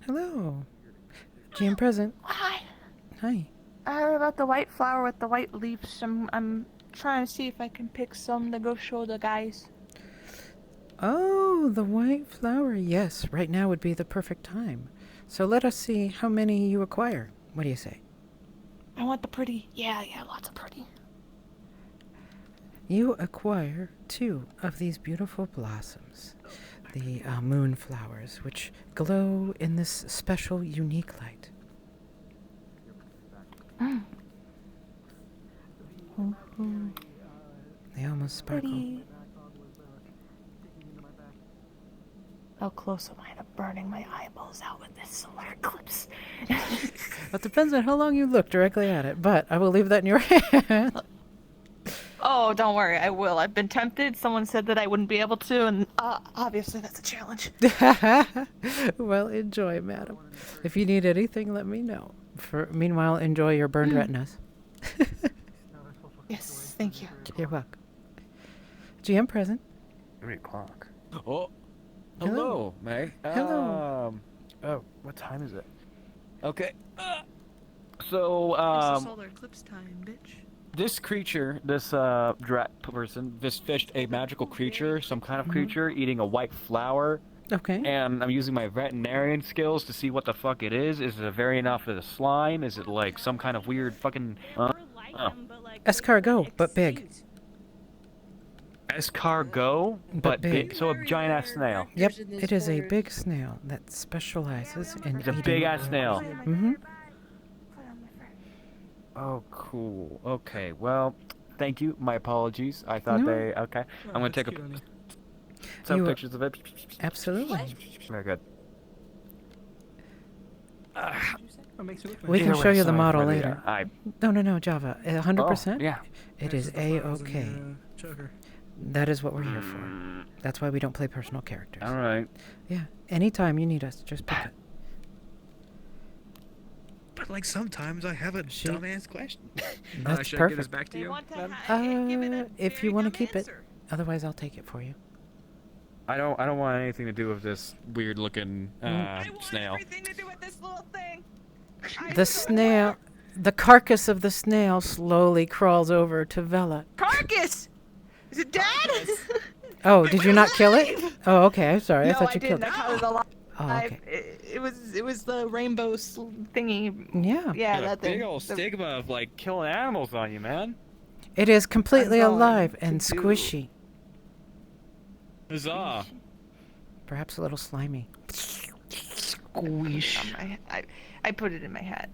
Hello. GM present. Hi. Hi. I heard about the white flower with the white leaves. I'm trying to see if I can pick some to go show the guys. Oh, the white flower. Yes, right now would be the perfect time. So let us see how many you acquire. What do you say? I want the pretty. Yeah, lots of pretty. You acquire 2 of these beautiful blossoms, the moon flowers, which glow in this special, unique light. They almost sparkle. Pretty. How close am I to burning my eyeballs out with this solar eclipse? It depends on how long you look directly at it, but I will leave that in your hands. Oh, don't worry, I will. I've been tempted. Someone said that I wouldn't be able to, and obviously that's a challenge. Well, enjoy, madam. If you need anything, let me know. Meanwhile, enjoy your burned retinas. Yes, thank you. You're welcome. GM present. 3 o'clock. Oh, Hello. hello, May. Hello. Oh, what time is it? Okay. So, This is solar eclipse time, bitch. this creature, this person, this fished a magical creature, some kind of creature, eating a white flower. Okay. And I'm using my veterinarian skills to see what the fuck it is. Is it a variant of a slime? Is it like some kind of weird fucking... Escargot, but big. Escargot, but big. So a giant ass snail. Yep, it is a big snail that specializes in It's a eating... big ass snail. Mm-hmm. Oh, cool. Okay, well, thank you. My apologies. I thought No. they... Okay. I'm gonna take some You- pictures of it. Absolutely. Very good. We can show you the model later. I... No, Java. 100%? Oh, yeah. It is A-okay. That is what we're here for. That's why we don't play personal characters. All right. Yeah. Anytime you need us, just pick it. But like sometimes I have a dumbass question. That's should perfect. I give this back to you? If you want to keep it. Otherwise, I'll take it for you. I don't want anything to do with this weird looking snail. The snail... The carcass of the snail slowly crawls over to Vela. Carcass! Is it dead? Oh, did you not kill it? Oh, okay. I'm sorry. No, I thought you didn't. killed it. I caught it alive. Oh, okay. It was the rainbow thingy. Yeah. Yeah, Got a that thing. big old stigma of like killing animals on you, man. It is completely I'm going alive and to do- squishy. Huzzah! Perhaps a little slimy. Squish. I put it in my hat.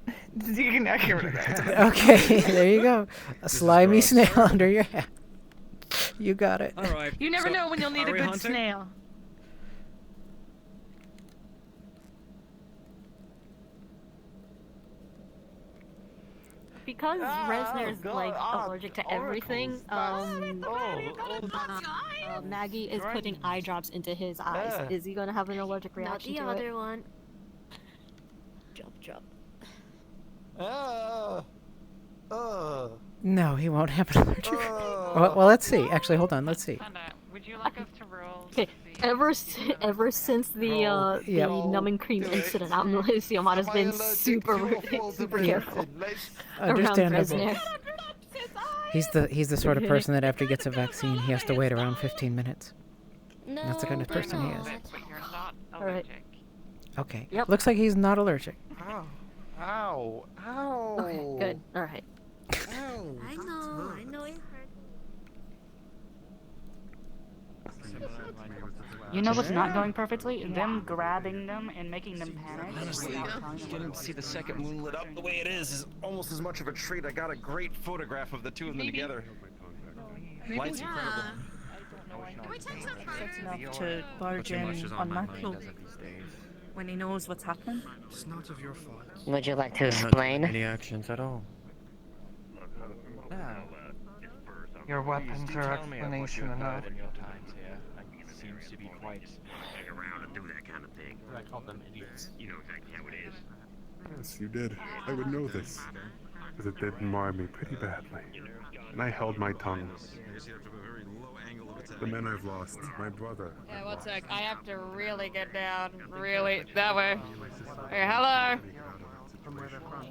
You can not get rid of that. Okay, there you go. A slimy snail under your hat. You got it. All right. You never know when you'll need a good snail. Because Resner's like allergic to everything, Maggie is putting eye drops into his eyes. Is he gonna have an allergic reaction Not to the it? other one. Jump. No, he won't have an allergic. Well, let's see. Actually, hold on. Let's see. Would you like us to roll? Okay, ever since the numbing cream incident, Siamat has been super careful around Understandable. Resner. He's the sort of person that after he gets a vaccine, he has to wait around 15 minutes. That's the kind of person he is. All right. Okay. Yep. Looks like he's not allergic. Ow. Ow. Okay, good. All right. I know it hurt. You know what's not going perfectly? Them grabbing them and making them panic. Honestly, getting to see the second moon lit up the way it is almost as much of a treat. I got a great photograph of the two of them together. Light's incredible. That's enough to barge in on Michael when he knows what's happening. It's not of your fault. Would you like to explain? Any actions at all? Your weapons are explanation enough. Seems to be quite Hang around and do that kind of thing. I call them idiots. You know exactly how it is. Yes, you did. I would know this. Because it did mar me pretty badly. And I held my tongue. The men I've lost, my brother. Yeah, one sec. I have to really get down. Really. That way. Hey, hello.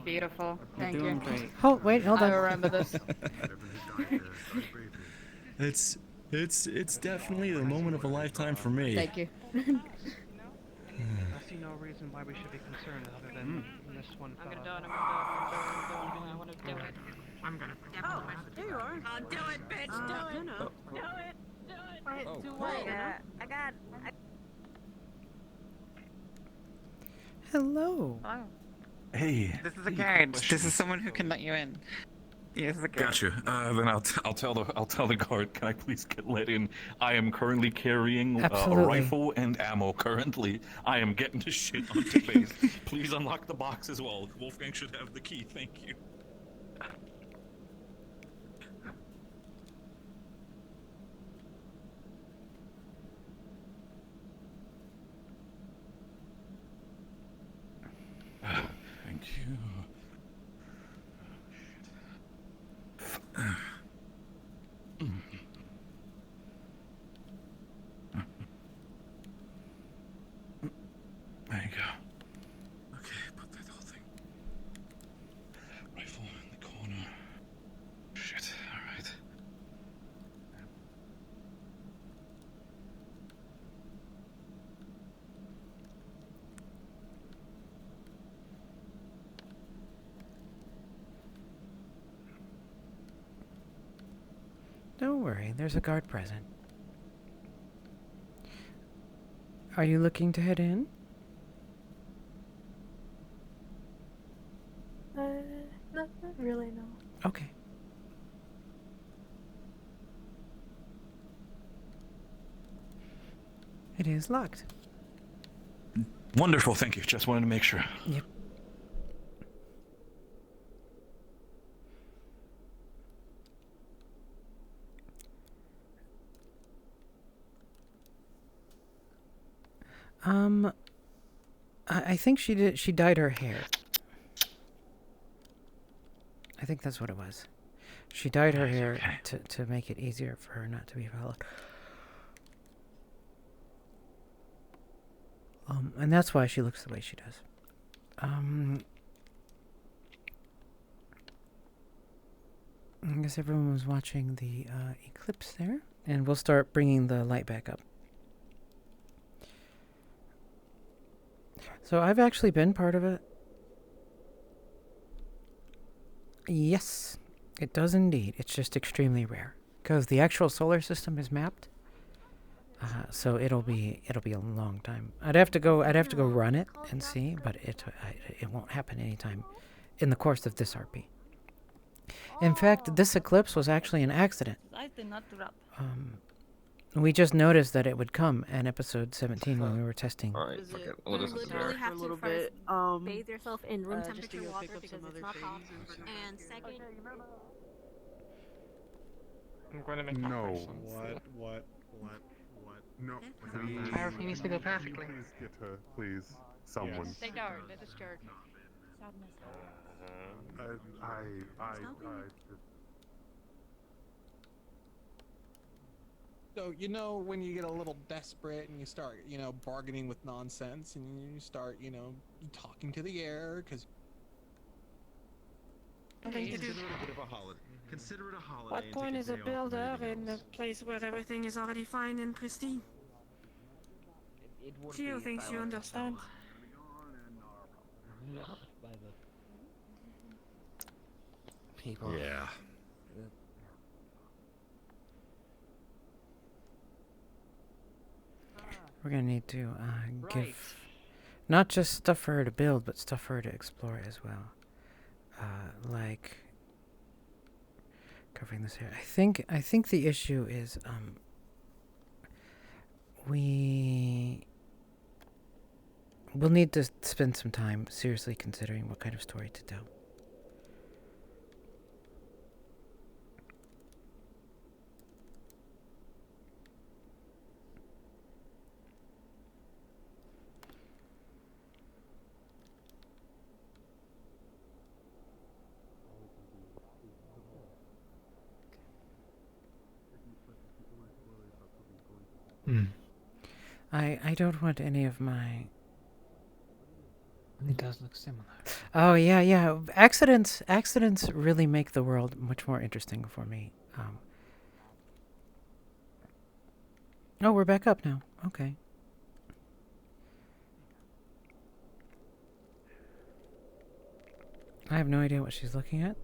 Beautiful. Thank you. Hold on. I remember this. It's definitely the moment of a lifetime for me. Thank you. I see no reason why we should be concerned other than this one fella. I want to do it. I'm gonna. Oh, there you are. I'll do it, bitch. Do it. No. Do it. Do it. Wait, Do wait, it. I got. Hello. Hey. This is a guard. This is someone who can let you in. Yes, the guard. Gotcha. Then I'll tell the guard. Can I please get let in? I am currently carrying a Absolutely. rifle and ammo. Currently, I am getting the shit onto base. Please unlock the box as well. Wolfgang should have the key. Thank you. There you go. Okay, put that whole thing. Rifle in the corner. Shit, alright. Don't worry, there's a guard present. Are you looking to head in? Not really, no. Okay. It is locked. Wonderful, thank you. Just wanted to make sure. Yep. I think she did. She dyed her hair. I think that's what it was. She dyed her hair to make it easier for her not to be followed. And that's why she looks the way she does. I guess everyone was watching the eclipse there, and we'll start bringing the light back up. So I've actually been part of it. Yes, it does indeed. It's just extremely rare because the actual solar system is mapped. So it'll be a long time. I'd have to go run it and see, but it won't happen anytime in the course of this RP. In fact, this eclipse was actually an accident. We just noticed that it would come in episode 17 when we were testing. Alright, fuck it. We'll just literally have to first bathe yourself in room just to temperature go water pick up because some it's other not hot. things And second, I'm going to make No. What? No. Everything needs to go perfectly. Please get her, please. Someone. stay guard. Let us guard. So, you know, when you get a little desperate and you start, you know, bargaining with nonsense and you start, you know, talking to the air, because... Consider it a bit of a holiday. Consider it a holiday. What point is a builder in a place where everything is already fine and pristine? Geo thinks you understand. People. Yeah. We're gonna need to give not just stuff for her to build, but stuff for her to explore as well. Like covering this area. I think the issue is we'll need to spend some time seriously considering what kind of story to tell. I don't want any of my... It does look similar. Oh, yeah. Accidents really make the world much more interesting for me. Oh, we're back up now. Okay. I have no idea what she's looking at.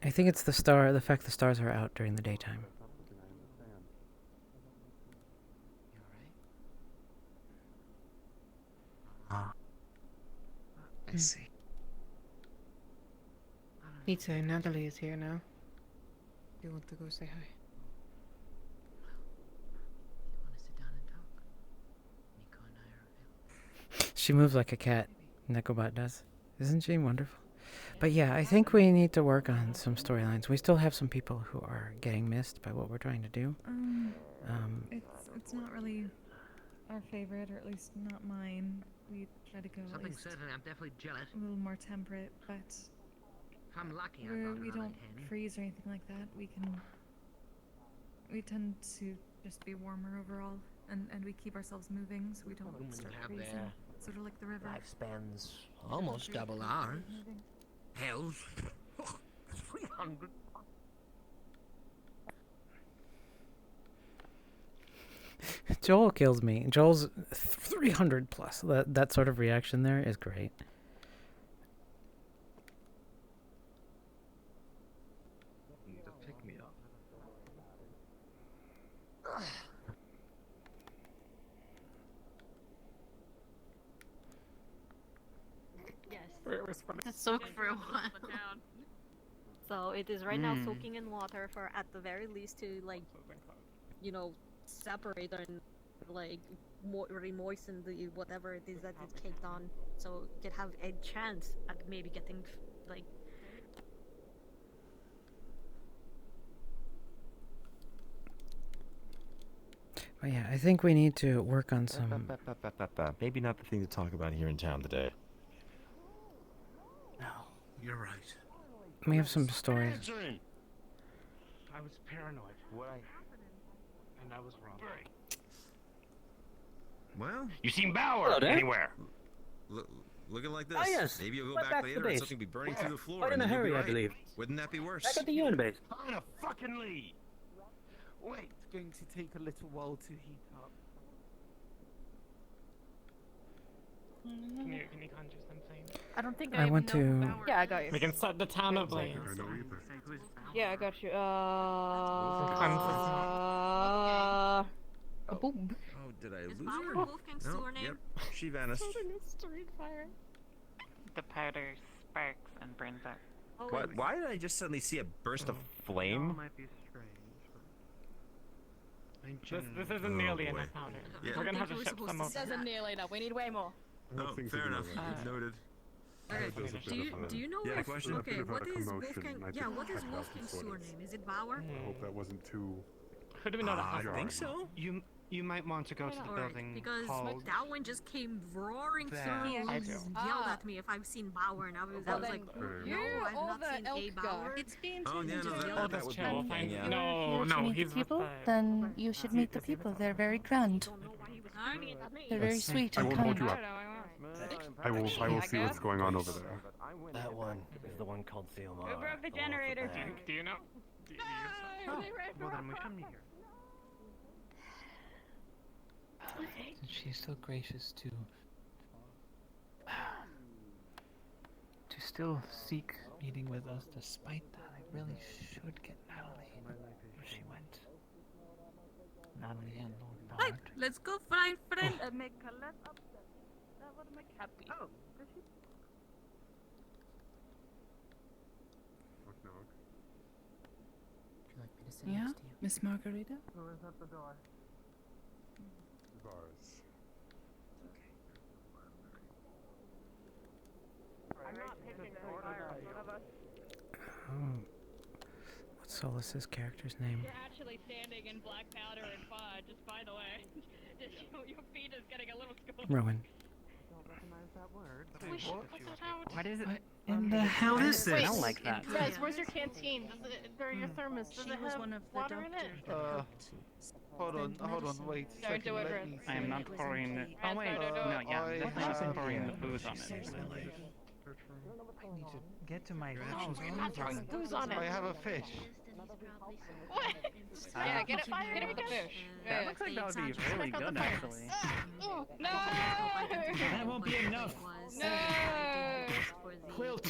I think it's the fact the stars are out during the daytime. I see. Nita and Natalie is here now. Do you want to go say hi? She moves like a cat, Nekobot does. Isn't she wonderful? But yeah, I think we need to work on some storylines. We still have some people who are getting missed by what we're trying to do. It's not really our favorite, or at least not mine. We try to go Something certain, I'm definitely jealous. a little more temperate, but If I'm lucky, we don't freeze or anything like that. We tend to just be warmer overall. and we keep ourselves moving so we don't Women start have racing. their Sort of like the river. lifespans almost double ours. Hell's 300. Joel kills me. Joel's 300 plus. That sort of reaction there is great. Need to pick me up. Yes. To soak for a while. So it is right now soaking in water for at the very least to like, separate and like re-moisten the whatever it is that it's caked on, so it could have a chance at maybe getting like. Oh yeah, I think we need to work on some. Maybe not the thing to talk about here in town today. No, you're right. We have some stories. I was paranoid. And I was wrong. Well, You seen Bauer hello there. anywhere? Looking like this. Ah, yes. Maybe you'll go Right back to later the and base. something will be burning Where? through the floor. Quite in and a then you'll be hurry, I right. believe. Wouldn't that be worse? Back at the unibase. On a fucking lead. Wait, it's going to take a little while to heat up. Can you conjure something? I don't think I want to. Yeah, I got you. We can set the town ablaze. Yeah, I got you. Boom. Oh, did I lose Bauer her? Wolfgang's No, surname? yep, she vanished. The powder sparks and burns up. What? Why did I just suddenly see a burst of flame? might be strange. This isn't nearly enough powder. Yeah. We're gonna have to ship some over. Doesn't nearly enough. We need way more. No, fair enough. Noted. Okay. Do you know Yeah, if question? okay, what is commotion. Wolfgang? I Yeah, just what is checked out Wolfgang's some sort of- surname? Is it Bauer? I hope that wasn't too. Who do we know that I has think so. You might want to go to the Alright, building because called. that one just came roaring There. through I and do. yelled at me if I've seen Bauer, and I was like, you no, I've or not the seen a elk Bauer. guy? It's being Oh, yeah, no, that that's would be chill. one Fine. thing, yeah. No, If you meet he's the people, with the... then you should meet the people. They're very grand. They're very sweet I and won't hold kind. you up. I will see what's going on over there. That one is the one called Theomar. Who broke the generator? Do you know? Well, then we shouldn't be here. And she's so gracious to still seek meeting with us despite that. I really should get Natalie where she went. Natalie and Lord Right, Bard. let's go find friend Oh. and make her less upset. That would make happy. Oh, Yeah, Miss Margarita. Who is at the door? Bars. I'm not picking Oh. What's Solus's character's name? You're actually standing in black powder and fudge, just by the way. Just your feet is getting a little scorched. Rowan. don't recognize that word. What is it? In the hell is Wait, this? I don't like that. Guys, where's your canteen? Or your thermos? Does She it was have one of the water in it? Hold on, wait. Don't second, do it, let Red. me I am see. not pouring the... Oh wait, Don't do no, yeah, I definitely have- not pouring the booze on it. I need to get to my house. Who's on it? I have a fish. What? Yeah, get it with the fish. That looks like that would be really good, actually. Oh, no! That won't be enough. No! Quilt.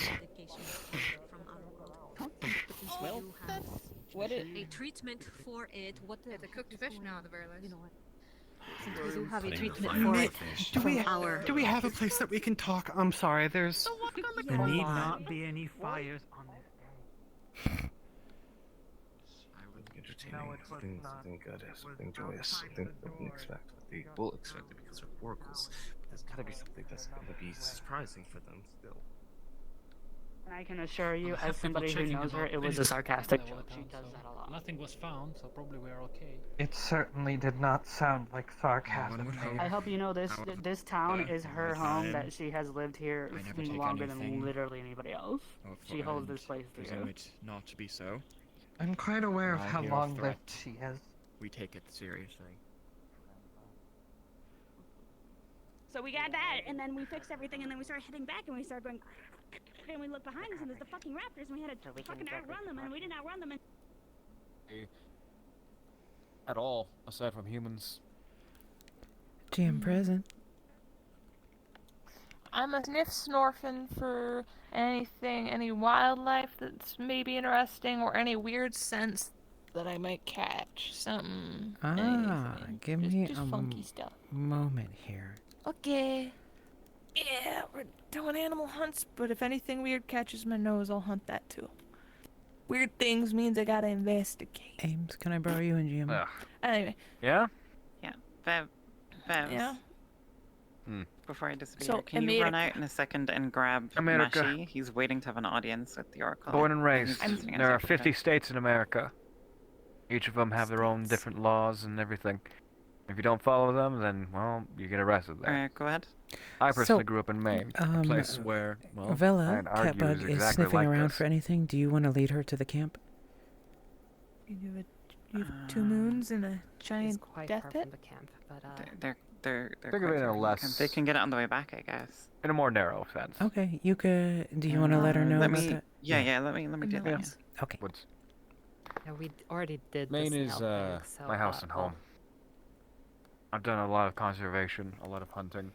Well, that's what it. A treatment for it. What It's a cooked fish now, at the very least. You know what? Since we do have a Putting treatment fire for on it. the fish. Do we have a place that we can talk? I'm sorry, there's. There need not be any fires on this. Entertaining, something good, something joyous, something we wouldn't expect, but they will expect it because they're oracles. But there's gotta be something that's gonna be surprising for them still. And I can assure you, I'll have as to somebody go who checking knows her, about it was a anything sarcastic that joke. went She on, does so that a lot. Nothing was found, so probably we're okay. It certainly did not sound like sarcasm. I hope you know this. This town is her home. That she has lived here I never take longer than anything. literally anybody else. She holds this place Presume dear. it not to be so. I'm quite aware of While how here long threat, lived she has. We take it seriously. So we got that, and then we fixed everything, and then we started heading back, and we started going. And we looked behind us, and there's the fucking raptors, and we had to fucking outrun them, and we didn't outrun them. And At all, aside from humans. GM present. I'm a sniff snorfing for anything, any wildlife that's maybe interesting, or any weird scents that I might catch. Something. Anything. Give just, me just a funky stuff. moment here. Okay. Yeah, we're doing animal hunts, but if anything weird catches my nose, I'll hunt that too. Weird things means I gotta investigate. Ames, can I borrow you and GM? Anyway. Yeah? Yeah. Bev. Yeah. Before I disappear, So, can you run America. out in a second and grab America. Mashi? He's waiting to have an audience with the Oracle. Born and raised. He's visiting us There are every 50 day. states in America. Each of them have their own different laws and everything. If you don't follow them, then, well, you get arrested there. Alright, go ahead. I personally grew up in Maine, a um, place where, well, Vela, I'd argue Catbug, is is exactly sniffing like around this. for anything. Do you want to lead her to the camp? You have 2 moons and a giant death far pit? from the camp, but They're Think of quite it in a far from the less- camp. They can get it on the way back, I guess. In a more narrow sense. Okay, you could. Do you want to let her know let about me, that? Yeah, let me do that. Yeah. Okay. Woods. yeah, we already did. Maine this is outbreak, so, my house and home. I've done a lot of conservation, a lot of hunting,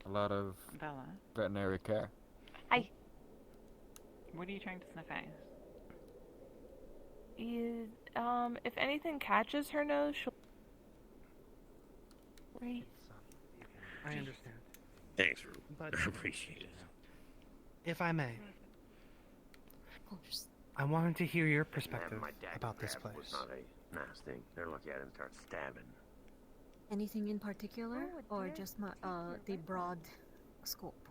a lot of Bella. veterinary care. Hi. What are you trying to sniff at? If anything catches her nose, she'll... Right. I understand. Thanks, Rube. But I appreciate it. if I may, I wanted to hear your perspective about this place. Was not a nice thing. They're lucky I didn't start stabbing. Anything in particular, or just the broad scope?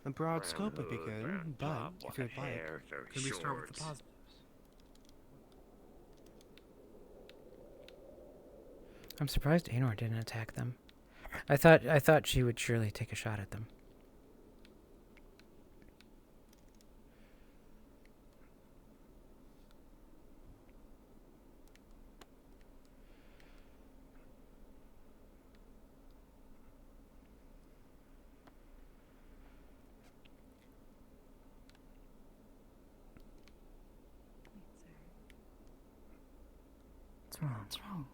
The broad scope would be good, but if you'd like, could we start with the positives? I'm surprised Anor didn't attack them. I thought she would surely take a shot at them. What's wrong? What's wrong?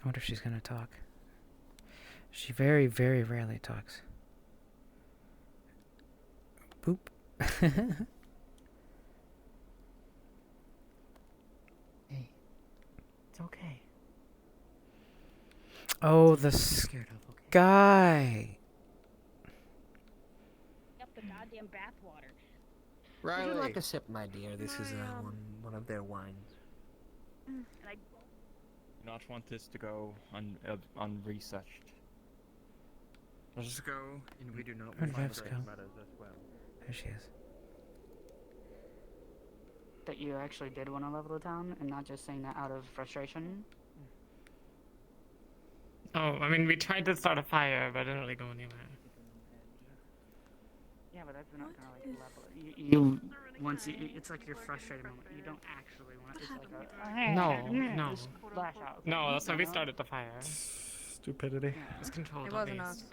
I wonder if she's gonna talk. She very, very rarely talks. Boop. Hey, it's okay. Oh, the Scared of, okay. guy. Up the goddamn bathwater. Would you like a sip, my dear? This is one of their wines. And I Do not want this to go unresearched. Let's just go, and we do not Where'd want Vevs to go? matters as well. There she is. That you actually did want to level the town and not just saying that out of frustration. Oh, I mean, we tried to start a fire, but it didn't really go anywhere. Yeah, but that's not gonna like level it. You once it's like your frustrated moment. You don't actually want it. It's like a No. just flash out. No, that's why we You know? started the fire. Stupidity. It's controlled. It at wasn't least. us.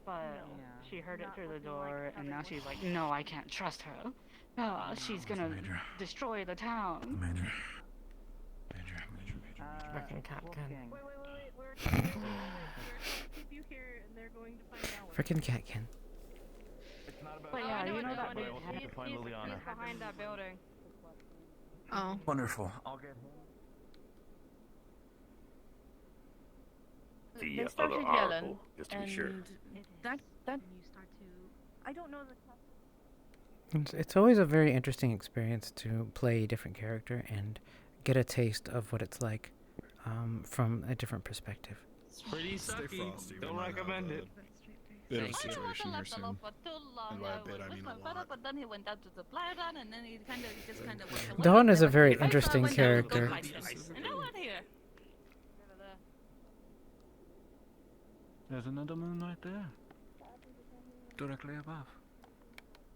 But she heard it through the door, and now she's like, no, I can't trust her. She's gonna destroy the town. Major. Fucking Catkin. Frickin' Catkin. But yeah, you know that I big will have to find Liliana. He's behind that building. Oh. Wonderful. I'll get They the started other yelling, oracle, just to be sure. and that you start to. I don't know the. It's always a very interesting experience to play a different character and get a taste of what it's like from a different perspective. It's pretty sucky. Don't recommend it. Bit of a situation here soon. And by a bit, I mean a lot. But then he went down to the playground and then he just kind of went away. Dawn is a very I saw interesting when they would go character. like this. And now what here? There's another moon right there. Directly above.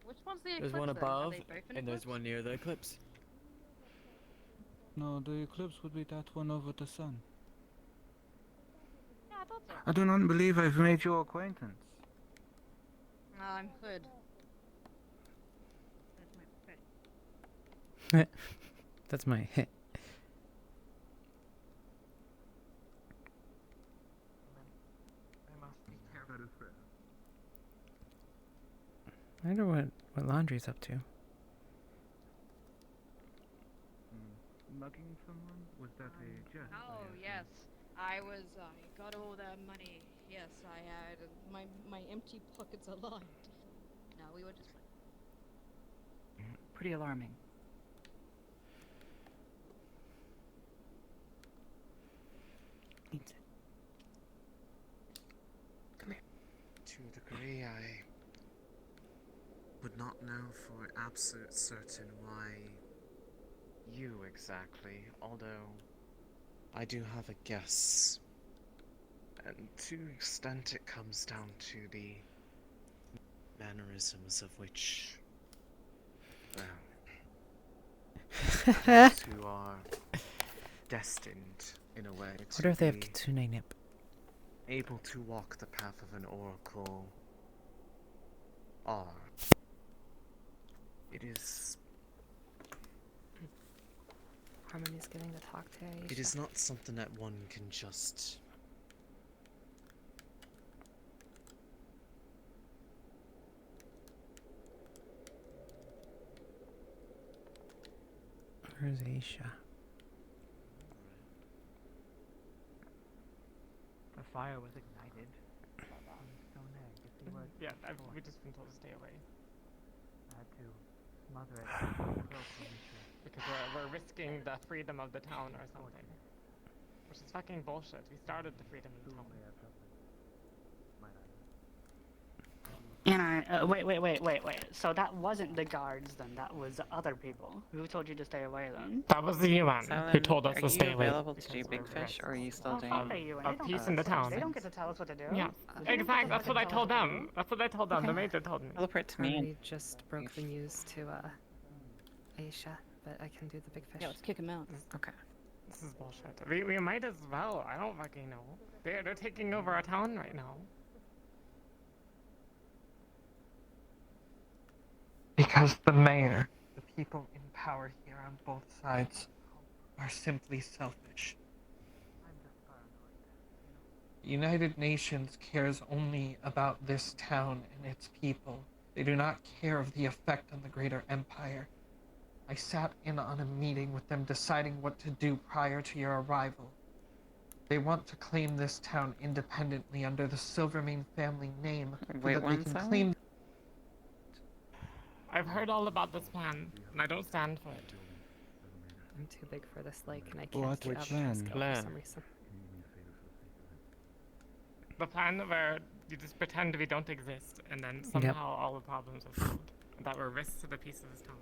Which one's the There's eclipse one then? Are above, they both in and there's eclipse? one near the eclipse. No, the eclipse would be that one over the sun. Yeah, I thought so. I do not believe I've made your acquaintance. I'm Hood. That's my hit. That is fair. I wonder what Laundry's up to. Mugging someone? Was that a jest? Oh yes, I got all that money. Yes, I had my empty pockets aligned. No, we were just. Pretty alarming. Come here. To a degree, I would not know for absolute certain why you exactly, although I do have a guess. And to an extent it comes down to the mannerisms of which, well, those who are destined, in a way, What if they have be Kitsune Nip? able to walk the path of an oracle are. It is. Harmony's getting to talk to Aisha. It is not something that one can just. Where's Aisha? The fire was ignited. Stone egg. If you were Yeah, we've just been told to stay away. I had to smother it. Because we're risking the freedom of the town or something. Which is fucking bullshit. We started the freedom of the town. And wait. So that wasn't the guards then, that was other people. Who told you to stay away then? That was the UN who told us to stay away. Are you available to do Big Fish, or are you still doing peace in the town? They don't get to tell us what to do. Yeah, exactly. That's what I told them. That's what I told them. The major told me. Teleport to me. Harmony just broke the news to Aisha, but I can do the big fish. Yeah, let's kick him out. Okay. This is bullshit. We might as well. I don't fucking know. They're taking over our town right now. Because the mayor, the people in power here on both sides, are simply selfish. The United Nations cares only about this town and its people. They do not care of the effect on the greater empire. I sat in on a meeting with them deciding what to do prior to your arrival. They want to claim this town independently under the Silvermane family name so Wait that they one can second. claim. I've heard all about this plan, and I don't stand for it. I'm too big for this lake, and I can't What do which Avatar's plan? for some reason. The plan where you just pretend we don't exist, and then somehow all the problems are solved. That we're risks to the peace of this town.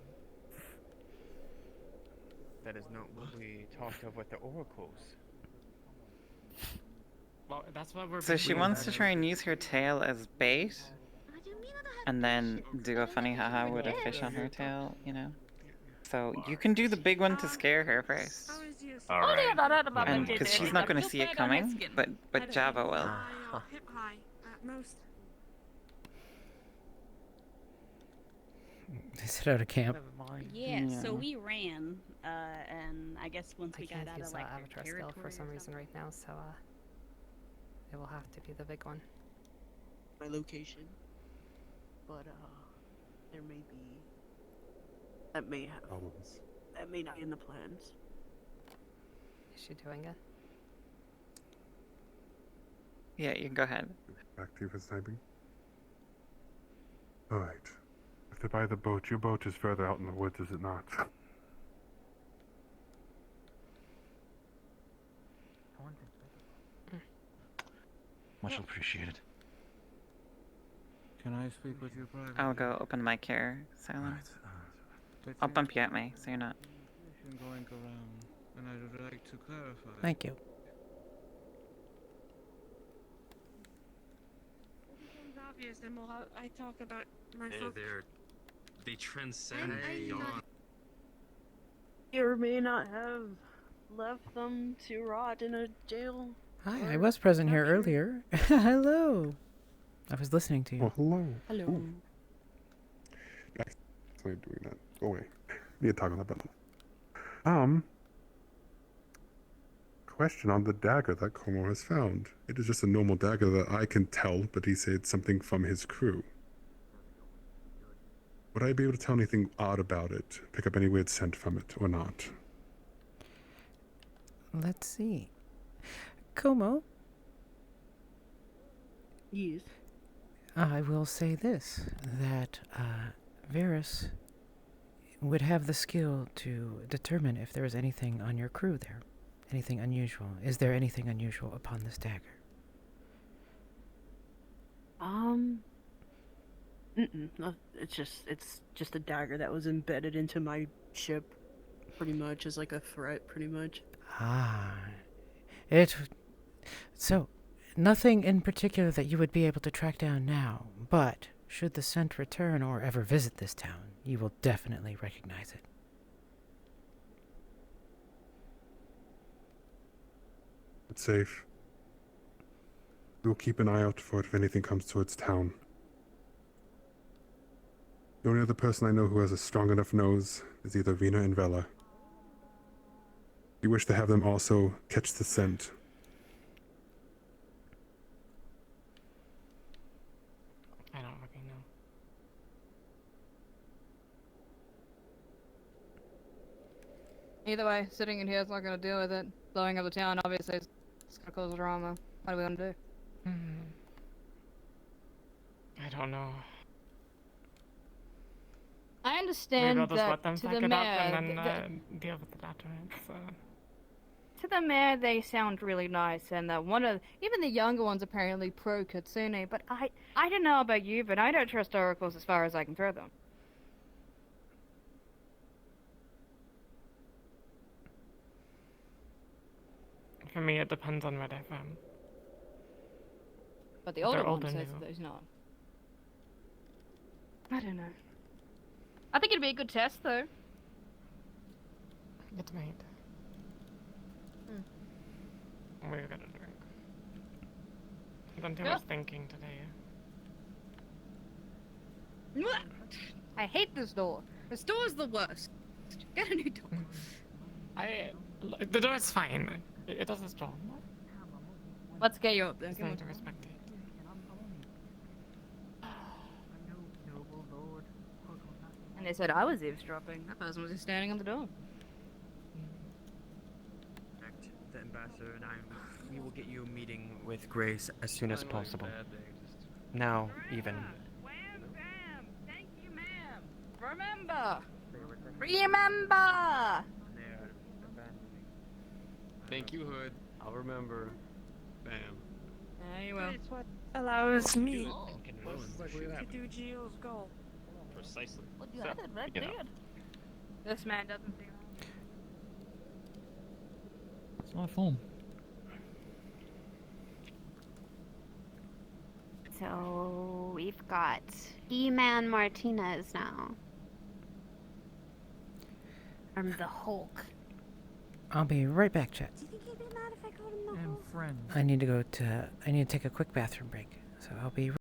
That is not what we talked of with the oracles. Well, that's what we're. So she wants to try and use her tail as bait, and then do a funny haha with a fish on her tail, you know? So you can do the big one to scare her first. Alright. And because she's not going to see it coming, but Java will. Hip high at most. They set out a camp. Yeah, so we ran, and I guess once we I got can't out use of like Avatar their skill territory for or some reason something. right now, so it will have to be the big one. My location, but there may be that may not be in the plans. Is she doing it? Yeah, you can go ahead. Back to you for sniping. Alright. If they buy the boat, your boat is further out in the woods, is it not? Much appreciated. Can I speak with you privately? I'll go open mic here, Silence. I'll bump you at me, so you're not. Going around, and I would like to clarify. Thank you. It's obvious, and I talk about myself. They transcend I'm beyond. not or may not have left them to rot in a jail. Hi, I was present here earlier. Hello. I was listening to you. Oh, hello. Hello. Ooh. Actually doing that. Go away. Need to talk on that button. Question on the dagger that Como has found. It is just a normal dagger that I can tell, but he said something from his crew. Would I be able to tell anything odd about it? Pick up any weird scent from it, or not? Let's see. Como, Yes. I will say this, that Varys would have the skill to determine if there is anything on your crew there. Anything unusual. Is there anything unusual upon this dagger? No, it's just a dagger that was embedded into my ship, pretty much as like a threat, pretty much. Ah. So, nothing in particular that you would be able to track down now, but should the scent return or ever visit this town, you will definitely recognize it. It's safe. We'll keep an eye out for it if anything comes towards town. The only other person I know who has a strong enough nose is either Vina and Vela. We wish to have them also catch the scent. I don't fucking know. Either way, sitting in here is not going to deal with it. Blowing up the town, obviously, is going to cause drama. What do we want to do? I don't know. I Maybe understand I'll just that let them to fuck the it mayor, up and then deal with it afterwards. to the mayor, they sound really nice, and even the younger ones apparently pro Katsune. But I don't know about you, but I don't trust oracles as far as I can throw them. For me, it depends on what I found. But the If they're older one older says now. that there's not. I don't know. I think it'd be a good test, though. It's made. We got a drink. I've done too Yeah. much thinking today. I hate this door. This door is the worst. Get a new door. The door's fine. It does its job. Let's get you up there. Just Come need on. to respect it. And they said I was eavesdropping. That person was just standing on the door. The ambassador and we will get you a meeting with Grace as soon as possible. Now, even. Thank you, ma'am. Remember. Remember. Thank you, Hood. I'll remember. Bam. There you will. It's what allows me to do Geo's goal. Precisely. Well, you had it right there. This man doesn't do. It's my phone. So we've got E-Man Martinez now. From the Hulk. I'll be right back, chat. Do you think he'd be mad if I called him the Hulk? Friends. I need to take a quick bathroom break, so I'll be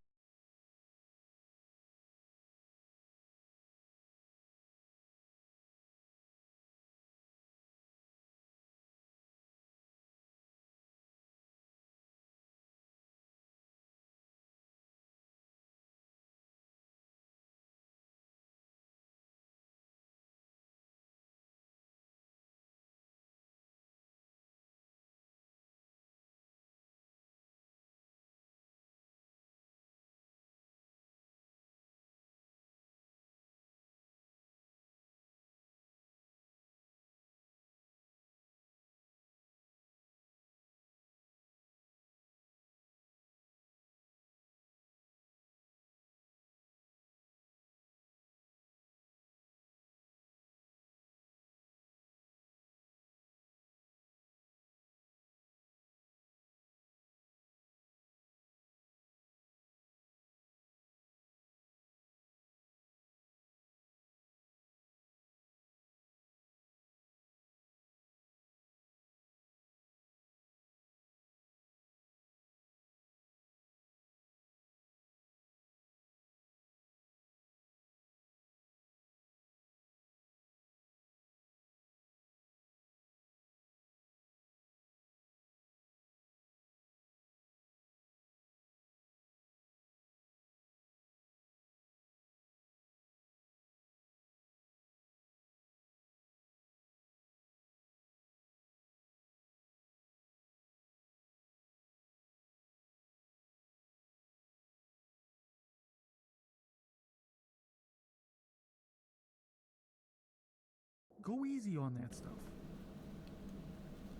Go easy on that stuff.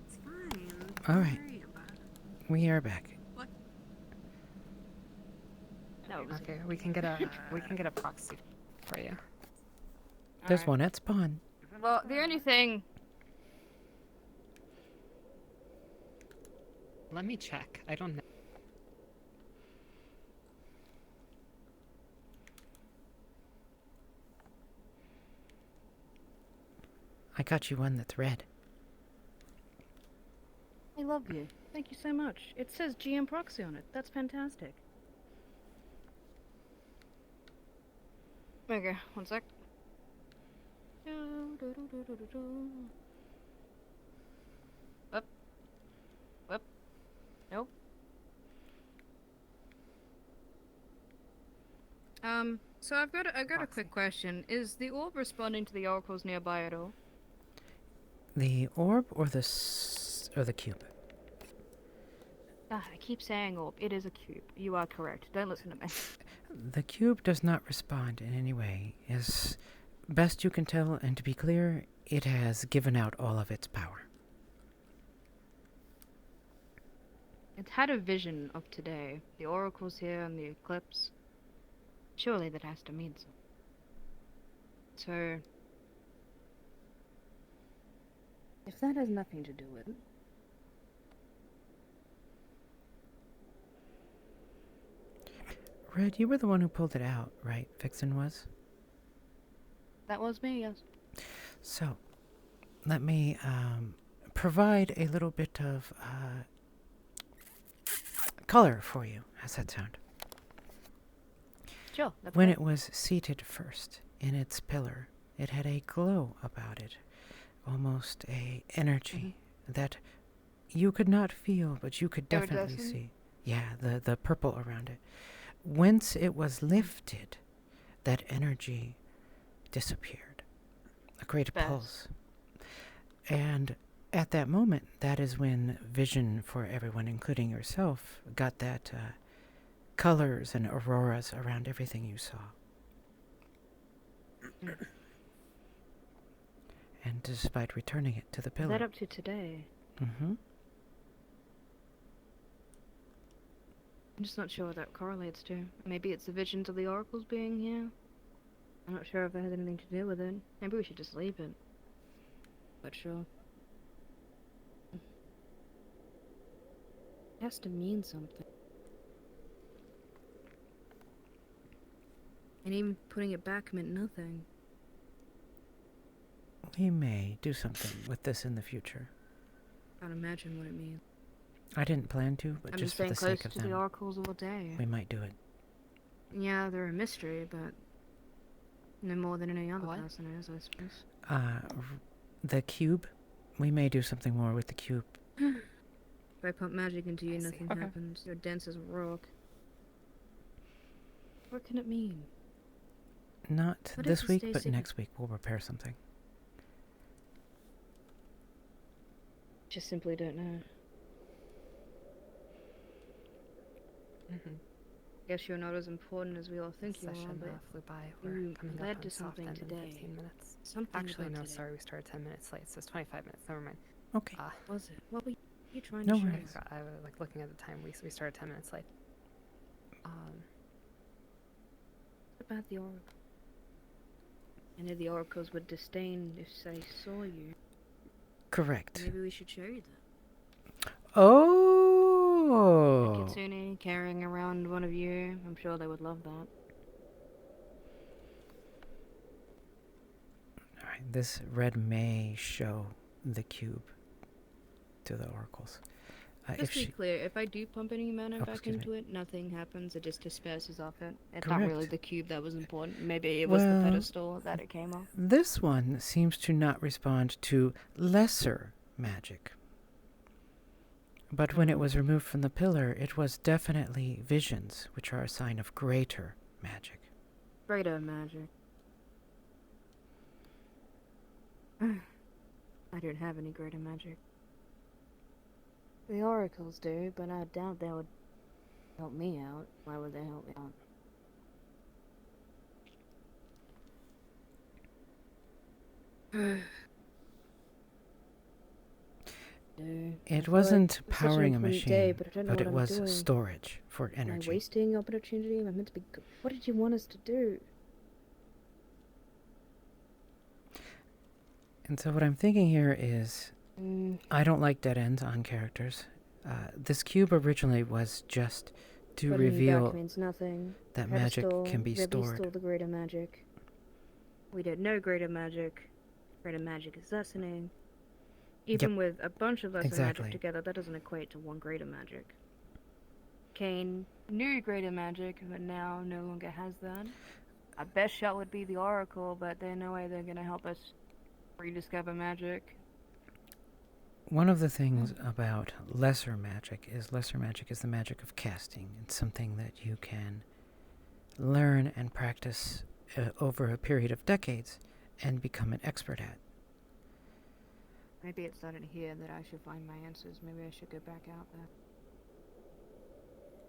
It's fine. All Don't right. worry about it. We are back. What? No, it was Okay, we can get a proxy for you. There's Alright. one at spawn. Well, the only thing. Let me check. I don't know. I got you one that's red. I love you. Thank you so much. It says GM proxy on it. That's fantastic. Okay, one sec. Up. Up. Nope. So I've got a quick question. Is the orb responding to the oracles nearby at all? The orb or the cube? Ah, I keep saying orb. It is a cube. You are correct. Don't listen to me. The cube does not respond in any way. As best you can tell, and to be clear, it has given out all of its power. It had a vision of today. The oracles here and the eclipse. Surely that has to mean something. So, if that has nothing to do with it, Red, you were the one who pulled it out, right? Vixen was? that was me, yes. So, let me provide a little bit of color for you. How's that sound? Sure. That's When great. it was seated first in its pillar, it had a glow about it, almost a energy that you could not feel, but you could definitely Iridescent? see. Yeah, the purple around it. Whence it was lifted, that energy disappeared. A great Best. pulse. And at that moment, that is when vision for everyone, including yourself, got that colors and auroras around everything you saw. And despite returning it to the Is pillar. that up to today? Mm-hmm. I'm just not sure what that correlates to. Maybe it's the visions of the oracles being here. I'm not sure if it has anything to do with it. Maybe we should just leave it. But sure. It has to mean something. And even putting it back meant nothing. We may do something with this in the future. Can't imagine what it means. I didn't plan to, but I'm just just for staying the close sake of to the them, oracles all day. we might do it. Yeah, they're a mystery, but no more than any other person is, I suppose. The cube, we may do something more with the cube. If I pump magic into you, I see. nothing Okay. happens. You're dense as a rock. What can it mean? Not What this if the week, but Stacy- next week we'll repair something. Just simply don't know. Guess you're not as important as we all think you are, Session but flew by. We're you coming led up to on soft something end in today. 15 minutes. Something Actually, about no, today. sorry, we started 10 minutes late, so it's 25 minutes. Never mind. Okay. Was it? What were you trying No to show worries. us? I was like looking at the time. We started 10 minutes late. About the oracle. And if the oracles would disdain if they saw you. Correct. Maybe we should show you that. Oh! Kitsune carrying around one of you. I'm sure they would love that. Alright, this red may show the cube to the oracles. Just If to be she, clear, if I do pump any mana Oh, back excuse me. into it, nothing happens. It just disperses off it. It's not really Correct. the cube that was important. Maybe it was the Well, pedestal that it came off. this one seems to not respond to lesser magic. But when it was removed from the pillar, it was definitely visions, which are a sign of greater magic. Greater magic. I don't have any greater magic. The oracles do, but I doubt they would help me out. Why would they help me out? do. I It feel wasn't like it's such an powering a important machine, day, but I don't know but what it I'm was doing. storage for Am I energy. wasting opportunity? Am I meant to be? What did you want us to do? And so what I'm thinking here is, Mm. I don't like dead ends on characters. This cube originally was just to Putting me reveal back means nothing. that magic Pedestal, can be Ribby stored. stole the greater magic. We don't know greater magic. Greater magic is lessening. Even with a bunch of lesser Exactly. magic together, that doesn't equate to one greater magic. Kane knew greater magic, but now no longer has that. Our best shot would be the Oracle, but there's no way they're gonna help us rediscover magic. One of the things about lesser magic is the magic of casting. It's something that you can learn and practice over a period of decades and become an expert at. Maybe it's not in here that I should find my answers. Maybe I should go back out there.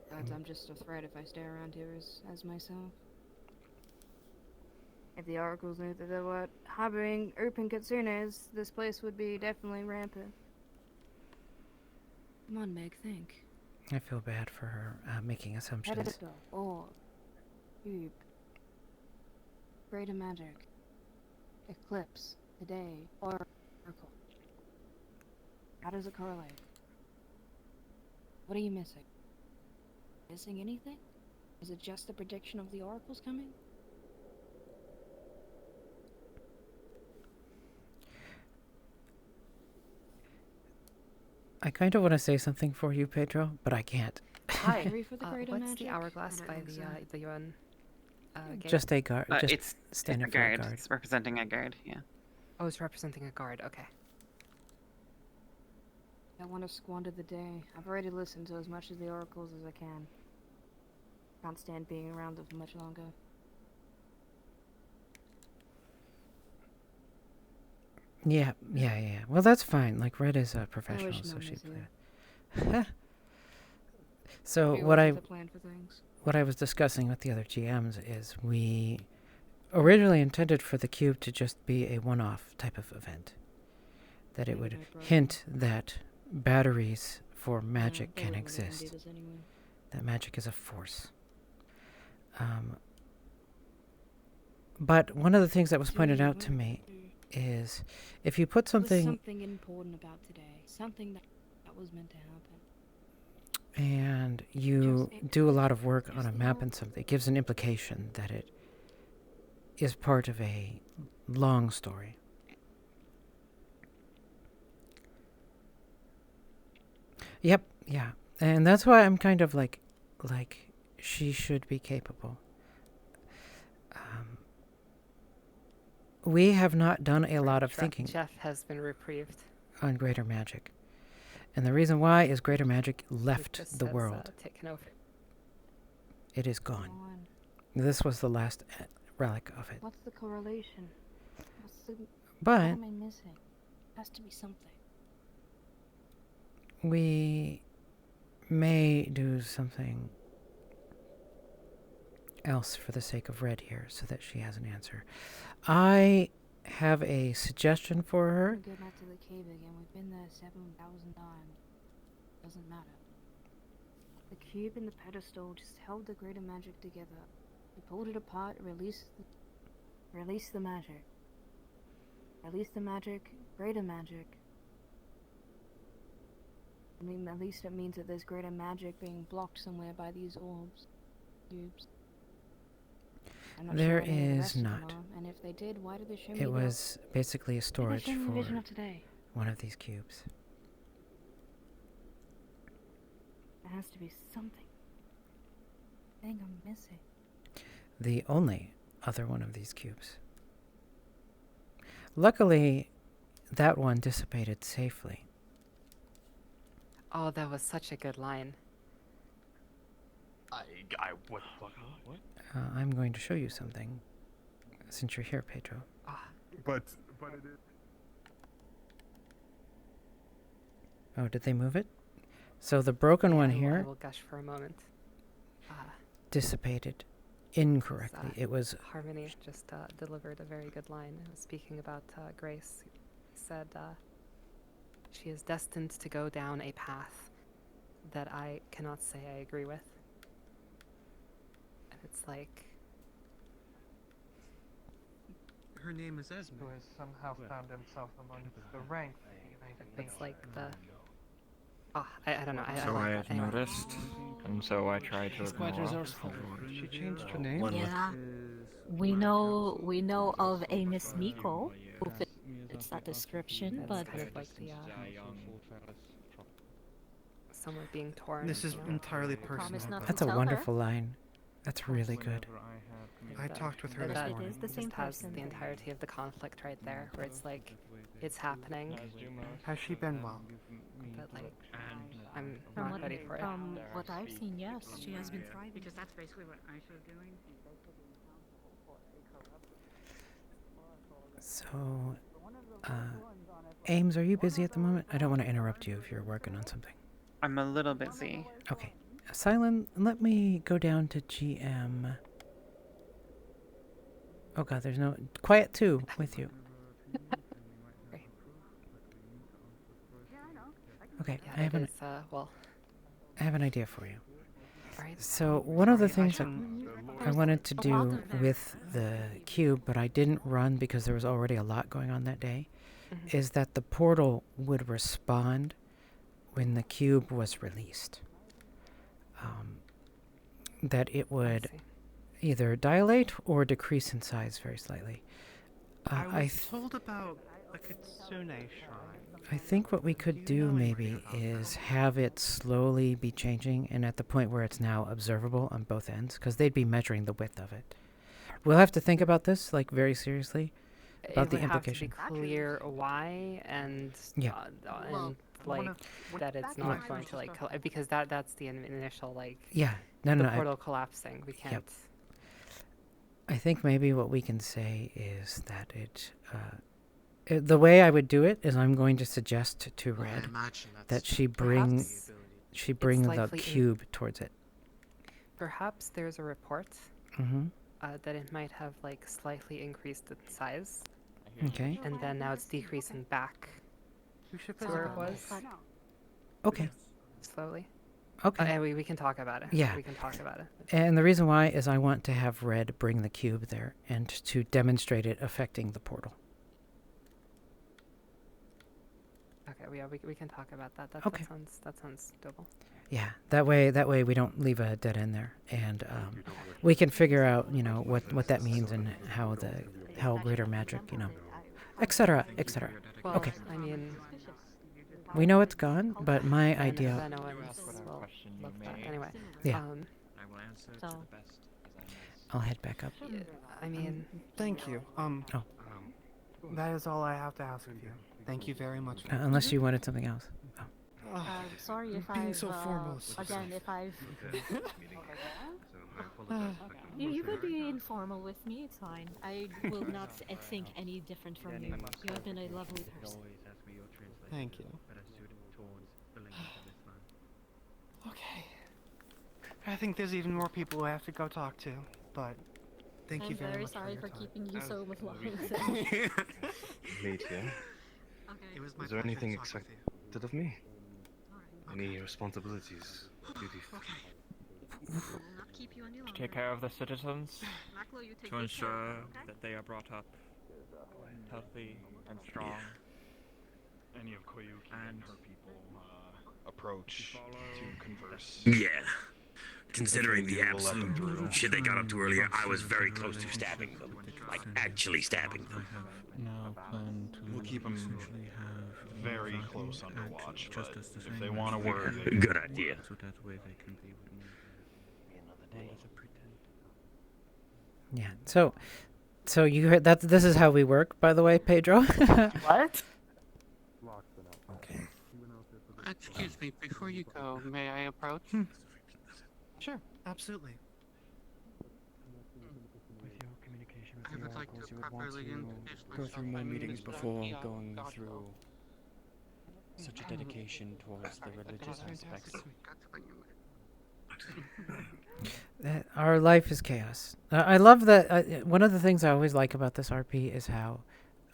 Besides, I'm just a threat if I stay around here as myself. If the oracles knew that they were harboring open kitsunes, this place would be definitely rampant. Come on, Meg, think. I feel bad for her making assumptions. Pedestal, orb, cube, greater magic, eclipse, today, oracle. How does it correlate? What are you missing? Missing anything? Is it just the prediction of the oracles coming? I kind of want to say something for you, Pedro, but I can't. Hi. For the greater What's magic? the hourglass I by don't the think so. UN? Gate? Just a guard. Just It's standing a for a guard. guard. It's representing a guard, yeah. Oh, it's representing a guard. Okay. I want to squander the day. I've already listened to as much of the oracles as I can. Can't stand being around them for much longer. Yeah. Well, that's fine. Like, Red is a professional, wish so Mum she was played. So Maybe what we'll I have to plan for things. what I was discussing with the other GMs is we originally intended for the cube to just be a one-off type of event. That it would hint that batteries for magic can exist. That magic is a force. But one of the things that was pointed out to me is if you put There's something something important about today. Something that was meant to happen. and you do a lot of work on a map and something, it gives an implication that it is part of a long story. Yep, yeah. And that's why I'm kind of like she should be capable. We have not done a lot of thinking Jeff has been reprieved. on greater magic. And the reason why is greater magic It left just the says, world. taken over. It is gone. This was the last relic of it. What's the correlation? What But am I missing? Has to be something. we may do something else for the sake of Red here so that she has an answer. I have a suggestion for her. We go back to the cave again. We've been there 7,000 times. Doesn't matter. The cube and the pedestal just held the greater magic together. We pulled it apart, released the magic. Release the magic, greater magic. I mean, at least it means that there's greater magic being blocked somewhere by these orbs, cubes. I'm not There sure what any of the is rest of them not. are, and if they did, why did they show me It was basically a storage show me the vision for of today? one of these cubes. There has to be something. Thing I'm missing. The only other one of these cubes. Luckily, that one dissipated safely. Oh, that was such a good line. What? I'm going to show you something, since you're here, Pedro. But it is. Oh, did they move it? So the broken one I here will gush for a moment. dissipated incorrectly. It was Harmony just delivered a very good line. Speaking about Grace, said She is destined to go down a path that I cannot say I agree with. And it's like... Her name is Esme. Who has somehow found himself among the ranks of the United Nations. It's like the... Oh, I don't know. So I had anyway. noticed, and so I tried to She's quite ignore. resourceful. She changed her name. Yeah. We know of a Miss Miko who fits that description, but Kind of like the... someone being torn. This is you know? entirely Promise personal. not to That's a tell wonderful her. line. That's really good. I talked with her But this that morning. It is the same just has person. the entirety of the conflict right there, where it's like, it's happening, Has she been well? but like, I'm From not what, ready for it. from what I've seen, yes, she has been thriving. Because that's basically what Aisha's doing. So, Ames, are you busy at the moment? I don't want to interrupt you if you're working on something. I'm a little busy. Okay. Silent, let me go down to GM. Oh god, there's no... Quiet 2 with you. Okay, Yeah, I have it an... is, well... I have an idea for you. Alright. So, one of the things that I wanted to do with the cube, but I didn't run because there was already a lot going on that day, is that the portal would respond when the cube was released. That it would either dilate or decrease in size very slightly. I was told about a Kitsune shrine. I think what we could do maybe is have it slowly be changing, and at the point where it's now observable on both ends, because they'd be measuring the width of it. We'll have to think about this, like, very seriously, about the implication. It would have to be clear why, and Yeah. And like that it's not going to like because that's the initial like Yeah, no, the portal collapsing. We can't. Yep. I think maybe what we can say is that the way I would do it is I'm going to suggest to Red that she bring the likely cube towards it. Perhaps there's a report Mm-hmm. that it might have like slightly increased in size. Okay. And then now it's decreasing back to where it was. Okay. Slowly. Okay. And we can talk about it. Yeah. We can talk about it. And the reason why is I want to have Red bring the cube there and to demonstrate it affecting the portal. Okay, yeah, we can talk about that. Okay. That sounds doable. Yeah, that way we don't leave a dead end there, and we can figure out, what that means and how greater magic, etc., etc. Well, Okay. I mean, We know it's gone, but my idea. I know well, looked at. Anyway. Yeah. I will answer to the best as I may. I'll head back up. Yeah, I mean, Thank you. Oh. That is all I have to ask of you. Thank you very much. Unless you wanted something else. Sorry if Being I've, so foremost. again, if I've... You could be informal with me, it's fine. I will not think any different from you. You have been a lovely person. Thank you. Okay. I think there's even more people I have to go talk to, but thank you very much. I'm very sorry for keeping you so long. Me too. It was Is there anything expected of me? Any responsibilities, duties? To take care of the citizens, To ensure that they are brought up healthy and strong. Any of Koyuki and her people approach to converse. Yeah. Considering the absolute shit they got up to earlier, I was very close to stabbing them. Like, actually stabbing them. We'll keep them very close under watch, but if they want a word, they Good idea. So that way they can be with me. Yeah. So you heard that? This is how we work, by the way, Pedro. What? Okay. Excuse me, before you go, may I approach? Sure, absolutely. With your communication with I the would like oracles, to you would want properly to introduce go myself. through more My name meetings is before Mia going Godwell. through such a dedication towards the religious aspects. Our life is chaos. I love that. One of the things I always like about this RP is how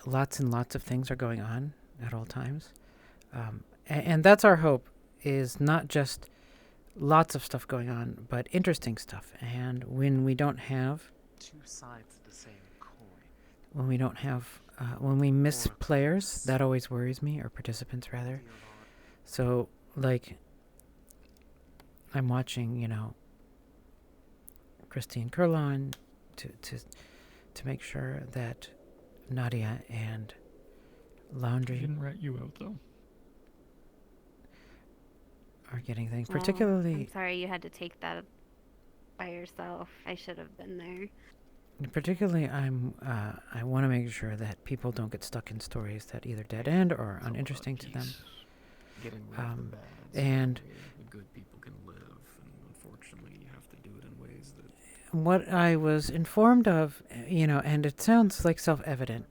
lots and lots of things are going on at all times. And that's our hope, is not just lots of stuff going on, but interesting stuff. And when we don't have, Two sides of the same coin. when we don't have, when we miss players, that always worries me, or participants rather. So, like, I'm watching, you know, Christine Kurlan to make sure that Nadia and Laundry She didn't rat you out though. are getting things, Oh, particularly. I'm sorry you had to take that by yourself. I should have been there. Particularly, I want to make sure that people don't get stuck in stories that either dead end or are uninteresting to them. Getting rid of the bad. And so the good people can live, and unfortunately, you have to do it in ways that. what I was informed of, you know, and it sounds like self-evident,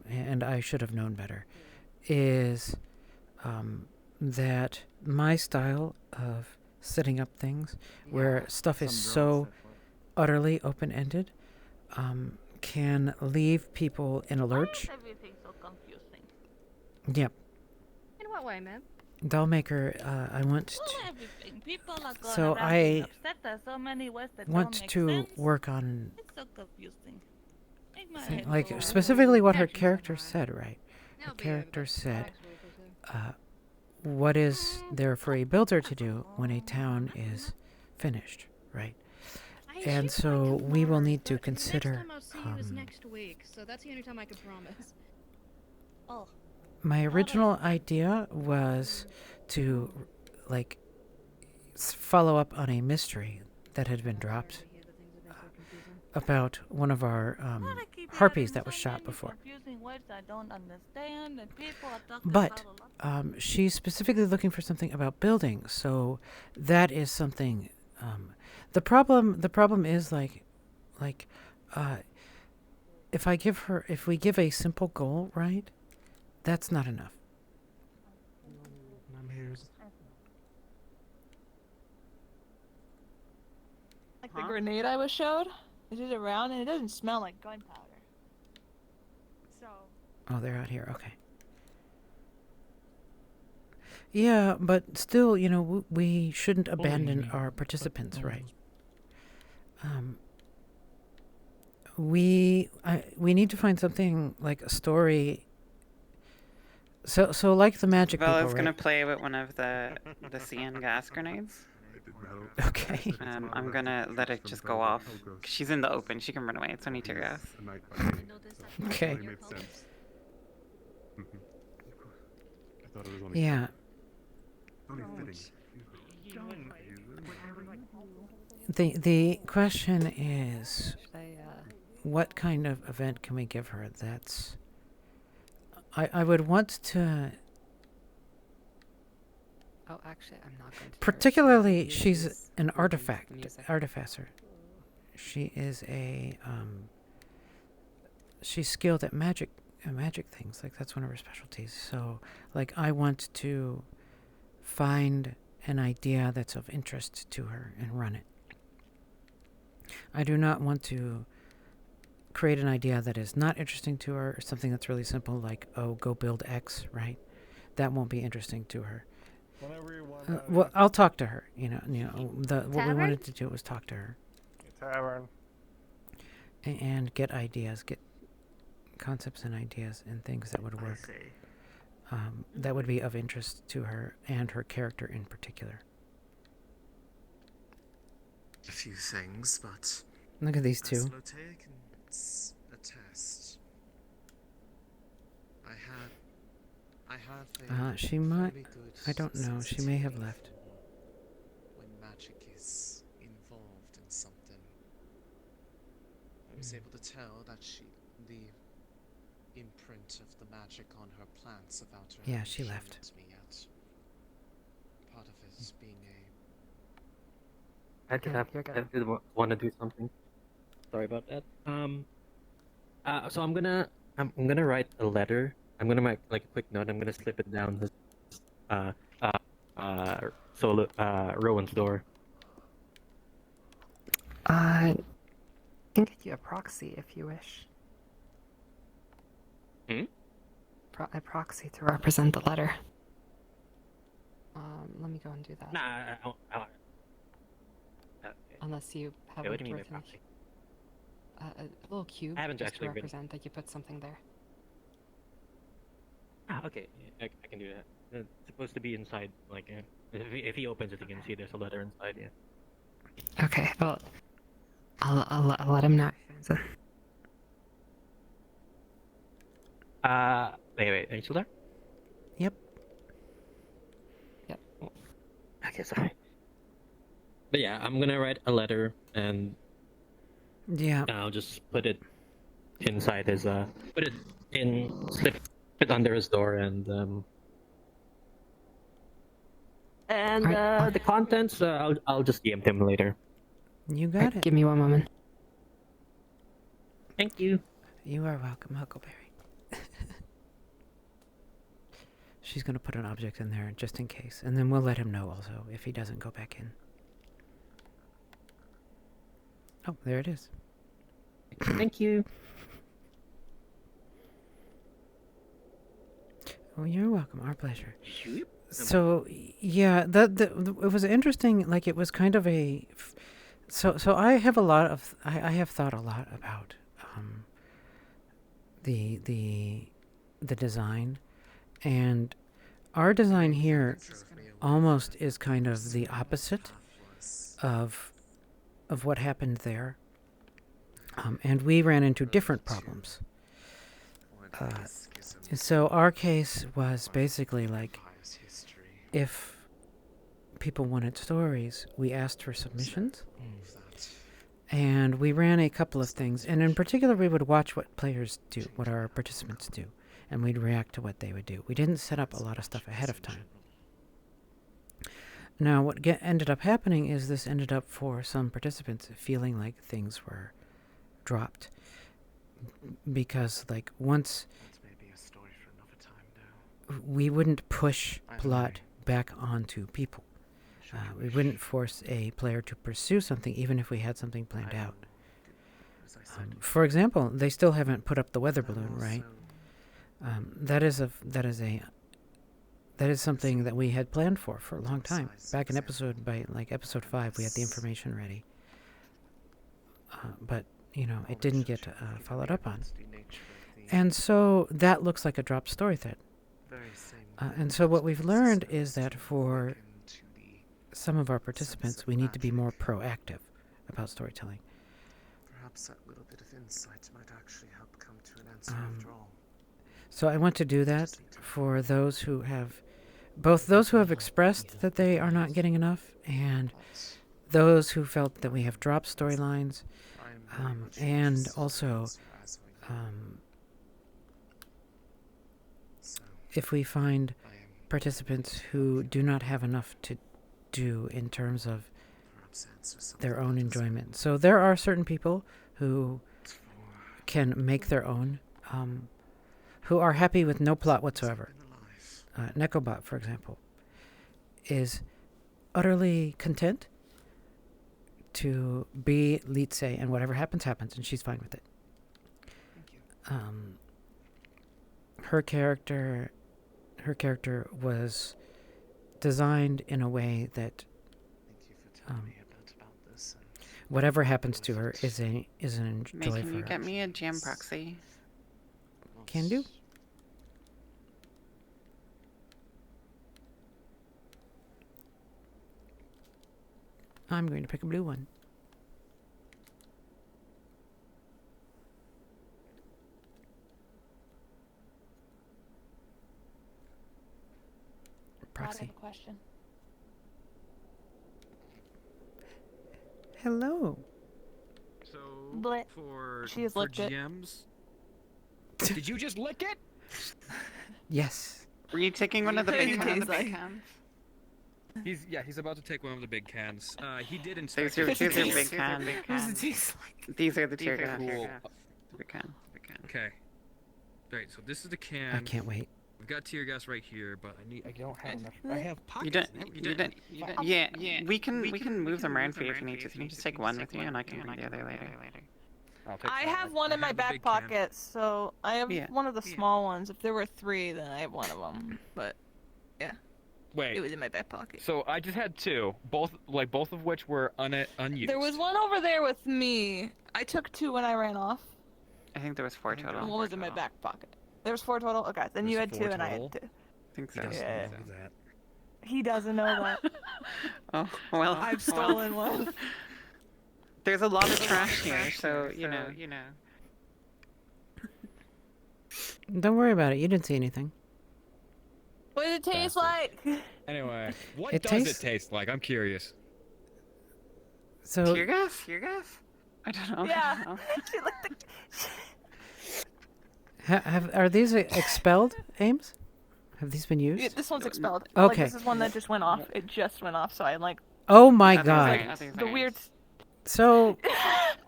and I should have known better, is that my style of setting up things, where stuff is so utterly open-ended, can leave people in a lurch. Why is everything so confusing? Yep. In what way, ma'am? Dollmaker, I want to. Everything. People are going So around being I upset. There's so many ways that want don't make to sense. work on It's so confusing. Make my thing, head like go. specifically what her character said, right? Her character said, what is there for a builder to do when a town is finished, right? And so we will need to consider Next time I'll see you is next week, so that's the only time I can promise. Oh. my original idea was to, like, follow up on a mystery that had been dropped about one of our harpies that was shot before. Confusing words I don't understand, and people are talking But about a lot. she's specifically looking for something about building, so that is something. The problem is like, if we give a simple goal, right, that's not enough. I'm here. Like the grenade I was showed, is it around and it doesn't smell like gunpowder. So. Oh, they're out here. Okay. Yeah, but still, you know, we shouldn't abandon our participants, right? We need to find something like a story. So like the magic people, Bella's right? gonna play with one of the CN gas grenades. Okay. I'm gonna let it just go off. She's in the open. She can run away. It's only tear gas. Okay. Mm-hmm. Yeah. The question is, what kind of event can we give her that's... I would want to... Oh, actually, I'm not going to. Particularly, she's an artificer. She is a, she's skilled at magic things. Like, that's one of her specialties. So, like, I want to find an idea that's of interest to her and run it. I do not want to create an idea that is not interesting to her, or something that's really simple, like, oh, go build X, right? That won't be interesting to her. Well, I'll talk to her. What we wanted to do was talk to her. Tavern. And get ideas, get concepts and ideas and things that would work. That would be of interest to her and her character in particular. A few things, but Look at these two. as Lotea can attest, I have a She might. fairly good I don't know. She may have left. when magic is involved in something. I was able to tell that the imprint of the magic on her plants about her. Yeah, she left. Me yet. Part of it is being I did want to do something. Sorry about that. So I'm gonna write a letter. I'm gonna make like a quick note. I'm gonna slip it down this Rowan's door. I can get you a proxy if you wish. A proxy to represent the letter. go and do that. Nah, Unless you have what a do you mean by terrific, proxy? a little cube I haven't just to actually been- represent that you put something there. Okay, I can do that. It's supposed to be inside, like, if he opens it, you can see there's a letter inside, yeah. Okay, well, I'll let him know. Wait, are you still there? Yep. Yep. Okay, sorry. But yeah, I'm gonna write a letter and yeah, I'll just put it inside his put it in, slip it under his door, and the contents I'll just DM him later. You got it. Give me one moment. Thank you. You are welcome, Huckleberry. She's gonna put an object in there just in case, and then we'll let him know also if he doesn't go back in. Oh, there it is. Thank you. Oh, you're welcome. Our pleasure. So yeah, it was interesting. Like it was kind of a. So I have a lot of I have thought a lot about the design, and our design here almost is kind of the opposite of what happened there. And we ran into different problems. So our case was basically like, if people wanted stories, we asked for submissions. And we ran a couple of things. And in particular, we would watch what players do, what our participants do. And we'd react to what they would do. We didn't set up a lot of stuff ahead of time. Now, what ended up happening is this ended up for some participants feeling like things were dropped. Because, like, once we wouldn't push plot back onto people. We wouldn't force a player to pursue something even if we had something planned out. For example, they still haven't put up the weather balloon, right? That is something that we had planned for a long time. Back in episode 5, we had the information ready. But, you know, it didn't get followed up on. And so that looks like a dropped story thread. And so what we've learned is that for some of our participants, we need to be more proactive about storytelling. Perhaps that little bit of insight might actually help come to an answer after all. So I want to do that for those who have, both those who have expressed that they are not getting enough, and those who felt that we have dropped storylines, and also if we find participants who do not have enough to do in terms of their own enjoyment. So there are certain people who can make their own, who are happy with no plot whatsoever. Nekobot, for example, is utterly content to be Litze, and whatever happens, happens, and she's fine with it. Her character was designed in a way that whatever happens to her is an May, joy can for you her. get me a jam proxy? Can do. I'm going to pick a blue one. I Proxy. have a question. Hello. So Blit. for She has for licked it. GMs, did you just lick it? Yes. Were you taking one of the big cans? He's about to take one of the big cans. He did These inspect. are big cans. These are the tear gas. Cool. Big can. Okay. Right. So this is the can. I can't wait. We've got tear gas right here, but I don't have enough. I have pockets. You don't. Yeah. We can move them around for you if you need to. You can just take one with you, and I can bring the other later. I have one in my back pocket, so I have Yeah. one of the small ones. If there were 3, then I have one of them. But yeah. Wait. It was in my back pocket. So I just had two, both of which were unused. There was one over there with me. I took 2 when I ran off. I think there was 4 total. And one was in my back pocket. There was 4 total? Okay, then you had 2 and I had 2. I think so. Yeah. He doesn't know that. Oh, well. I've stolen one. There's a lot of trash here, so, you know. Don't worry about it. You didn't see anything. What does it taste like? Anyway, what It does tastes- it taste like? I'm curious. So Tear gas? Tear gas? I don't know. Yeah. I don't know. are these expelled, Ames? Have these been used? Yeah, this one's expelled. Okay. Like, this is one that just went off. It just went off, so I'm like... Oh my god. The weird... So,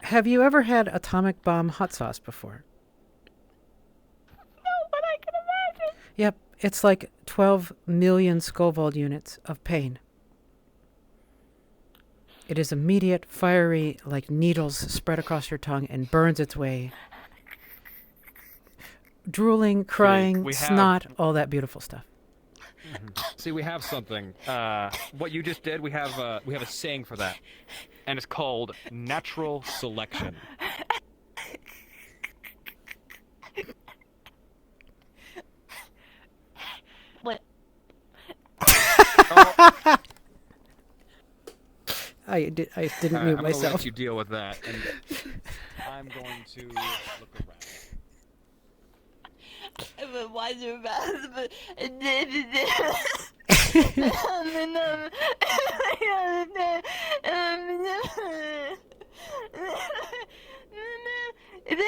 have you ever had atomic bomb hot sauce before? No, but I can imagine. Yep, it's like 12 million Scoville units of pain. It is immediate, fiery, like needles spread across your tongue and burns its way. Drooling, crying, we have- snot, all that beautiful stuff. See, we have something. What you just did, we have a saying for that, and it's called natural selection. What? I didn't Alright, mute I'm gonna myself. let you deal with that, and I'm going to look around. Why is it bad? Is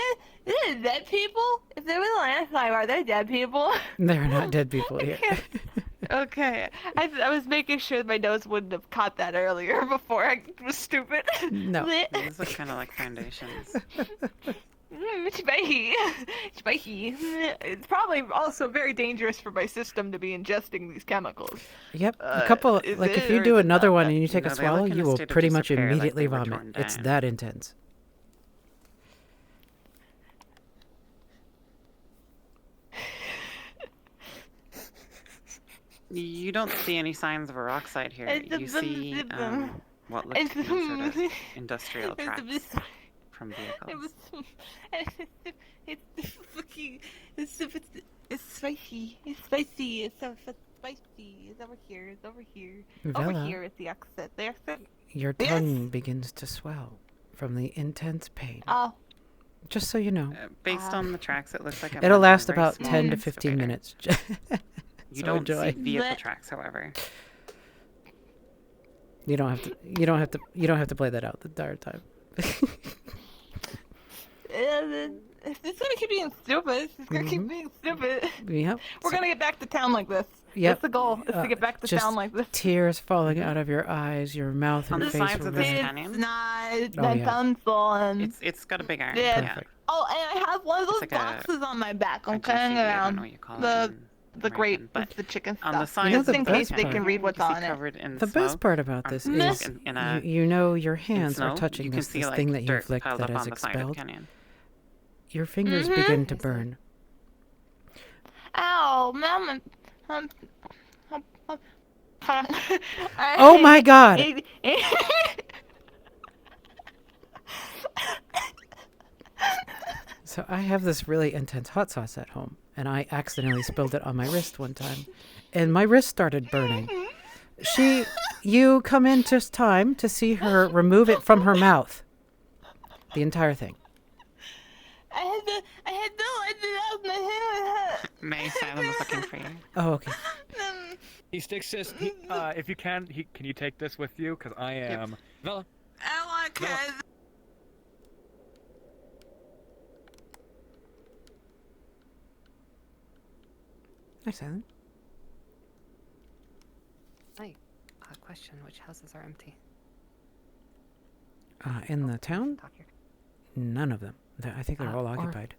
it dead people? If there was a landslide, are there dead people? There are not dead people here. Okay, I was making sure my nose wouldn't have caught that earlier before I was stupid. No. These look kind of like foundations. Spicy. Spicy. It's probably also very dangerous for my system to be ingesting these chemicals. Yep, a couple, is like it, if you or do is it another not one that- and you take No, a they look swallow, in a you will state of pretty much disrepair, like immediately they were vomit. torn It's down. that intense. You don't see any signs of a rock site here. You see what looks to be sort of industrial tracks from vehicles. It's fucking. It's spicy. It's spicy. It's so spicy. It's over here. It's over here. Over Vela. here is the exit. The exit. Your Yes. tongue begins to swell from the intense pain. Oh. Just so you know. Based on the tracks, it looks like It'll last very about small 10 to excavator. 15 minutes. You So don't enjoy. see vehicle tracks, however. You don't have to. You don't have to play that out the entire time. It's gonna keep being stupid. It's gonna keep being stupid. Yep. We're gonna get back to town like this. Yep. That's the goal. Is to get back to just town like this. Tears falling out of your eyes, your mouth On and the face. sides of red. this canyon, Not Oh, that yeah. pencil and. it's got a big iron. Yeah. Perfect. Oh, and I have one of those It's like a- boxes on my back. I'm a carrying GC, I don't around know what you call it the in grate American, but with the chicken on stuff. the sides just the in best case they part- can read what's you see on it. covered in The best smoke part about or this smoke is in a- you know your hands snow, are touching you can this see, like, thing that you dirt flicked piled that up is on the side of the expelled. canyon. Your fingers Mhm. begin to burn. Ow, mom. Oh my god! So I have this really intense hot sauce at home, and I accidentally spilled it on my wrist one time, and my wrist started burning. You come in just time to see her remove it from her mouth. The entire thing. I had no idea that was my hand. May Silent was looking for you. Oh, okay. He sticks his. If you can, can you take this with you? Because I am. Vela. I want kids. Hi, Silent. Hi. Question: which houses are empty? In the town? Talk here. None of them. I think they're all or- occupied.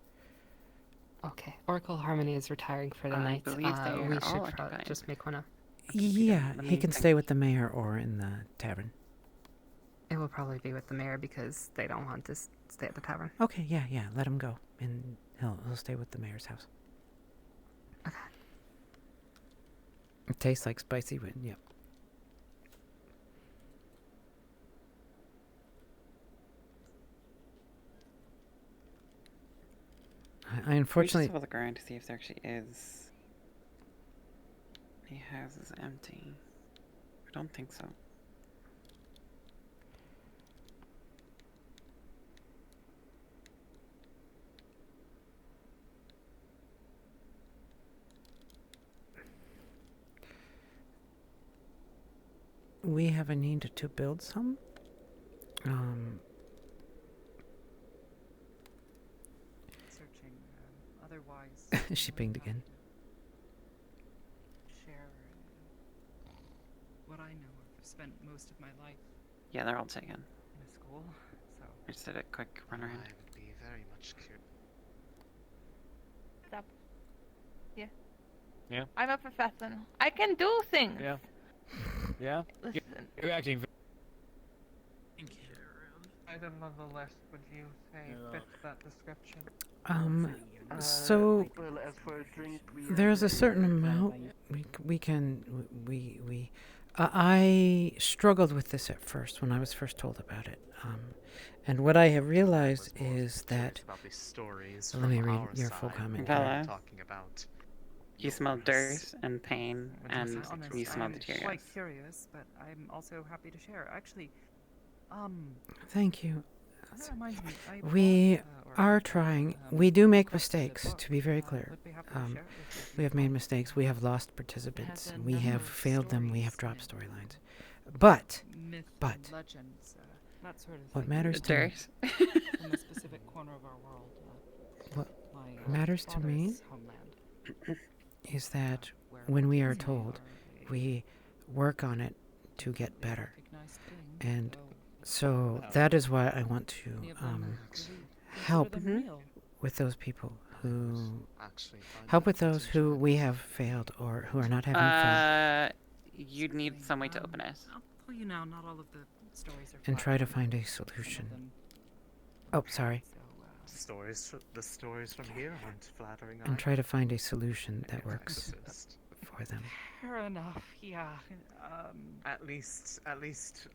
Okay. Oracle Harmony is retiring for the I night. believe they We are all should occupied. just make one up. Yeah, Let he me can think. stay with the mayor or in the tavern. It will probably be with the mayor because they don't want to stay at the tavern. Okay, yeah, let him go, and he'll stay with the mayor's house. It tastes like spicy wind. Yep. I unfortunately. Let me just have a look around to see if there actually is. The house is empty. I don't think so. We have a need to build some. Searching. Otherwise. She pinged again. Share what I know. I've spent most of my life Yeah, they're all taken. in a school, so. I just did a quick run around. I would be very much curious. What's up? Yeah. Yeah. I'm a professor. I can do things. Yeah. Yeah. Listen. You're acting. Item on the list, would you say fits that description? So Well, as for a drink, there's a certain amount we can I struggled with this at first when I was first told about it, and what I have realized is that. About these stories Let me from read our your full side, comment. Bella. talking about You smell dirt and pain, and you smell I'm deterioration. quite curious, but I'm also happy to share. Actually, Thank you. that reminds me, I We bought, are trying. We do make mistakes, to be very clear. would be happy to share it with you if We have you'd made like. mistakes. We have lost participants. Has a We number have of failed them. We have stories dropped and storylines. But myth but and legends, that sort of what thing. matters to me. From a specific corner of our world. What my, matters to me father's homeland. is that when we are told, we work on it to get better. And so that is why I want to help with those people who help with those who we have failed or who are not having fun, You'd need some way to open it. I'll tell you now, not all of the stories are and try to flattering. find a solution. Oh, sorry. the stories from here aren't flattering. And try to find a solution that works Exorcist. for them. Fair enough, yeah. At least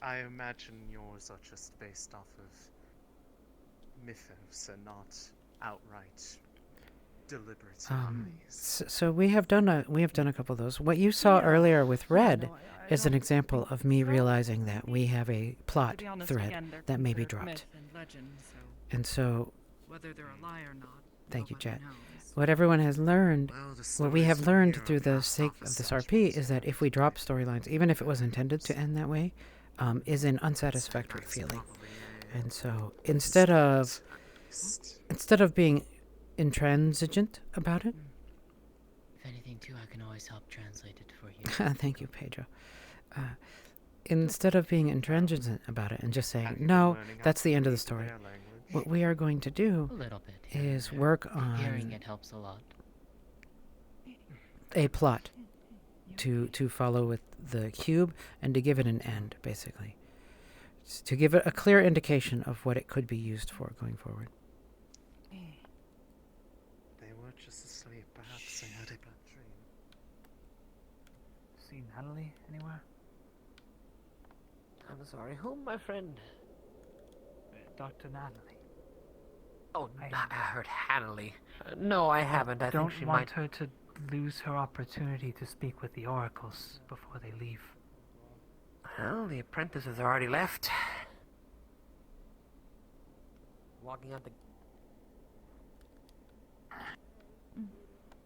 I imagine yours are just based off of mythos and not outright deliberate anomalies. So we have done a couple of those. What you saw earlier with Red is an example of me realizing that we have a plot To be honest, thread again, they're that may be considered dropped. myth and legend, so And so, whether they're a lie or not, thank you, nobody Chat. knows. What everyone has learned, Well, the what we stories have from learned here are through the perhaps sake not of this the RP is that if we drop storylines, even if it was intended to end that way, is an unsatisfactory feeling. And so instead of being intransigent about it, If anything, too, I can always help translate it for you. thank you, Pedro. Instead of being intransigent about it and just saying, no, that's the end of the story, what we are going to do A little bit. here and is there. work Hearing on it helps a lot. a plot to follow with the cube and to give it an end, basically. To give it a clear indication of what it could be used for going forward. They were just asleep. Perhaps they had a bad dream. Seen Natalie anywhere? I'm sorry, whom, my friend? Dr. Natalie. Oh, I heard Hanley. No, I haven't. I don't think she want might. her to lose her opportunity to speak with the oracles before they leave. Well, the apprentices are already left. Walking out the.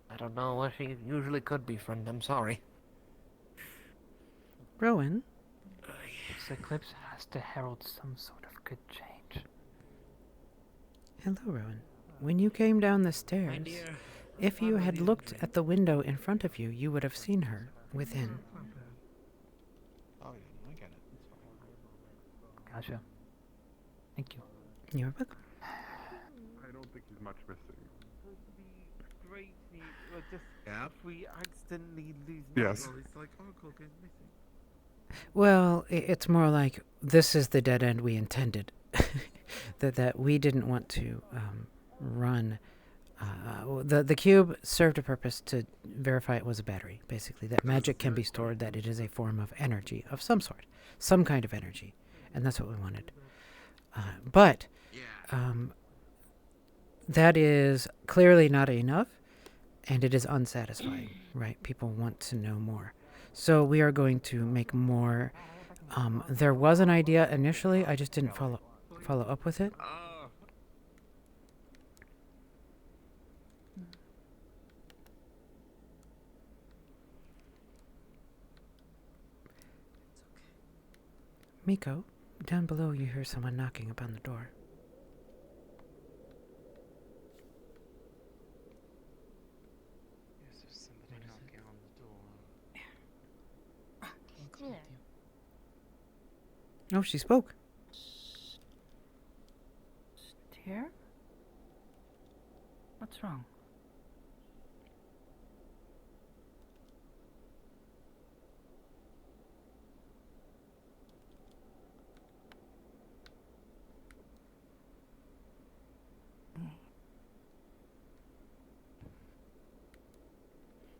I don't know what she usually could be, friend. I'm sorry. Rowan? This eclipse has to herald some sort of good change. Hello, Rowan. When you came down the stairs, if you had looked at the window in front of you, you would have seen her within. Oh, yeah, I get it. It's fine. Gotcha. Thank you. You're welcome. I don't think he's much missing. Great, just Yeah. if we accidentally lose Yes. Nigel, it's like Oracle goes missing. Well, it's more like this is the dead end we intended. that we didn't want to run The cube served a purpose to verify it was a battery, basically. That magic can be stored, that it is a form of energy of some sort. Some kind of energy. And that's what we wanted. But that is clearly not enough, and it is unsatisfying, right? People want to know more. So we are going to make more. There was an idea initially, I just didn't follow up with it. Miko, down below you hear someone knocking upon the door. Is there somebody knocking on the door? Oh, she spoke. Here? What's wrong?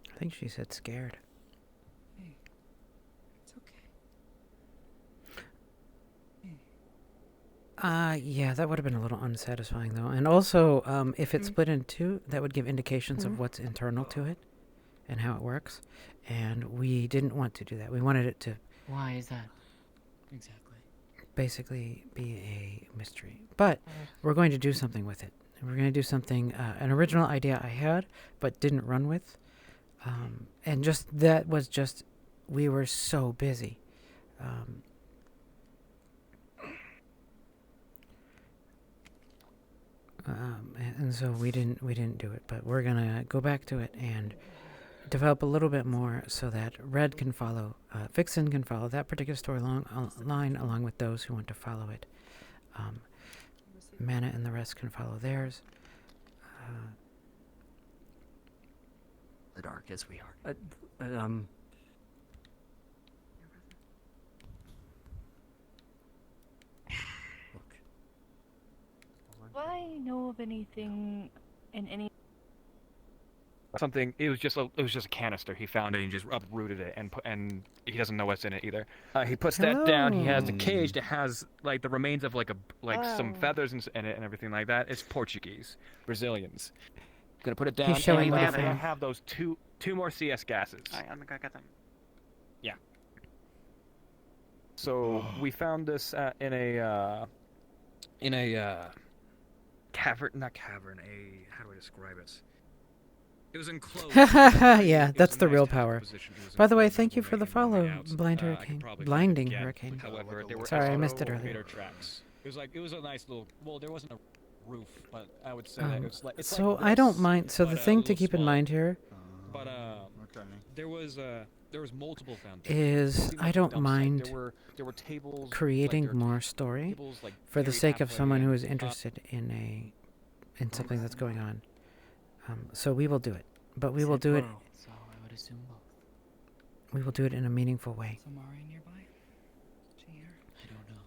I think she said scared. Hey, it's okay. Yeah, that would have been a little unsatisfying, though. And also, if it's split in two, that would give indications of what's internal to it and how it works. And we didn't want to do that. We wanted it to Why is that? Exactly. basically be a mystery. But we're going to do something with it. We're going to do something, an original idea I had, but didn't run with. And just, that was just, we were so busy. And so we didn't do it, but we're gonna go back to it and develop a little bit more so that Red can follow, Vixen can follow that particular storyline along with those who want to follow it. Mana and the rest can follow theirs. The dark as we are. Do I know of anything in any? Something. It was just a canister. He found it and just uprooted it, and he doesn't know what's in it either. He puts that down. He has the cage that has like the remains of like some feathers in it and everything like that. It's Portuguese, Brazilians. Gonna put it down. He's showing and what I he have those two more CS gases. Alright, I'm gonna get them. Yeah. So we found this in a cavern. Not cavern. How do I describe it? It was enclosed. Yeah, that's the real power. By the way, thank you for the follow, Blind Hurricane. Blinding Hurricane. However, there were Sorry, I missed it elevator earlier. tracks. It was a nice little. Well, there wasn't a roof, but I would say that it's like. It's So like I don't this, mind. So the but, thing a to little keep in smaller. mind here But there was multiple fountains. is It seemed I like a don't dump site. mind There were tables. creating like, there more story tables, like, for the buried sake of halfway someone who in. is interested in something that's going on. So we will do it, but we will do it. So I would assume both. We will do it in a meaningful way. Some RA nearby? I don't know.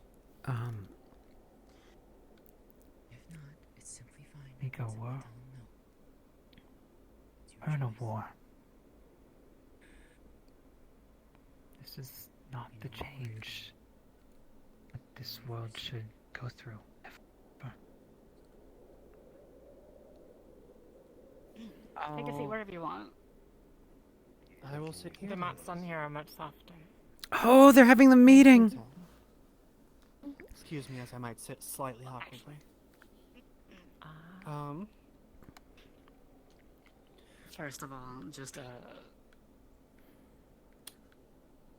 If not, it's simply fine. Miko, Simply war. tell him no. It's your We're in a choice. war. This is not the change that this world should go through. Ever. Take a seat wherever you want. I will sit here. The mats on here are much softer. Oh, they're having the meeting. Excuse me as I might sit slightly awkwardly. First of all, just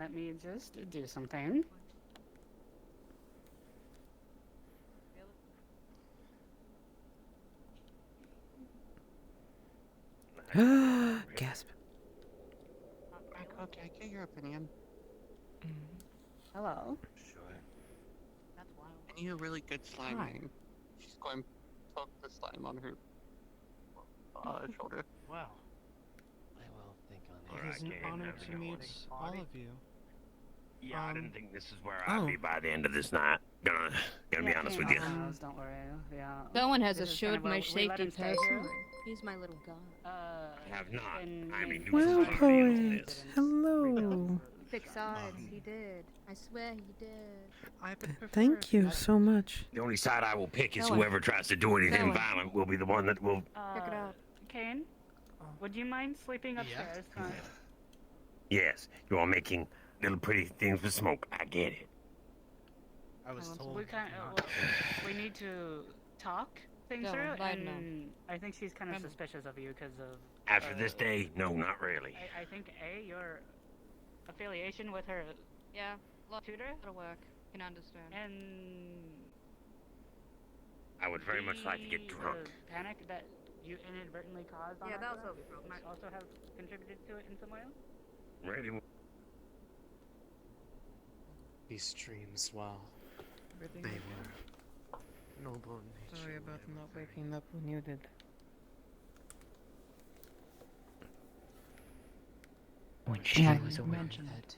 let me just do something. Gasp. Okay, get your opinion. Hello. Sure. And you really good sliming. She's going to poke the slime on her shoulder. Wow. I will think on It is an honor to meet all of you. Yeah, I didn't think this is where I'd be by the end of this night. Gonna be honest with you. Don't worry. Yeah. Someone has This is assured kinda my where we let safety him stay here. personally. He's my little god. Have not. I mean, you Well, was trying to deal with poet. this. Hello. Pick sides. He did. I swear he did. Thank you so much. The only side I will pick is Go on. whoever tries to do anything Go on. violent will be the one that will. Pick it up. Kane, would you mind sleeping upstairs tonight? Yes, you are making little pretty things with smoke. I get it. I was told. We can't. We need to talk things Go on, through, lie down. and I think she's kind of suspicious of you because of. After this day, no, not really. I think your affiliation with her. Yeah. Tutor. That'll work. Can understand. And I would very much like to get drunk. the panic that you inadvertently caused on Yeah, her that was brother what we promised. might also have contributed to it in some way. Ready? These dreams, wow. Everything They okay? were noble in nature. Sorry about not waking up when you did. When she Yeah, was you aware mentioned that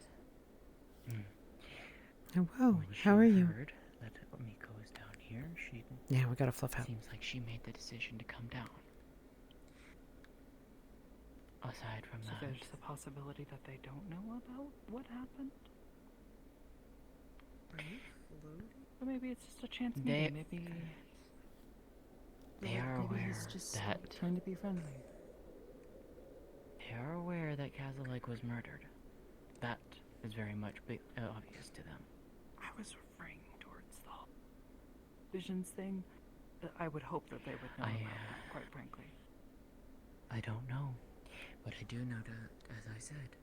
Hello. when she How are you? heard that Miko was down here, she Yeah, we gotta fluff out. seems like she made the decision to come down. Aside from So that, there's the possibility that they don't know about what happened? Or maybe it's just a chance They- meeting. Maybe they are maybe aware he's just that trying to be friendly. they are aware that Kazalek was murdered. That is very much obvious to them. I was referring towards the whole visions thing. I would hope that they would know about it, quite frankly. I don't know, but I do know that, as I said,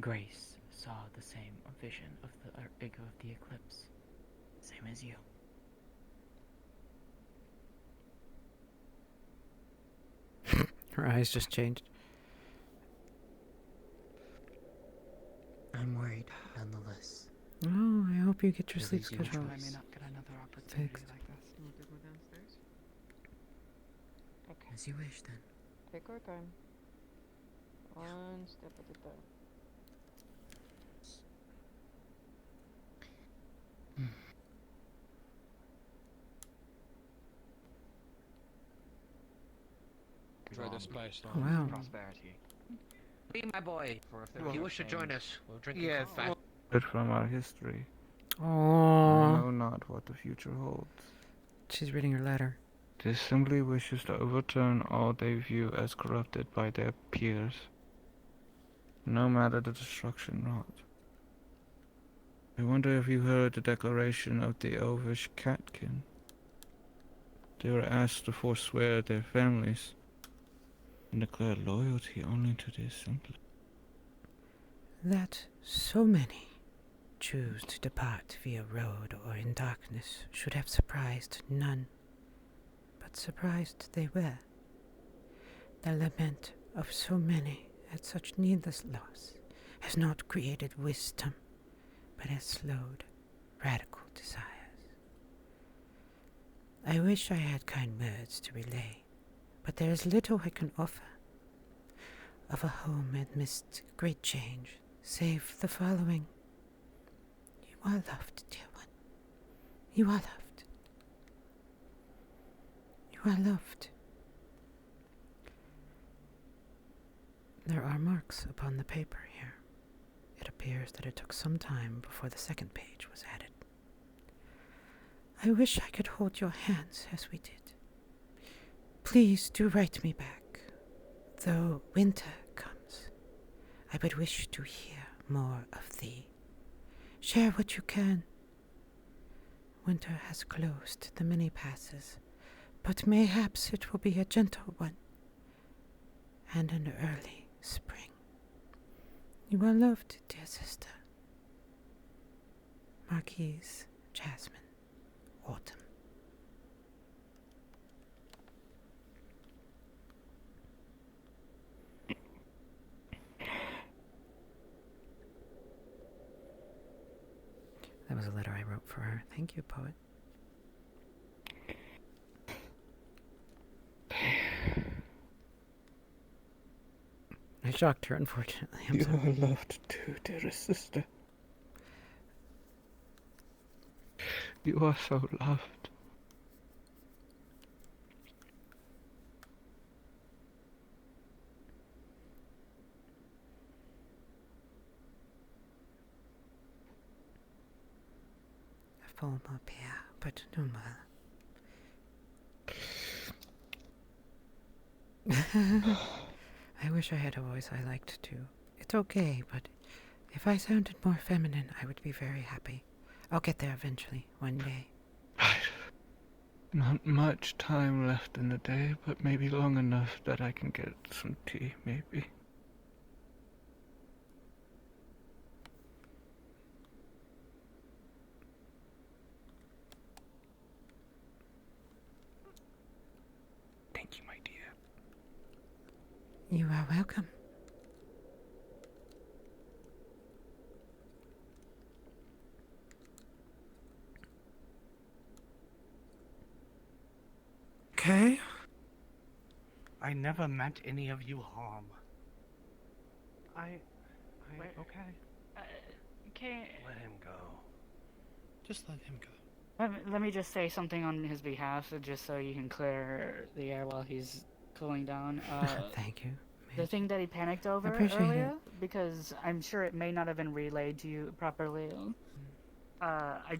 Grace saw the same vision of the eclipse, same as you. Her eyes just changed. I'm worried, nonetheless. Oh, I hope you get your It sleep leaves you no schedule I may not get another opportunity fixed. like this. You want to go downstairs? Okay. As you wish, then. Take our time. One step at a time. Try the spice Oh, wow. prosperity. Be my boy. If you wish to join us, we'll drink Yes, fast. From our history, I Oh, know not what the future holds. she's reading her letter. This simply wishes to overturn all they view as corrupted by their peers, no matter the destruction wrought. I wonder if you heard the declaration of the elvish catkin. They were asked to forswear their families and declare loyalty only to the assembly. That so many choose to depart via road or in darkness should have surprised none. But surprised they were. The lament of so many at such needless loss has not created wisdom, but has slowed radical desires. I wish I had kind words to relay, but there is little I can offer. Of a home amidst great change, save the following. You are loved, dear one. You are loved. You are loved. There are marks upon the paper here. It appears that it took some time before the second page was added. I wish I could hold your hands as we did. Please do write me back. Though winter comes, I would wish to hear more of thee. Share what you can. Winter has closed the many passes, but mayhaps it will be a gentle one, and an early spring. You are loved, dear sister. Marquise Jasmine Autumn. That was a letter I wrote for her. Thank you, poet. shocked her, unfortunately. I'm You sorry. are loved too, dearest sister. You are so loved. Full up here, but no matter. I wish I had a voice I liked too. It's okay, but if I sounded more feminine, I would be very happy. I'll get there eventually, one day. Not much time left in the day, but maybe long enough that I can get some tea, maybe. Thank you, my dear. You are welcome. Okay. I never meant any of you harm. Okay. Okay. Let him go. Just let him go. Let me just say something on his behalf, just so you can clear the air while he's cooling down. Thank you. The thing that he panicked over Appreciate earlier, it. because I'm sure it may not have been relayed to you properly. I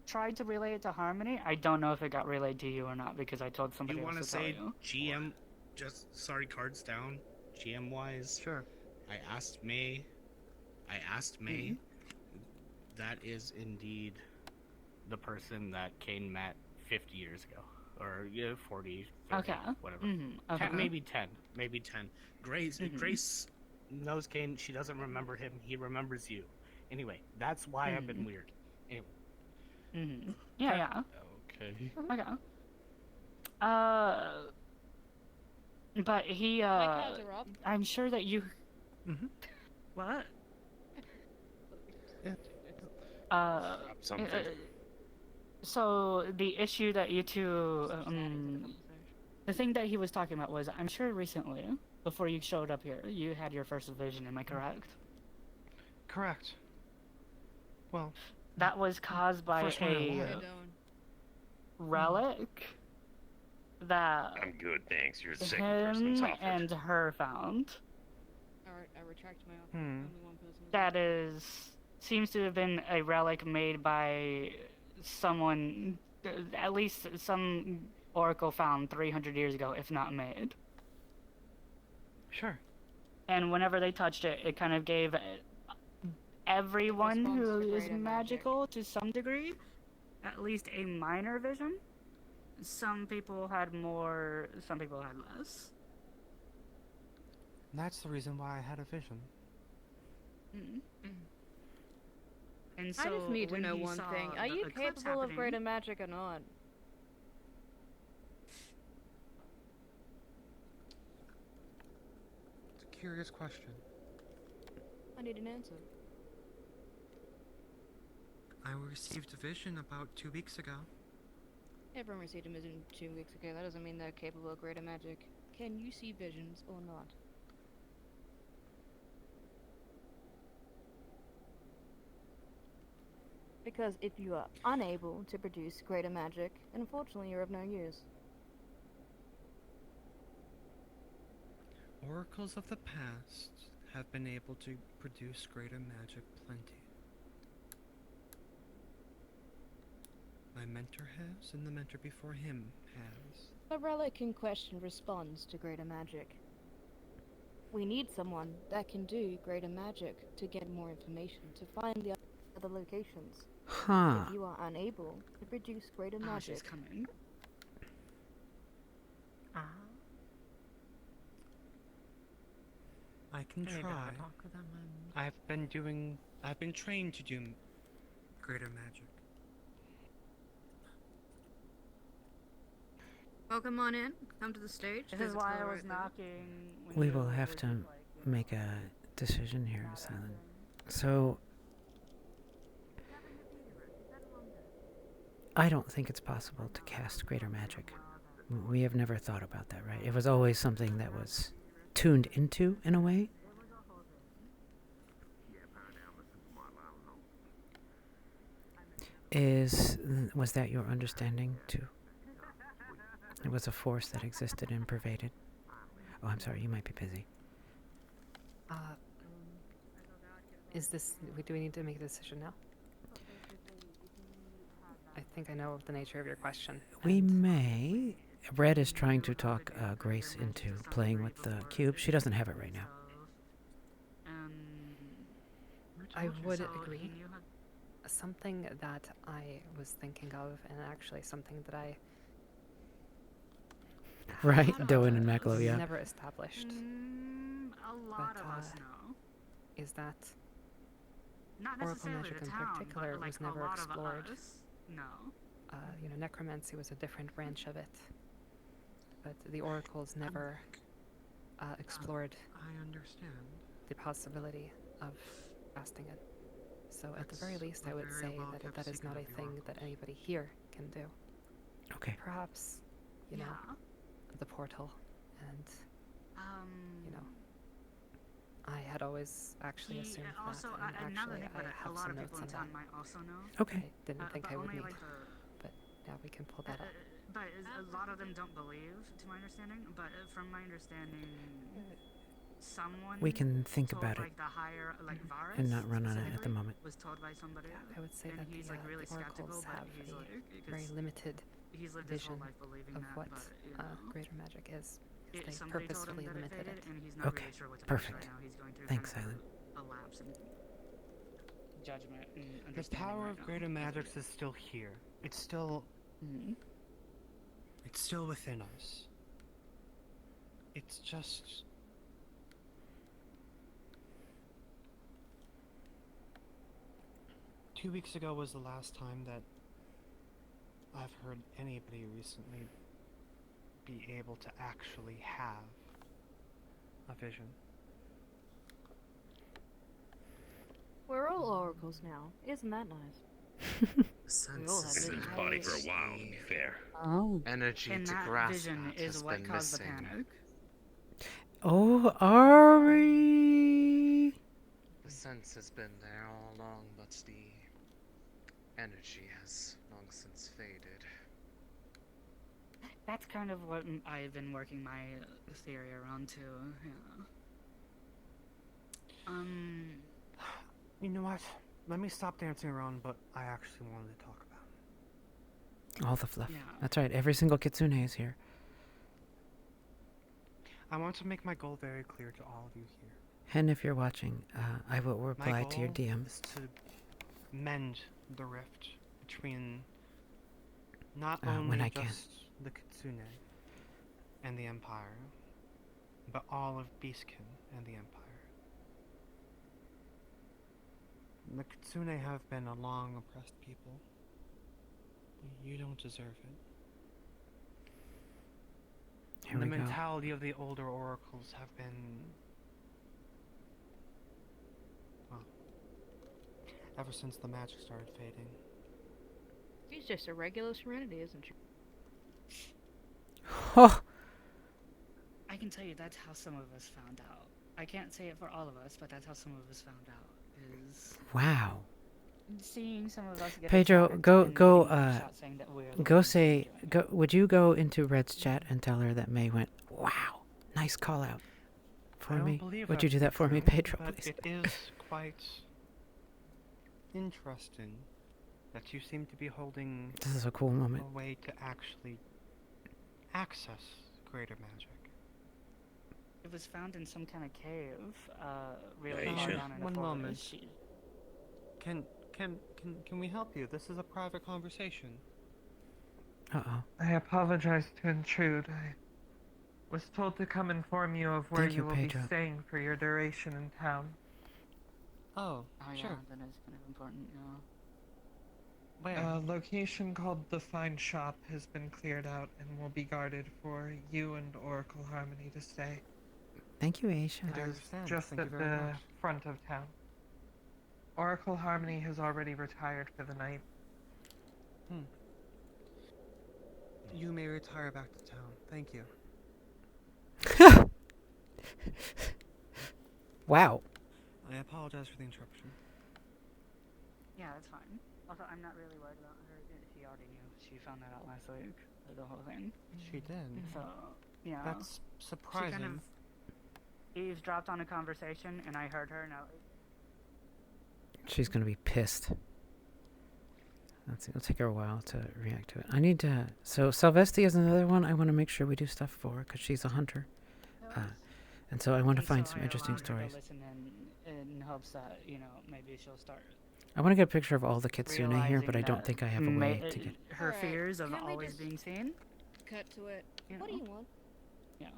tried to relay it to Harmony. I don't know if it got relayed to you or not because I told somebody You else want to to tell say you. GM? Just sorry, cards down. GM wise. Sure. I asked May. Mm-hmm. That is indeed the person that Kane met 50 years ago, or 40, 30, Okay. whatever. Mm-hmm. Okay. 10, maybe 10. Grace knows Kane. She doesn't remember him. He remembers you. Anyway, that's why I've been weird. Anyway. Mm-hmm. Yeah. Okay. Okay. But he, cards are up. I'm sure that you. Mm-hmm. What? Something. So the issue that you two, the thing that he was talking about was, I'm sure recently, before you showed up here, you had your first vision. Am I correct? Correct. Well, that was caused by first one in a a while. relic that I'm good, thanks. You're the second person him that's offered. and her found. Alright, I retract my offer. Only one person was That seems to have been a relic made by someone, at least some oracle found 300 years ago, if not made. Sure. And whenever they touched it, it kind of gave everyone responds who to is greater magical to some degree at least a minor vision. Some people had more, some people had less. That's the reason why I had a vision. And so I just need to when know he one saw thing. Are the you eclipse capable of happening- greater magic or not? It's a curious question. I need an answer. I received a vision about 2 weeks ago. Everyone received a vision 2 weeks ago. That doesn't mean they're capable of greater magic. Can you see visions or not? Because if you are unable to produce greater magic, unfortunately you're of no use. Oracles of the past have been able to produce greater magic plenty. My mentor has, and the mentor before him has. The relic in question responds to greater magic. We need someone that can do greater magic to get more information, to find the other locations. Huh. If you are unable to produce greater magic, she's coming. I can Maybe I'll try. talk with them I've been trained to do greater magic. welcome on in. Come to the stage. This There's is a why door I was right there. knocking. when We you will were have just, to like, make a decision here, Silent. So, I don't think it's possible to cast greater magic. We have never thought about that, right? It was always something that was tuned into in a way. Was that your understanding too? It was a force that existed and pervaded. Oh, I'm sorry, you might be busy. Is this... Do we need to make a decision now? I think I know the nature of your question. We may. Red is trying to talk Grace into playing with the cube. She doesn't have it right now. I would agree. Something that I was thinking of, and actually something that I... Right, Doan and Makalo, yeah. Never established. A lot of us know. Is that Not Oracle necessarily magic the in town, particular but like was never a lot explored. of us know. You know, necromancy was a different branch of it, but the oracles never explored. I understand. The possibility of casting it. So at the very least, I would say that that is not a thing that anybody here can do. Okay. Perhaps, you know, the portal, and you know, I had always actually assumed also, that, and now that actually I think about it, I have a lot some of notes people in on town that. might also know. Okay. I didn't think but I would only need, like but yeah, we can pull that up. But a lot of them don't believe, to my understanding. But from my understanding, someone We can think told, about it like, the higher, like Varus and not run on it at the moment. was told by somebody. I would say and that he's like really the skeptical, oracles but have he's a like very limited he's lived his vision whole life believing of that, what but, you know, greater magic is. They somebody told him purposefully that it limited faded, it. and he's not Okay, really sure what to do perfect. right now. He's going through Thanks, kind of Silent. a lapse in Judgment and The understanding power right of now. greater magics is still here. It's still... It's still within us. It's just... Two weeks ago was the last time that I've heard anybody recently be able to actually have a vision. We're all oracles now. Isn't that nice? We all have Been in visions. his body for a while, to be fair. Oh. Energy And to that grasp vision at is has what been caused the missing. panic. Oh, Ari! The sense has been there all along, but the energy has long since faded. That's kind of what I've been working my theory around too. Yeah. You know what? Let me stop dancing around, but I actually wanted to talk about All the fluff. Yeah. That's right, every single kitsune is here. I want to make my goal very clear to all of you here. Hen, if you're watching, I will reply to your My DM. goal is to mend the rift between not when only I can. just the Kitsune and the Empire, but all of Beastkin and the Empire. The Kitsune have been a long oppressed people. You don't deserve it. Here the we go. mentality of the older oracles have been... well, ever since the magic started fading. She's just a regular Serenity, isn't she? Oh! I can tell you that's how some of us found out. I can't say it for all of us, but that's how some of us found out. Is Wow. seeing some of us get Pedro, attacked go, and go, getting shot saying that we're the go ones say, go, would you go into Red's chat and tell her that May went, wow, nice call out for I don't me? believe Would you that's do that for me, true, Pedro, but please? it is quite interesting that you seem to be holding This is a cool moment. a way to actually access greater magic. It was found in some kind of cave, really Yeah, far sure. down in One the moment. forest. Can we help you? This is a private conversation. Uh-oh. I apologize to intrude. I was told to come inform you of where Thank you, will Pedro. be staying for your duration in town. Oh, Oh yeah, sure. that is kind of important, yeah. Where? A location called the Fine Shop has been cleared out and will be guarded for you and Oracle Harmony to stay. Thank you, Aisha. It I is understand. just Thank you at very the much. front of town. Oracle Harmony has already retired for the night. You may retire back to town. Thank you. Wow. I apologize for the interruption. Yeah, that's fine. Also, I'm not really worried about her. She already knew. She found that out last week. The whole thing. She did. So, yeah. That's surprising. She kind of eavesdropped on a conversation, and I heard her. Now, She's gonna be pissed. It'll take her a while to react to it. I need to. So Salvesti is another one I want to make sure we do stuff for because she's a hunter, and so I want to find some interesting stories. Listen in hopes that maybe she'll start. I want to get a picture of all the kitsune here, but I don't think I have a way to get. Her fears of always being seen. Cut to it. What do you want? Yeah.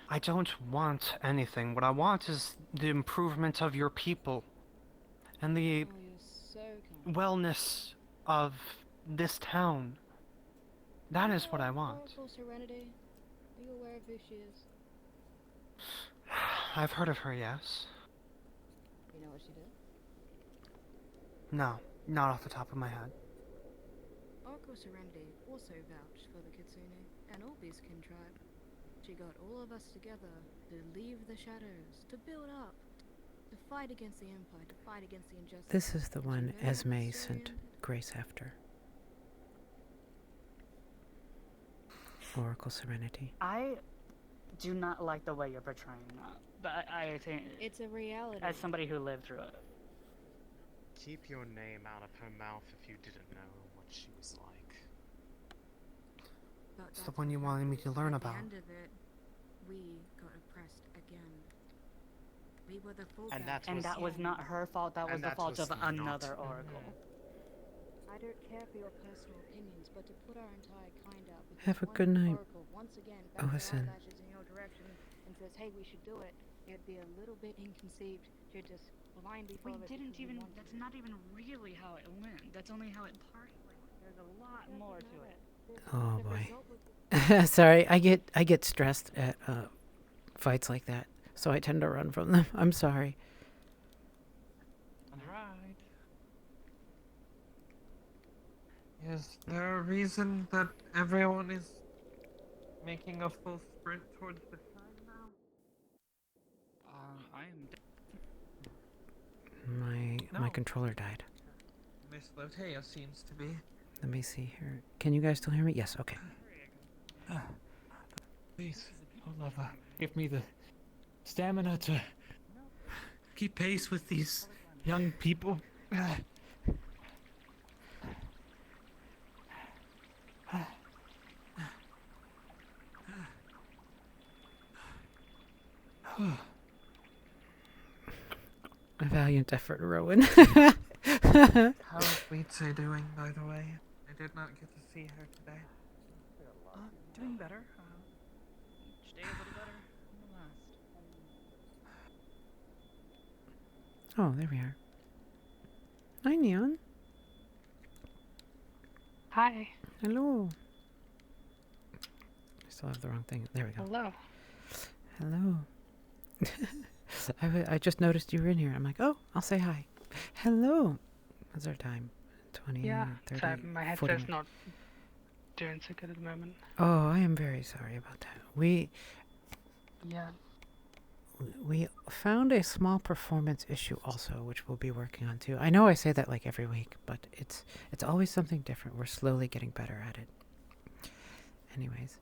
I don't want anything. What I want is the improvement of your people and the wellness of this town. That is what I want. Oracle Serenity. Are you aware of who she is? I've heard of her, yes. You know what she did? No, not off the top of my head. Oracle Serenity also vouched for the Kitsune and all Beastkin tribe. She got all of us together to leave the shadows, to build up, to fight against the Empire, to fight against the injustice. This is the one Esme sent Grace after. Oracle Serenity. I do not like the way you're portraying that. But I think it's a reality. As somebody who lived through it. Keep your name out of her mouth if you didn't know what she was like. It's the one you wanted me to learn about. At the end of it, we got oppressed again. We were the full And that was not her fault. That was the fault of another oracle. I don't care for your personal opinions, but to put our entire kind out because Have a one good night, oracle once again backs OSN. our lashes in your direction and says, "Hey, we should do it." It'd be a little bit inconceived to just blindly follow it. That's not even really how it went. That's only how it partially went. There's a lot more to it. Oh boy. Sorry, I get stressed at fights like that, so I tend to run from them. I'm sorry. Alright. Is there a reason that everyone is making a full sprint towards the side now? I am. My controller died. Miss Lotea seems to be. Let me see here. Can you guys still hear me? Yes. Okay. Please, oh lover, give me the stamina to keep pace with these young people. A valiant effort, Rowan. How is Weetse doing, by the way? I did not get to see her today. Doing better. Each day a little better than the last. Oh, there we are. Hi, Neon. Hi. Hello. I still have the wrong thing. There we go. Hello. Hello. I just noticed you were in here. I'm like, oh, I'll say hi. Hello. What's our time? 20, Yeah, 30, sorry, my 40 headset's minutes. not doing so good at the moment. Oh, I am very sorry about that. We found a small performance issue also, which we'll be working on too. I know I say that like every week, but it's always something different. We're slowly getting better at it. Anyways.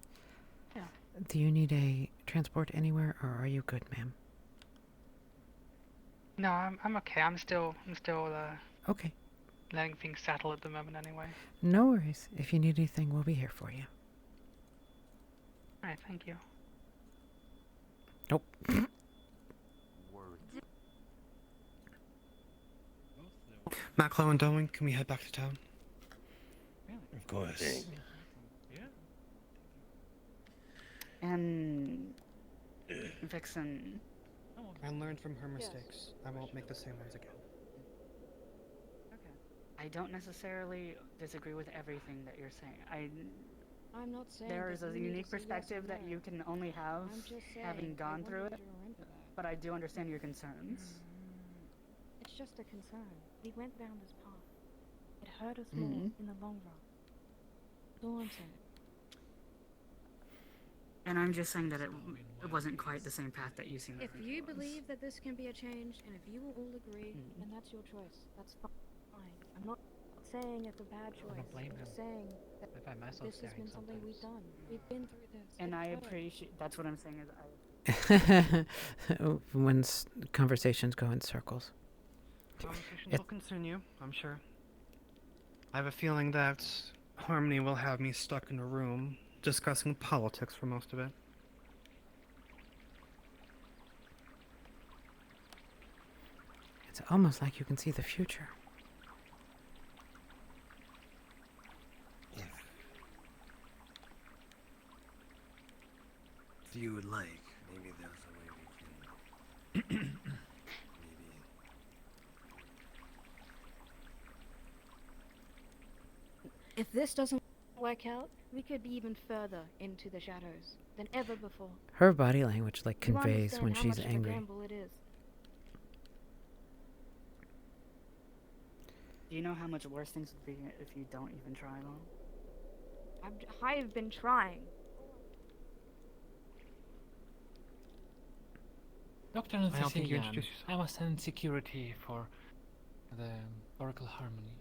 Yeah. Do you need a transport anywhere, or are you good, ma'am? No, I'm okay. I'm still Okay. letting things settle at the moment anyway. No worries. If you need anything, we'll be here for you. Alright, thank you. Nope. Maclo and Darwin, can we head back to town? Of course. And Vixen. I learned from her mistakes. I won't make the same ones again. I don't necessarily disagree with everything that you're saying. I'm not saying There is that a you need unique to say yes or perspective that no. you can only have I'm just having saying, gone I through wanted it, to remember that. but I do understand your concerns. It's just a concern. We went down this path. It hurt us more in the long run. That's all I'm saying. And I'm just saying that it wasn't quite the same path that you seem to If think you it was. believe that this can be a change, and if you all agree, then that's your choice. That's fine. I'm not saying it's a bad choice. blame I'm just him. saying that I find myself this has been staring something we've sometimes. done. We've been through this. And I It's good. appreciate. That's what I'm saying is I. When conversations go in circles. Conversations will continue, I'm sure. I have a feeling that Harmony will have me stuck in a room discussing politics for most of it. It's almost like you can see the future. If you would like, maybe there's a way we can maybe If this doesn't work out, we could be even further into the shadows than ever before. Her body language like You conveys understand when how she's much of a angry. gamble it is. Do you know how much worse things would be if you don't even try though? I've been trying. Dr. I don't think you Cecilian, introduced yourself. I was sent security for the Oracle Harmony.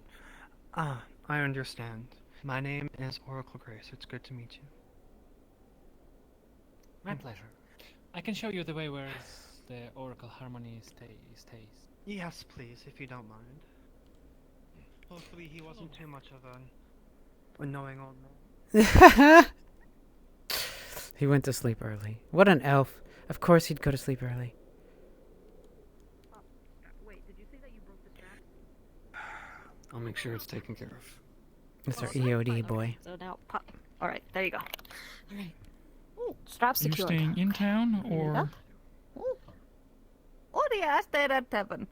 Ah, I understand. My name is Oracle Grace. It's good to meet you. My pleasure. I can show you the way where the Oracle Harmony stays. Yes, please, if you don't mind. Hopefully he wasn't too much of an annoying old man. He went to sleep early. What an elf. Of course he'd go to sleep early. Wait, did you say that you broke the strap? I'll make sure it's taken care of. It's our EOD boy. So now pop. All right, there you go. All right. Ooh, strap You're secured. staying in town, or Yep. Oh yeah, I stayed at Tevin.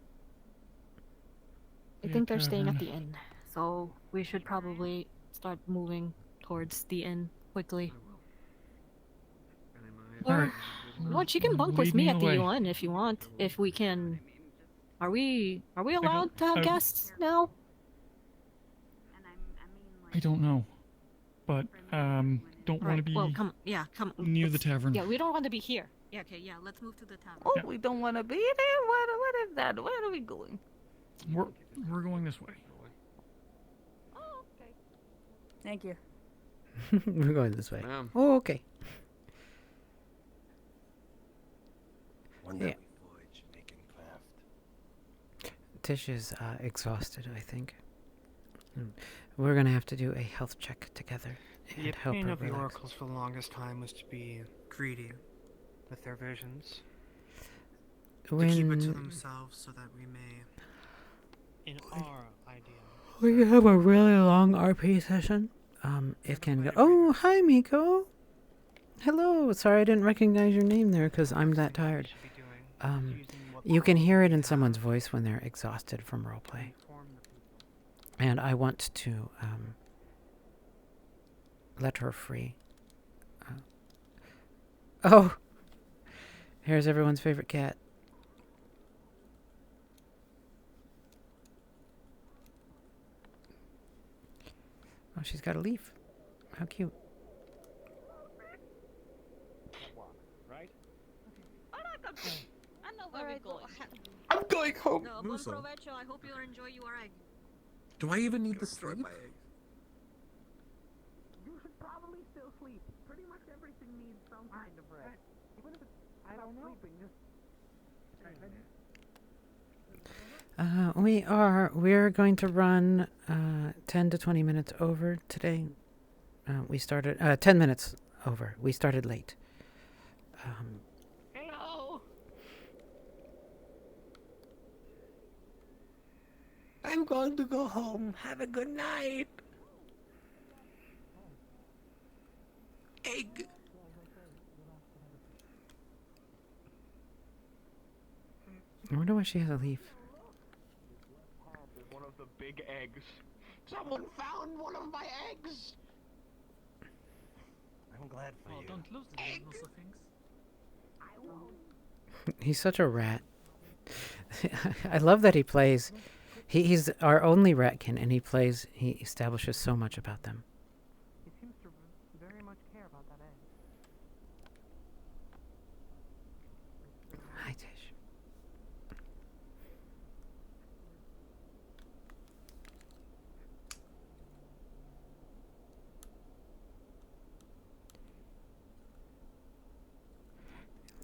I think they're staying at the inn, so we should probably start moving towards the inn quickly. Or, well, you can bunk with Lead me me at the away. UN if you want. If we can. Are we allowed to have guests now? I don't know, but don't want to Right. be Well, come near the tavern. Yeah, we don't want to be here. Yeah, okay, yeah, let's move to the tavern. Yeah. We don't want to be there? What is that? Where are we going? We're going this way. Thank you. We're going this way. Ma'am. Oh, okay. One Yeah. that we forge, make and craft. Tish is exhausted, I think. We're gonna have to do a health check together The and help opinion her of the relax. oracles for the longest time was to be greedy with their visions. To keep it to themselves so that we may, in our idea. We have a really long RP session. It can go. Oh, hi, Miko. Hello. Sorry, I didn't recognize your name there because I'm that tired. You can hear it in someone's voice when they're exhausted from roleplay. And I want to let her free. Oh, here's everyone's favorite cat. Oh, she's got a leaf. How cute. Right? I know where we're going. I'm going home. No, bon provecho. I hope you enjoy your egg. Do I even need to sleep? You should probably still sleep. Pretty much everything needs some kind of rest. Even if it's I don't know. Sleeping, just We're going to run 10 to 20 minutes over today. We started 10 minutes over. We started late. Hello. I'm going to go home. Have a good night. Egg. I wonder why she has a leaf. One of the big eggs. Someone found one of my eggs. I'm glad for you. Don't lose the things. I won't. He's such a rat. I love that he plays. He's our only ratkin, and he establishes so much about them. He seems to very much care about that egg.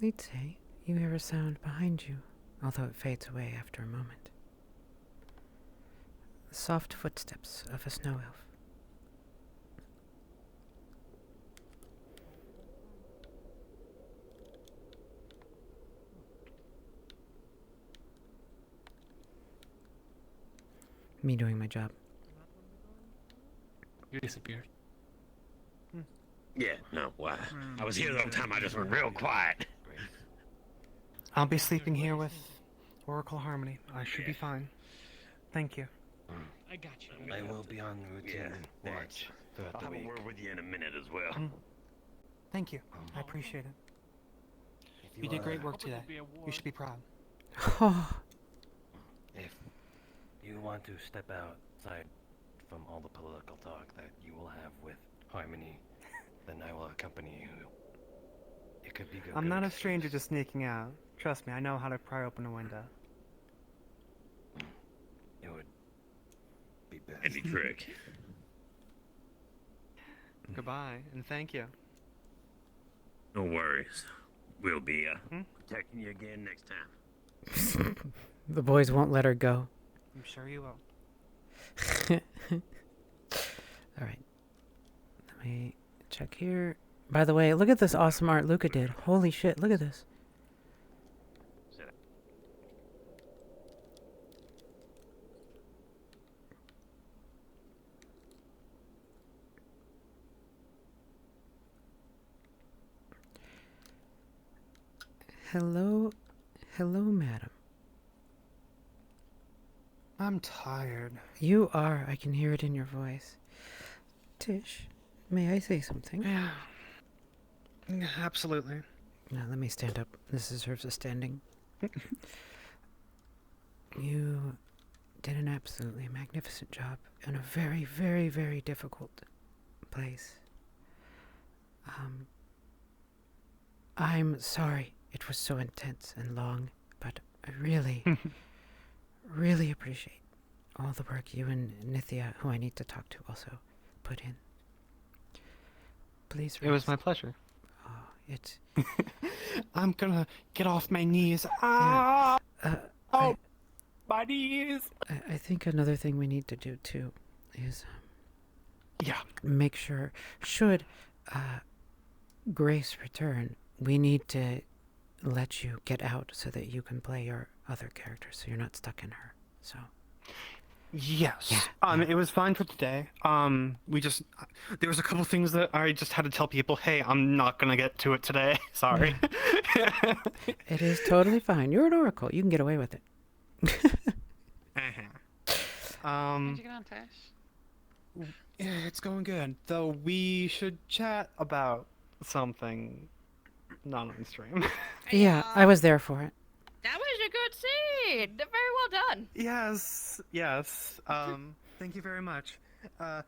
Lead say you hear a sound behind you, although it fades away after a moment. The soft footsteps of a snow elf. Me doing my job. You disappeared. Yeah, no, why? I was here the whole time, I just went real quiet. I'll be sleeping here with Oracle Harmony. I should be fine. Thank you. I got you. I will be on routine watch throughout I'll the have a week. word with you in a minute as well. Thank you. I appreciate it. You did great work today. You should be proud. If you want to step outside from all the political talk that you will have with Harmony, then I will accompany you. It could be good. I'm not a stranger to sneaking out. Trust me, I know how to pry open a window. It would be best. Any trick. Goodbye, and thank you. No worries. We'll be protecting you again next time. The boys won't let her go. I'm sure you will. Alright. Let me check here. By the way, look at this awesome art Luca did. Holy shit, look at this. Hello, madam. I'm tired. You are. I can hear it in your voice. Tish, may I say something? Yeah. Absolutely. Now, let me stand up. This deserves a standing. You did an absolutely magnificent job in a very, very, very difficult place. I'm sorry it was so intense and long, but I really, really appreciate all the work you and Nithya, who I need to talk to, also put in. Please rest. It was my pleasure. Oh, it's... I'm gonna get off my knees. Ah! My knees! I think another thing we need to do, too, is... yeah. Make sure, should Grace return, we need to let you get out so that you can play your other characters, so you're not stuck in her, so... Yes. Yeah. It was fine for today. There was a couple things that I just had to tell people, hey, I'm not gonna get to it today. Sorry. It is totally fine. You're an oracle. You can get away with it. How'd you get on, Tish? Yeah, it's going good. Though we should chat about something not on stream. Yeah, I was there for it. That was a good scene. Very well done. Yes. Thank you very much. That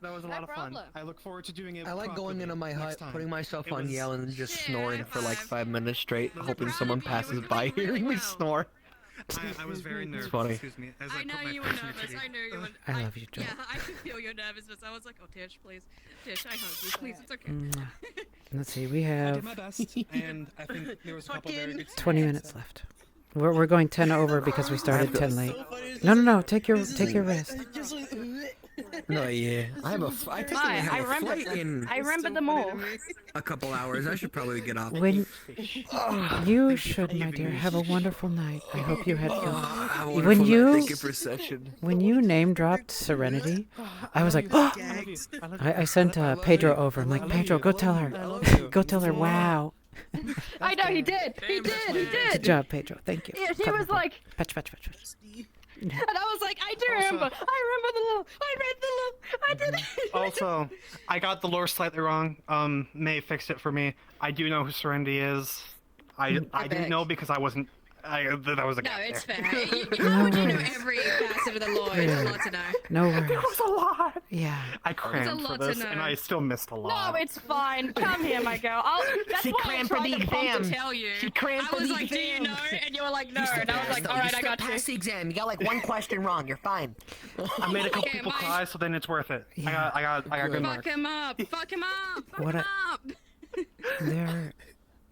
was a lot of fun. I look forward to doing it. I like going into my hut, putting myself on yell, and then just Yeah, snoring for like 5 5 minutes straight, hoping someone passes by hearing me snore. I was very nervous. It's funny. Excuse me. As I put know my you were face in nervous. the I knew you were. I love you, Joel. Yeah, I could feel your nervousness. I was like, oh, Tish, please. Tish, I hug you. Please, it's okay. Mwah. Let's see, we I have did my best, and I think there was a couple very good 20 minutes left. We're going 10 over because we started 10 late. No, take your rest. No, yeah. I took I remember them all. a couple hours. I should probably get off. When you should, my dear, have a wonderful night. I hope you had fun. When you name dropped Serenity, I was like, oh! I sent Pedro over. I'm like, Pedro, go tell her. Go tell her, wow. I know he did. He did. Good job, Pedro. Thank you. Yeah, she was like, Patch. and I was like, I do remember. I remember the lore. I read the lore. I did it. Also, I got the lore slightly wrong. May fixed it for me. I do know who Serenity is. I didn't know because I wasn't. That was a No, gap it's there. fair. How would you know every facet of the law? It's a lot to know. No worries. There was a lot. Yeah. I crammed for lot to this, know. and I still missed a lot. No, it's fine. Come here, my girl. That's She why crammed I for tried the to pump exam. to Tell you. She crammed I for was the like, do you exam. know? And you were like, no. And I was like, all right, I got pass you. the exam. You got like one question wrong. You're fine. I made a couple Okay, people bye. cry, so then it's worth it. Yeah. I got good Fuck marks. him up. Fuck him up. Fuck What him I- up. There,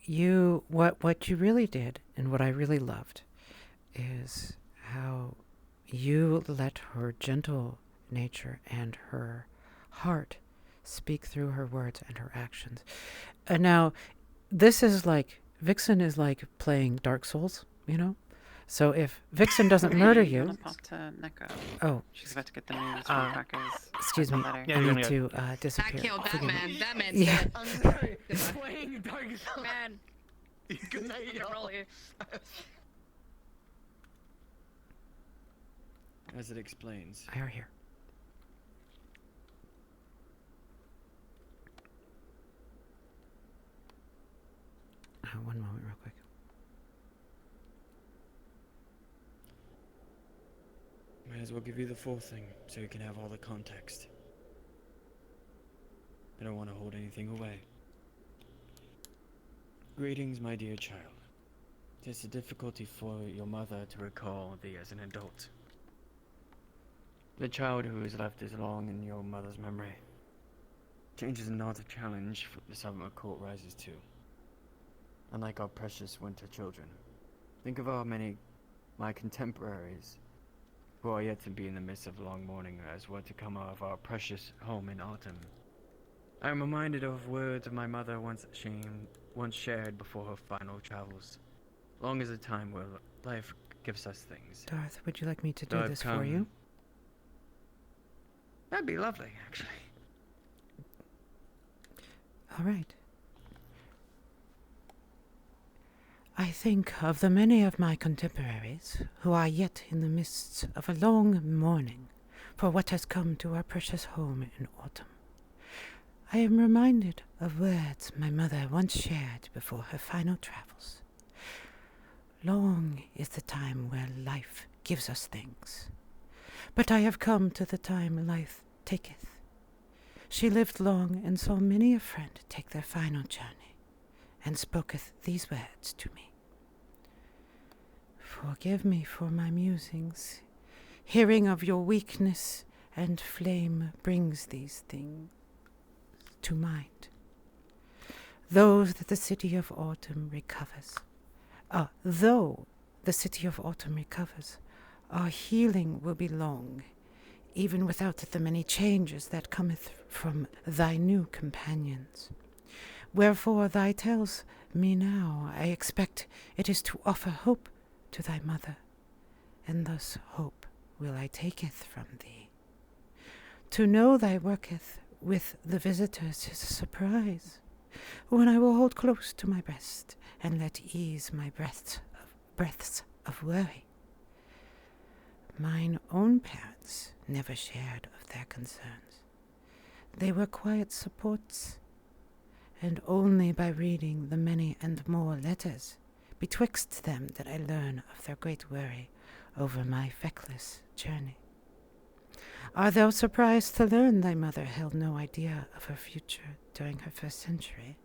what you really did, and what I really loved, is how you let her gentle nature and her heart speak through her words and her actions. And now, this is like, Vixen is like playing Dark Souls, you know? So if Vixen doesn't murder You you... wanna pop to Neko? Oh. She's about to get the news from Crackers. Excuse me. Letter. I need to disappear. That killed that Forgive me. man. That man's Yeah. dead. I'm sorry. Playing Dark Souls. Man. Good night, y'all. As it explains. I are here. One moment, real quick. Might as well give you the full thing, so you can have all the context. I don't want to hold anything away. Greetings, my dear child. It is a difficulty for your mother to recall thee as an adult. The child who is left as long in your mother's memory. Change is not a challenge for the summer court rises to. Unlike our precious winter children, think of how many my contemporaries who are yet to be in the midst of long mourning as were to come out of our precious home in autumn. I am reminded of words of my mother once shared before her final travels. Long is a time where life gives us things. Darth, would you like me to So do I've this for come- you? That'd be lovely, actually. All right. I think of the many of my contemporaries who are yet in the midst of a long mourning for what has come to our precious home in autumn. I am reminded of words my mother once shared before her final travels. Long is the time where life gives us things, but I have come to the time life taketh. She lived long and saw many a friend take their final journey, and spoketh these words to me. Forgive me for my musings. Hearing of your weakness and flame brings these things to mind. Those that the city of autumn recovers. Though the city of autumn recovers, our healing will be long, even without the many changes that cometh from thy new companions. Wherefore thy tells me now, I expect it is to offer hope to thy mother, and thus hope will I taketh from thee. To know thy worketh with the visitors is a surprise, when I will hold close to my breast, and let ease my breaths of worry. Mine own parents never shared of their concerns. They were quiet supports, and only by reading the many and more letters betwixt them did I learn of their great worry over my feckless journey. Art thou surprised to learn thy mother held no idea of her future during her first century?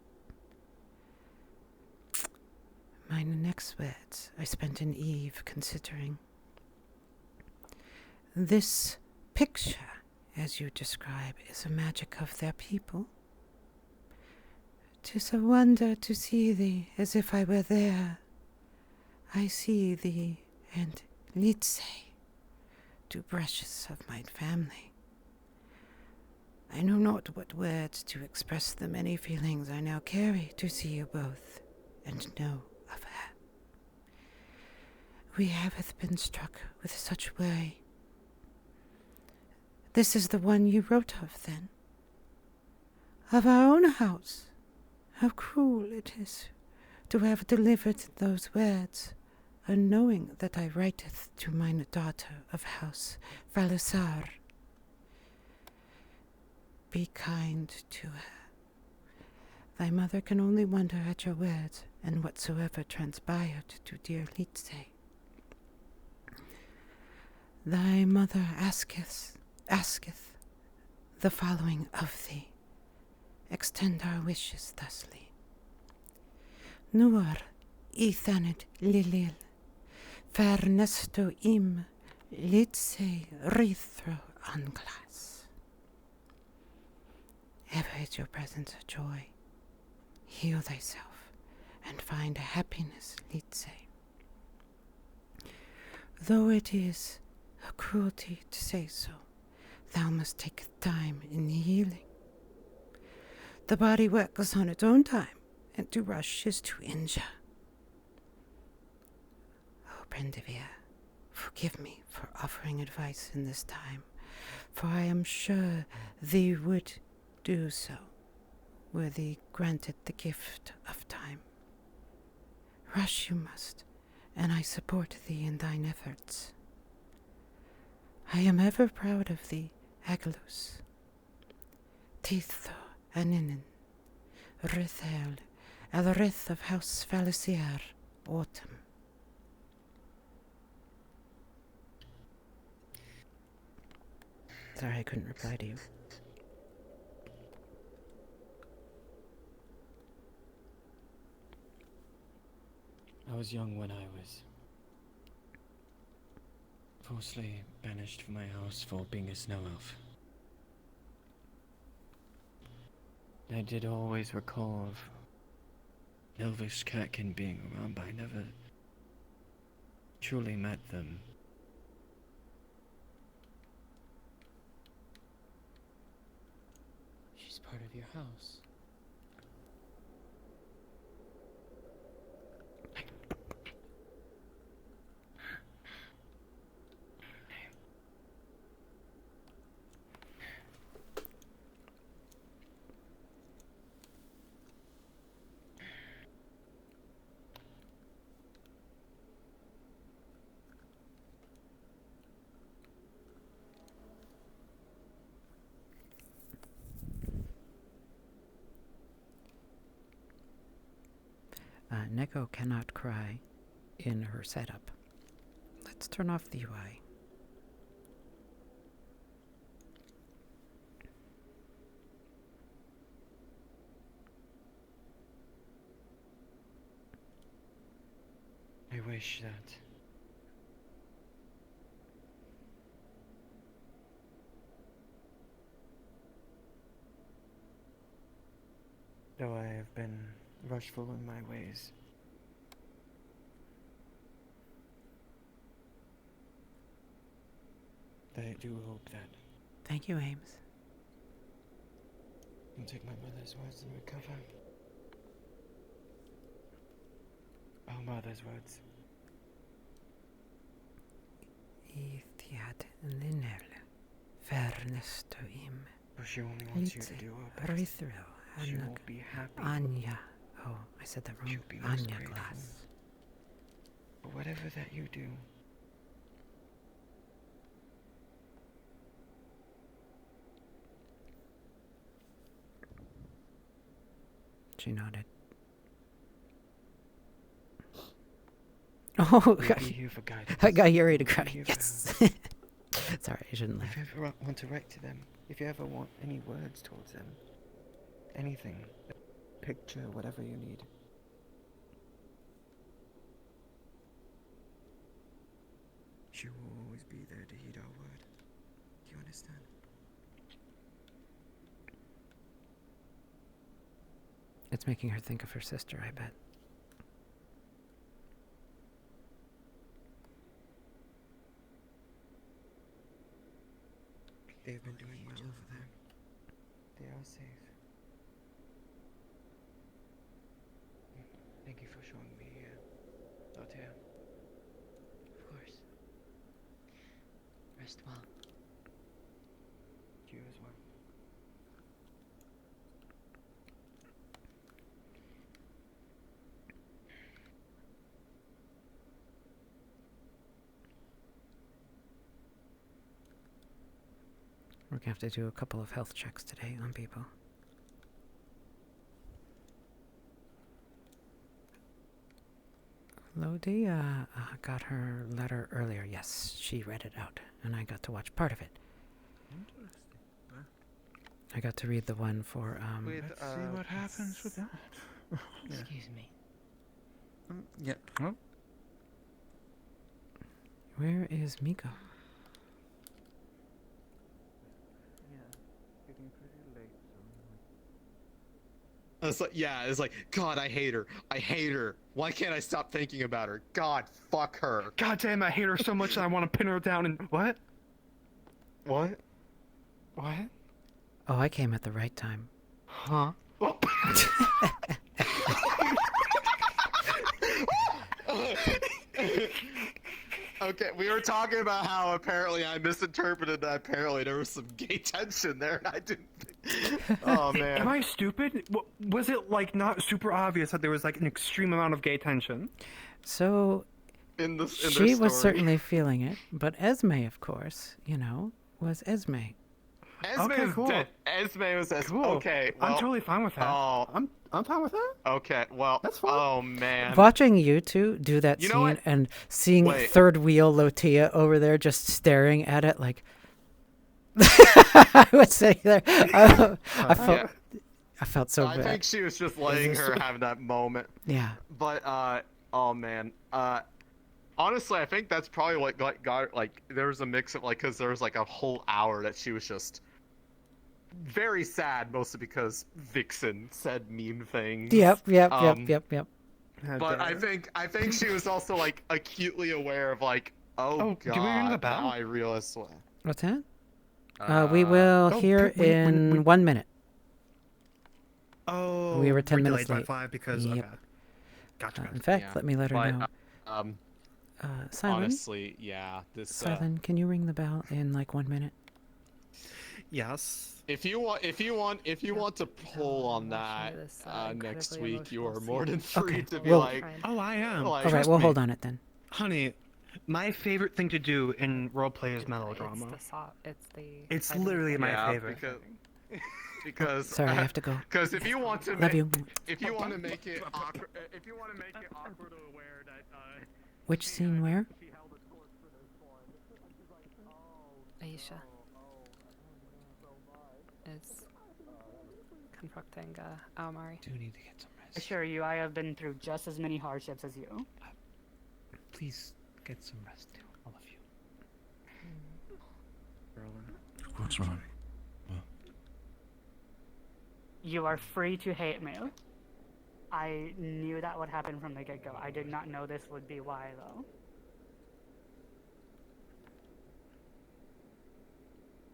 Mine next words I spent an eve considering. This picture, as you describe, is a magic of their people. 'Tis a wonder to see thee as if I were there. I see thee and Litze, two brushes of my family. I know not what words to express the many feelings I now carry to see you both and know of her. We haveth been struck with such worry. This is the one you wrote of, then? Of our own house? How cruel it is to have delivered those words, unknowing that I writeth to mine daughter of house Valusar. Be kind to her. Thy mother can only wonder at your words and whatsoever transpired to dear Litze. Thy mother asketh the following of thee. Extend our wishes thusly. Nuor Ethanet Lilil, Fernesto im Litze Rithro Anglas. Ever is your presence a joy. Heal thyself, and find happiness, Litze. Though it is a cruelty to say so, thou must take time in healing. The body works on its own time, and to rush is to injure. Oh, Brendevere, forgive me for offering advice in this time, for I am sure thee would do so, were thee granted the gift of time. Rush you must, and I support thee in thine efforts. I am ever proud of thee, Agelus. Titho aninin, Rithel, Elrith of House Falisier, Autumn. Sorry, I couldn't reply to you. I was young when I was forcibly banished from my house for being a snow elf. I did always recall of elvish catkin being around, but I never truly met them. She's part of your house. Neko cannot cry in her setup. Let's turn off the UI. I wish that though I have been rushful in my ways, that I do hope that Thank you, Ames. I'll take my mother's words and recover. Our mother's words. Ithiad linel, fernesto im. But she only wants you to do her best. She will be happy. Anya. Oh, I said that wrong. She'll be most Anya grateful. Glass. But whatever that you do, She nodded. Oh, we'll be here for guidance. I got Yuri to We'll be cry. here for Yes. help. Sorry, I shouldn't laugh. If you ever want to write to them, if you ever want any words towards them, anything, a picture, whatever you need. She will always be there to heed our word. Do you understand? It's making her think of her sister, I bet. They've been doing well over there. They are safe. Thank you for showing me out here. Of course. Rest well. You as well. We're gonna have to do a couple of health checks today on people. Lodi got her letter earlier. Yes, she read it out, and I got to watch part of it. Interesting. I got to read the one for Let's see what happens with that. Excuse me. Yeah. Oh. Where is Miko? Yeah, getting pretty late, so It's like, yeah, it's like, God, I hate her. I hate her. Why can't I stop thinking about her? God, fuck her. God damn, I hate her so much that I want to pin her down and what? What? What? Oh, I came at the right time. Huh? Okay, we were talking about how apparently I misinterpreted that. Apparently there was some gay tension there, and I didn't think... Oh, man. Am I stupid? Was it, like, not super obvious that there was, like, an extreme amount of gay tension? So, in she was certainly feeling it, but Esme, of course, you know, was Esme. Esme Okay, was cool. Esme was Esme. Cool. Okay, well... I'm totally fine with that. Oh. I'm fine with that. Okay, well... That's fine. Oh, man. Watching you two do that You know scene what? and seeing Wait. third wheel Lotia over there just staring at it like... I was sitting there. I felt so bad. I think she was just letting Is this- her have that moment. Yeah. But, oh, man. Honestly, I think that's probably what got like, there was a mix of, like, because there was, like, a whole hour that she was just very sad, mostly because Vixen said mean things. Yep. But I think she was also, like, acutely aware of, like, oh do we ring the God, bell? now I realize what. What's that? We will hear in 1 minute. Oh, We were 10 we're minutes delayed late. by 5 because Yep. okay. Gotcha. In fact, Yeah. let me let her But, know. Silent. Honestly, yeah, this. Silent, can you ring the bell in like 1 minute? Yes. If you want to pull on that next week, you are more than free to be well- like. Oh, I am. Like, All right, we'll hold on it then. Honey, My favorite thing to do in roleplay is melodrama. It's item. literally my Yeah, favorite. because Sorry, I have to go. Because if you want to Love you. if you want to make it awkward, or aware that Which scene where? Aisha is confronting Aomari. Do need to get some rest. Assure you, I have been through just as many hardships as you. Please get some rest too, all of you. What's wrong? You are free to hate me. I knew that would happen from the get-go. I did not know this would be why, though.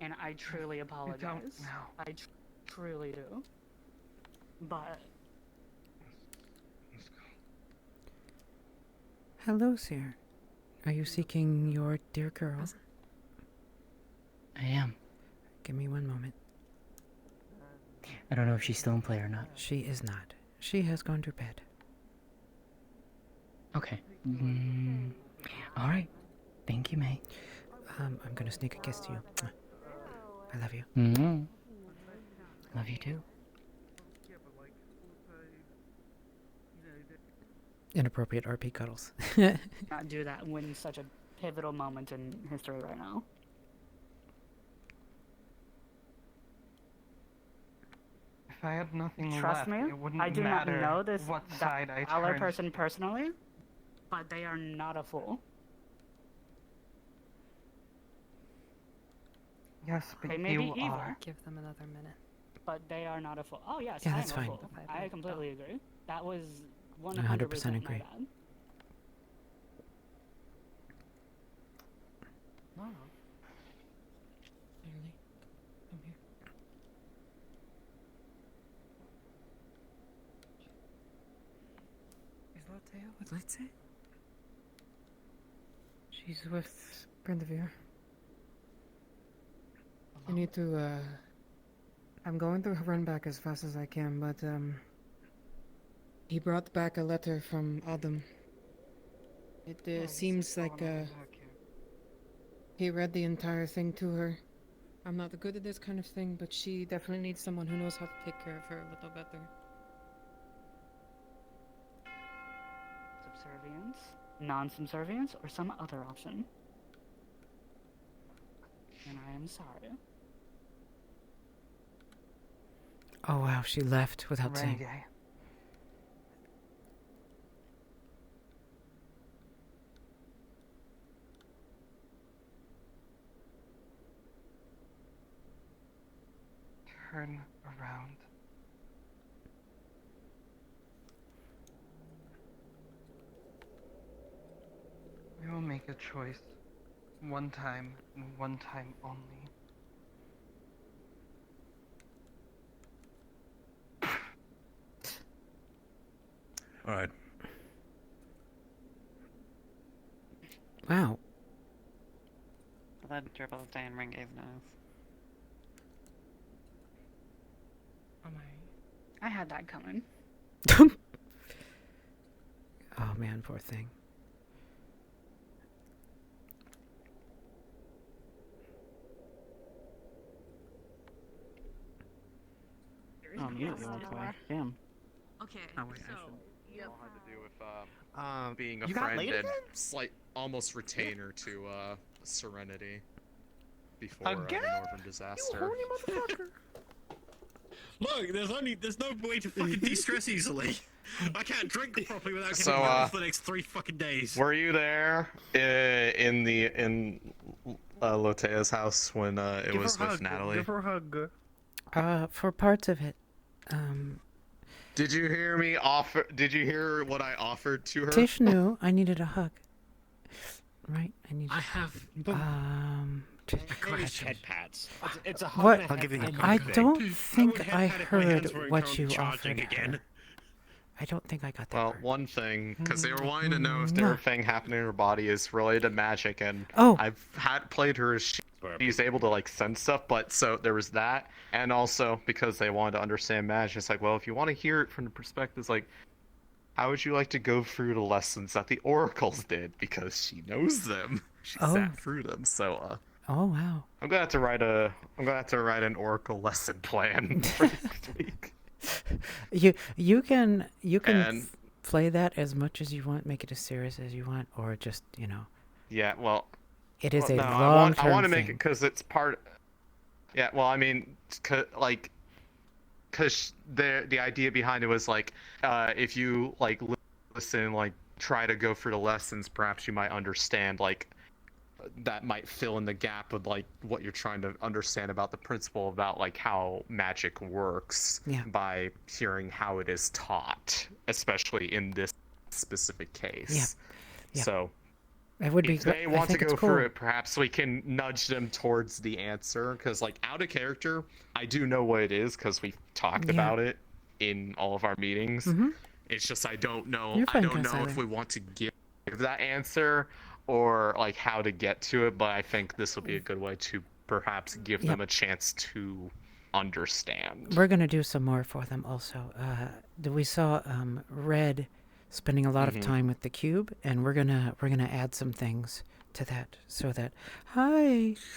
And I truly apologize. I truly do. But Hello, sir. Are you seeking your dear girl? I am. Give me 1 moment. I don't know if she's still in play or not. She is not. She has gone to bed. Okay. All right. Thank you, May. I'm gonna sneak a kiss to you. I love you. Love you too. Inappropriate RP cuddles. not do that when such a pivotal moment in history right now. If I had nothing Trust left, me, it wouldn't I do not matter know this what side I Valor turned. person personally, but they are not a fool. Yes, but They may you be evil, are. Give them another minute. but they are not a fool. Oh yes, Yeah, I that's am fine. a fool. I completely agree. That was 100% 100% agree. my bad. No. Literally. Come here. Is Lotea with Litze? She's with Brindavir. You need to, I'm going to run back as fast as I can, but, he brought back a letter from Adam. It seems like, he read the entire thing to her. I'm not good at this kind of thing, but she definitely needs someone who knows how to take care of her a little better. Subservience, non-subservience, or some other option. And I am sorry. Oh wow, she left without saying. Renegade. Turn around. make a choice. One time, and one time only. All right. Wow. That triple stain ring is nice. Oh my. I had that coming. Oh man, poor thing. You want to play? Damn. Okay. Oh, wait, so. It all had to do with being a You got friend laid and again? slight, almost retainer to Serenity before Again? the Northern disaster. You horny motherfucker. Look, there's no way to fucking de-stress easily. I can't drink properly without getting So, ill for the next 3 fucking days. Were you there in Lotea's house when it was with Natalie? Give her a hug. For parts of it. Did you hear me offer? Did you hear what I offered to her? Tish knew I needed a hug. Right? I have. Head pats. It's a What? hug. I'll give you a I hug. don't I would think have I had if my hands heard weren't what you charging offered again. her. I don't think I got that. Well, one thing, because they were wanting to know if Mwah. everything happening in her body is related to magic, and Oh. I've played her as she's able to like sense stuff, but so there was that, and also because they wanted to understand magic, it's like, well, if you want to hear it from the perspectives, like, how would you like to go through the lessons that the oracles did? Because she knows them, she sat through them, so Oh wow. I'm gonna have to write an oracle lesson plan for next week. You can And- play that as much as you want, make it as serious as you want, or just Yeah, well, it is a no, long term I want to thing. make it because it's part. Yeah, well, I mean, because the idea behind it was like, if you like listen, like try to go through the lessons, perhaps you might understand like that might fill in the gap with like what you're trying to understand about the principle about like how magic works by hearing how it is taught, especially in this specific case. Yeah. So It would be if great. they I want to think go it's cool. through it, perhaps we can nudge them towards the answer. Because, like, out of character, I do know what it is because we've talked about it in all of our meetings. Mhm. It's just I don't know. You're I fine, don't know Consuelo. if we want to give that answer or like how to get to it. But I think this will be a good way to perhaps give them a chance to understand. We're gonna do some more for them also. We saw Red spending a lot of time with the cube, and we're gonna add some things to that so that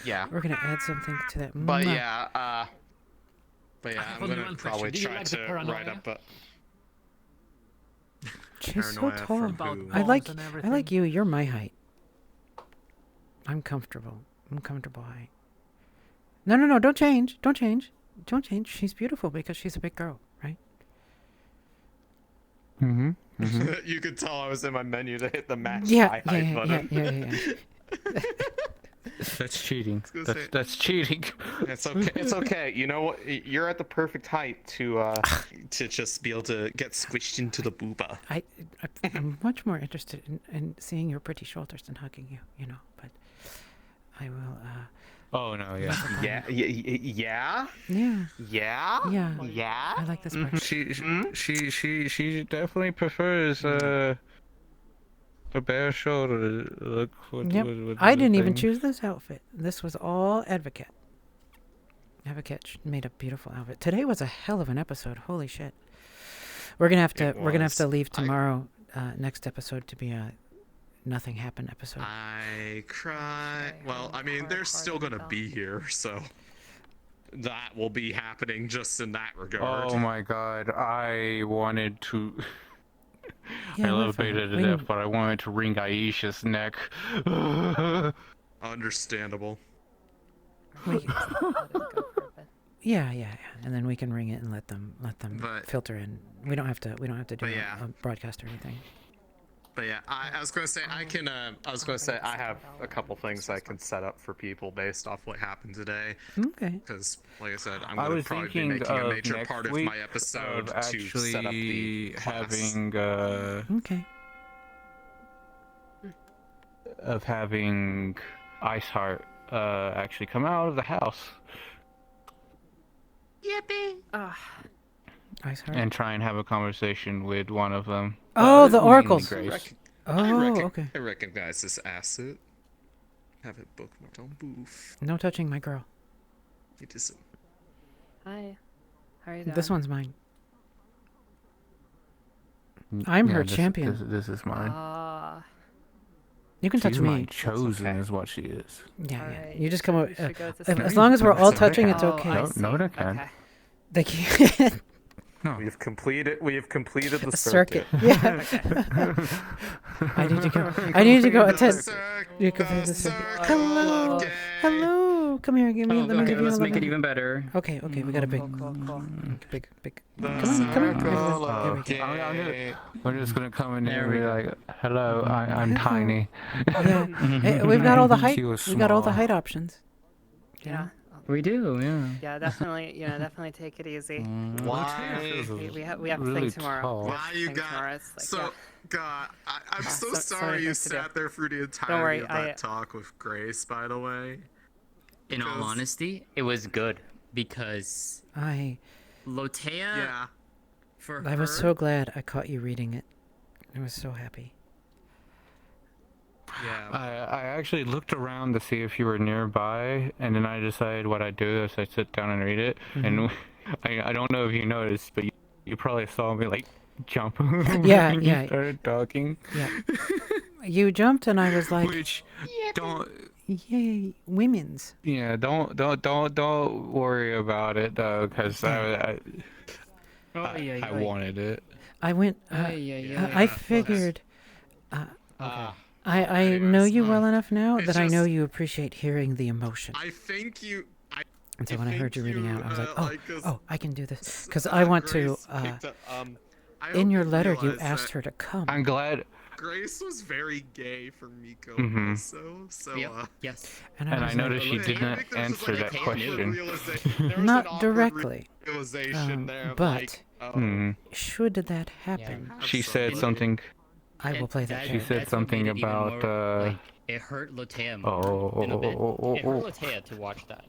Yeah. we're gonna add something to that. But Mwah. yeah, I'm only gonna one probably question. Do you try like the to paranoia? write up a. She's so Paranoia tall. from who? I like and I everything. like you. You're my height. I'm comfortable. I'm comfortable height. No. Don't change. Don't change. Don't change. She's beautiful because she's a big girl, right? You could tell I was in my menu to hit the match Yeah, high yeah, height yeah, button. yeah. That's cheating. gonna That's, say- that's cheating. It's okay. It's okay. You know what? You're at the perfect height to just be able to get squished into the booba. I'm much more interested in seeing your pretty shoulders than hugging you, but I will, Oh no, yeah. Yeah. Yeah. Yeah. I like this part. She definitely prefers a bare shoulder look. Yep. With I the didn't even thing. choose this outfit. This was all Advocate. Advocate made a beautiful outfit. Today was a hell of an episode. Holy shit. We're gonna have to leave tomorrow. Next episode to be a nothing happened episode. I cry. Well, I mean, they're still gonna be here, so that will be happening just in that regard. Oh my god, I wanted to. Yeah, I we're love Beta fine. to We death, can- but I wanted to wring Aisha's neck. Understandable. Yeah, and then we can ring it and let them But- filter in. We don't have to do But yeah. a broadcast or anything. But yeah, I was gonna say I can. I was gonna say I have a couple things I can set up for people based off what happened today. Okay. Because, like I said, I'm I gonna was probably be thinking making a of major next part of week my episode of to set up the actually class. having Okay. of having Iceheart actually come out of the house Yippee! Iceheart. and try and have a conversation with one of them. Oh, the mainly oracles. Grace. Okay. I recognize this asset. Have it bookmarked on Booth. No touching my girl. It is. Hi. How are you doing? This one's mine. I'm her champion. This is mine. You can touch She's me. my chosen is what she is. Yeah. You just come over. should go to As sleep. long as we're all No, touching, they it's can. okay. No, they can. Okay. They can't. No. We have completed the circuit. circuit. Yeah. I need to go. I need to go attend. You complete the circuit. Hello. Hello. Come here. Give me. Let me okay, give you a let's make little- it even better. Okay. We got a big. Cool. Big. Come on. Everyone. There we go. We're just gonna come in here and be like, "Hello, I'm tiny." Yeah. Hey, we've got all the height. She was We got all the small. height options. Yeah. We do, yeah. Yeah, definitely. Definitely take it easy. Why? We have to really think tomorrow. tall. We have Why to you think got tomorrow. It's like, so? yeah. God, I'm so so sorry many you things to do. sat there through the worry, entirety of that I- talk with Grace. By the way, In all Because- honesty, it was good because Lotea. yeah. For I was her- so glad I caught you reading it. I was so happy. Yeah. I actually looked around to see if you were nearby, and then I decided what I'd do is I sit down and read it. And I don't know if you noticed, but you probably saw me like jump. Yeah, when yeah. You started talking. Yeah. You jumped, and I was like, Which don't. "Yay, women's!" Yeah, don't worry about it though, because I wanted it. I went. yeah. I figured. I know you well enough now that I know you appreciate hearing the emotion. I think you. And so when I heard you reading out, I was like, oh, I can do this. Because I I want to, in your letter, you asked her to come. I'm glad. Grace was very gay for Miko Mhm. also, so yes. And I was noticed like, you didn't answer that question. Not directly, realization there, of, but like, oh, should that happen, She said something. I will play that. She game. said That's what something made it even about. more, like, it hurt Lotea more in a bit. It hurt Lotea to watch that.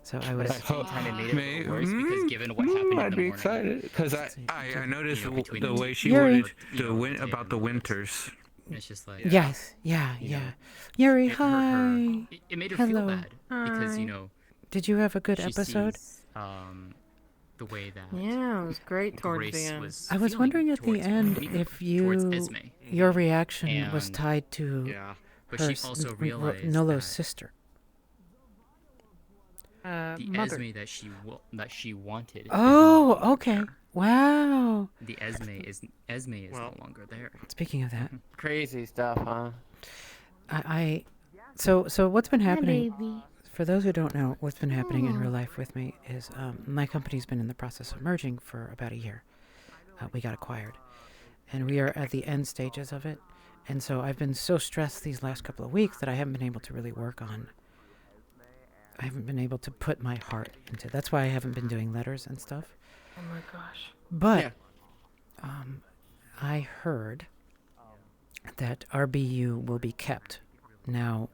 So I But was. at the same time, it made it worse because given what happened in I'd the be morning. excited because I noticed between the way she Yuri. wanted about the winters. It's just like Yes, yeah. Yuri, it hurt her. hi. It made her Hello. feel bad because Did you have a good she episode? sees, the way that Yeah, it was great towards Grace the end. was I was feeling wondering at the towards end Miko, if towards you, Esme. your reaction was And- tied to yeah. But her she also realized Nolo's that sister. the Mother. Esme that she wanted. is Oh, no okay. longer. Wow. The Esme is no longer there. Speaking of that, Crazy stuff, huh? so what's been happening? baby. For those who don't know, what's been happening in real life with me is my company's been in the process of merging for about a year. We got acquired, and we are at the end stages of it. And so I've been so stressed these last couple of weeks that I haven't been able to really work on. I haven't been able to put my heart into. That's why I haven't been doing letters and stuff. Oh my gosh. But I heard that our BU will be kept. Now,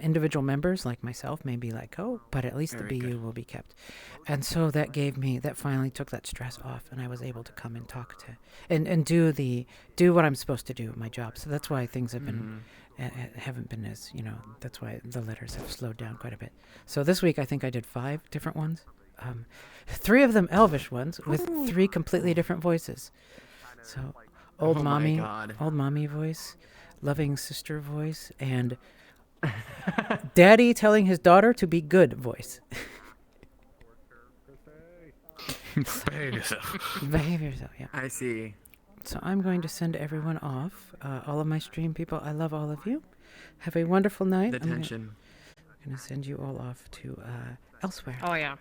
individual members like myself may be like, oh, but at least the BU will be kept. And so that finally took that stress off, and I was able to come and talk to, and do what I'm supposed to do, my job. So that's why things have been, haven't been as, that's why the letters have slowed down quite a bit. So this week I think I did 5 different ones. 3 of them Elvish ones with 3 completely different voices. So old mommy voice, loving sister voice, and daddy telling his daughter to be good voice. Behave yourself. Behave yourself, yeah. I see. So I'm going to send everyone off. All of my stream people, I love all of you. Have a wonderful night. The tension. I'm going to send you all off to elsewhere. Oh yeah.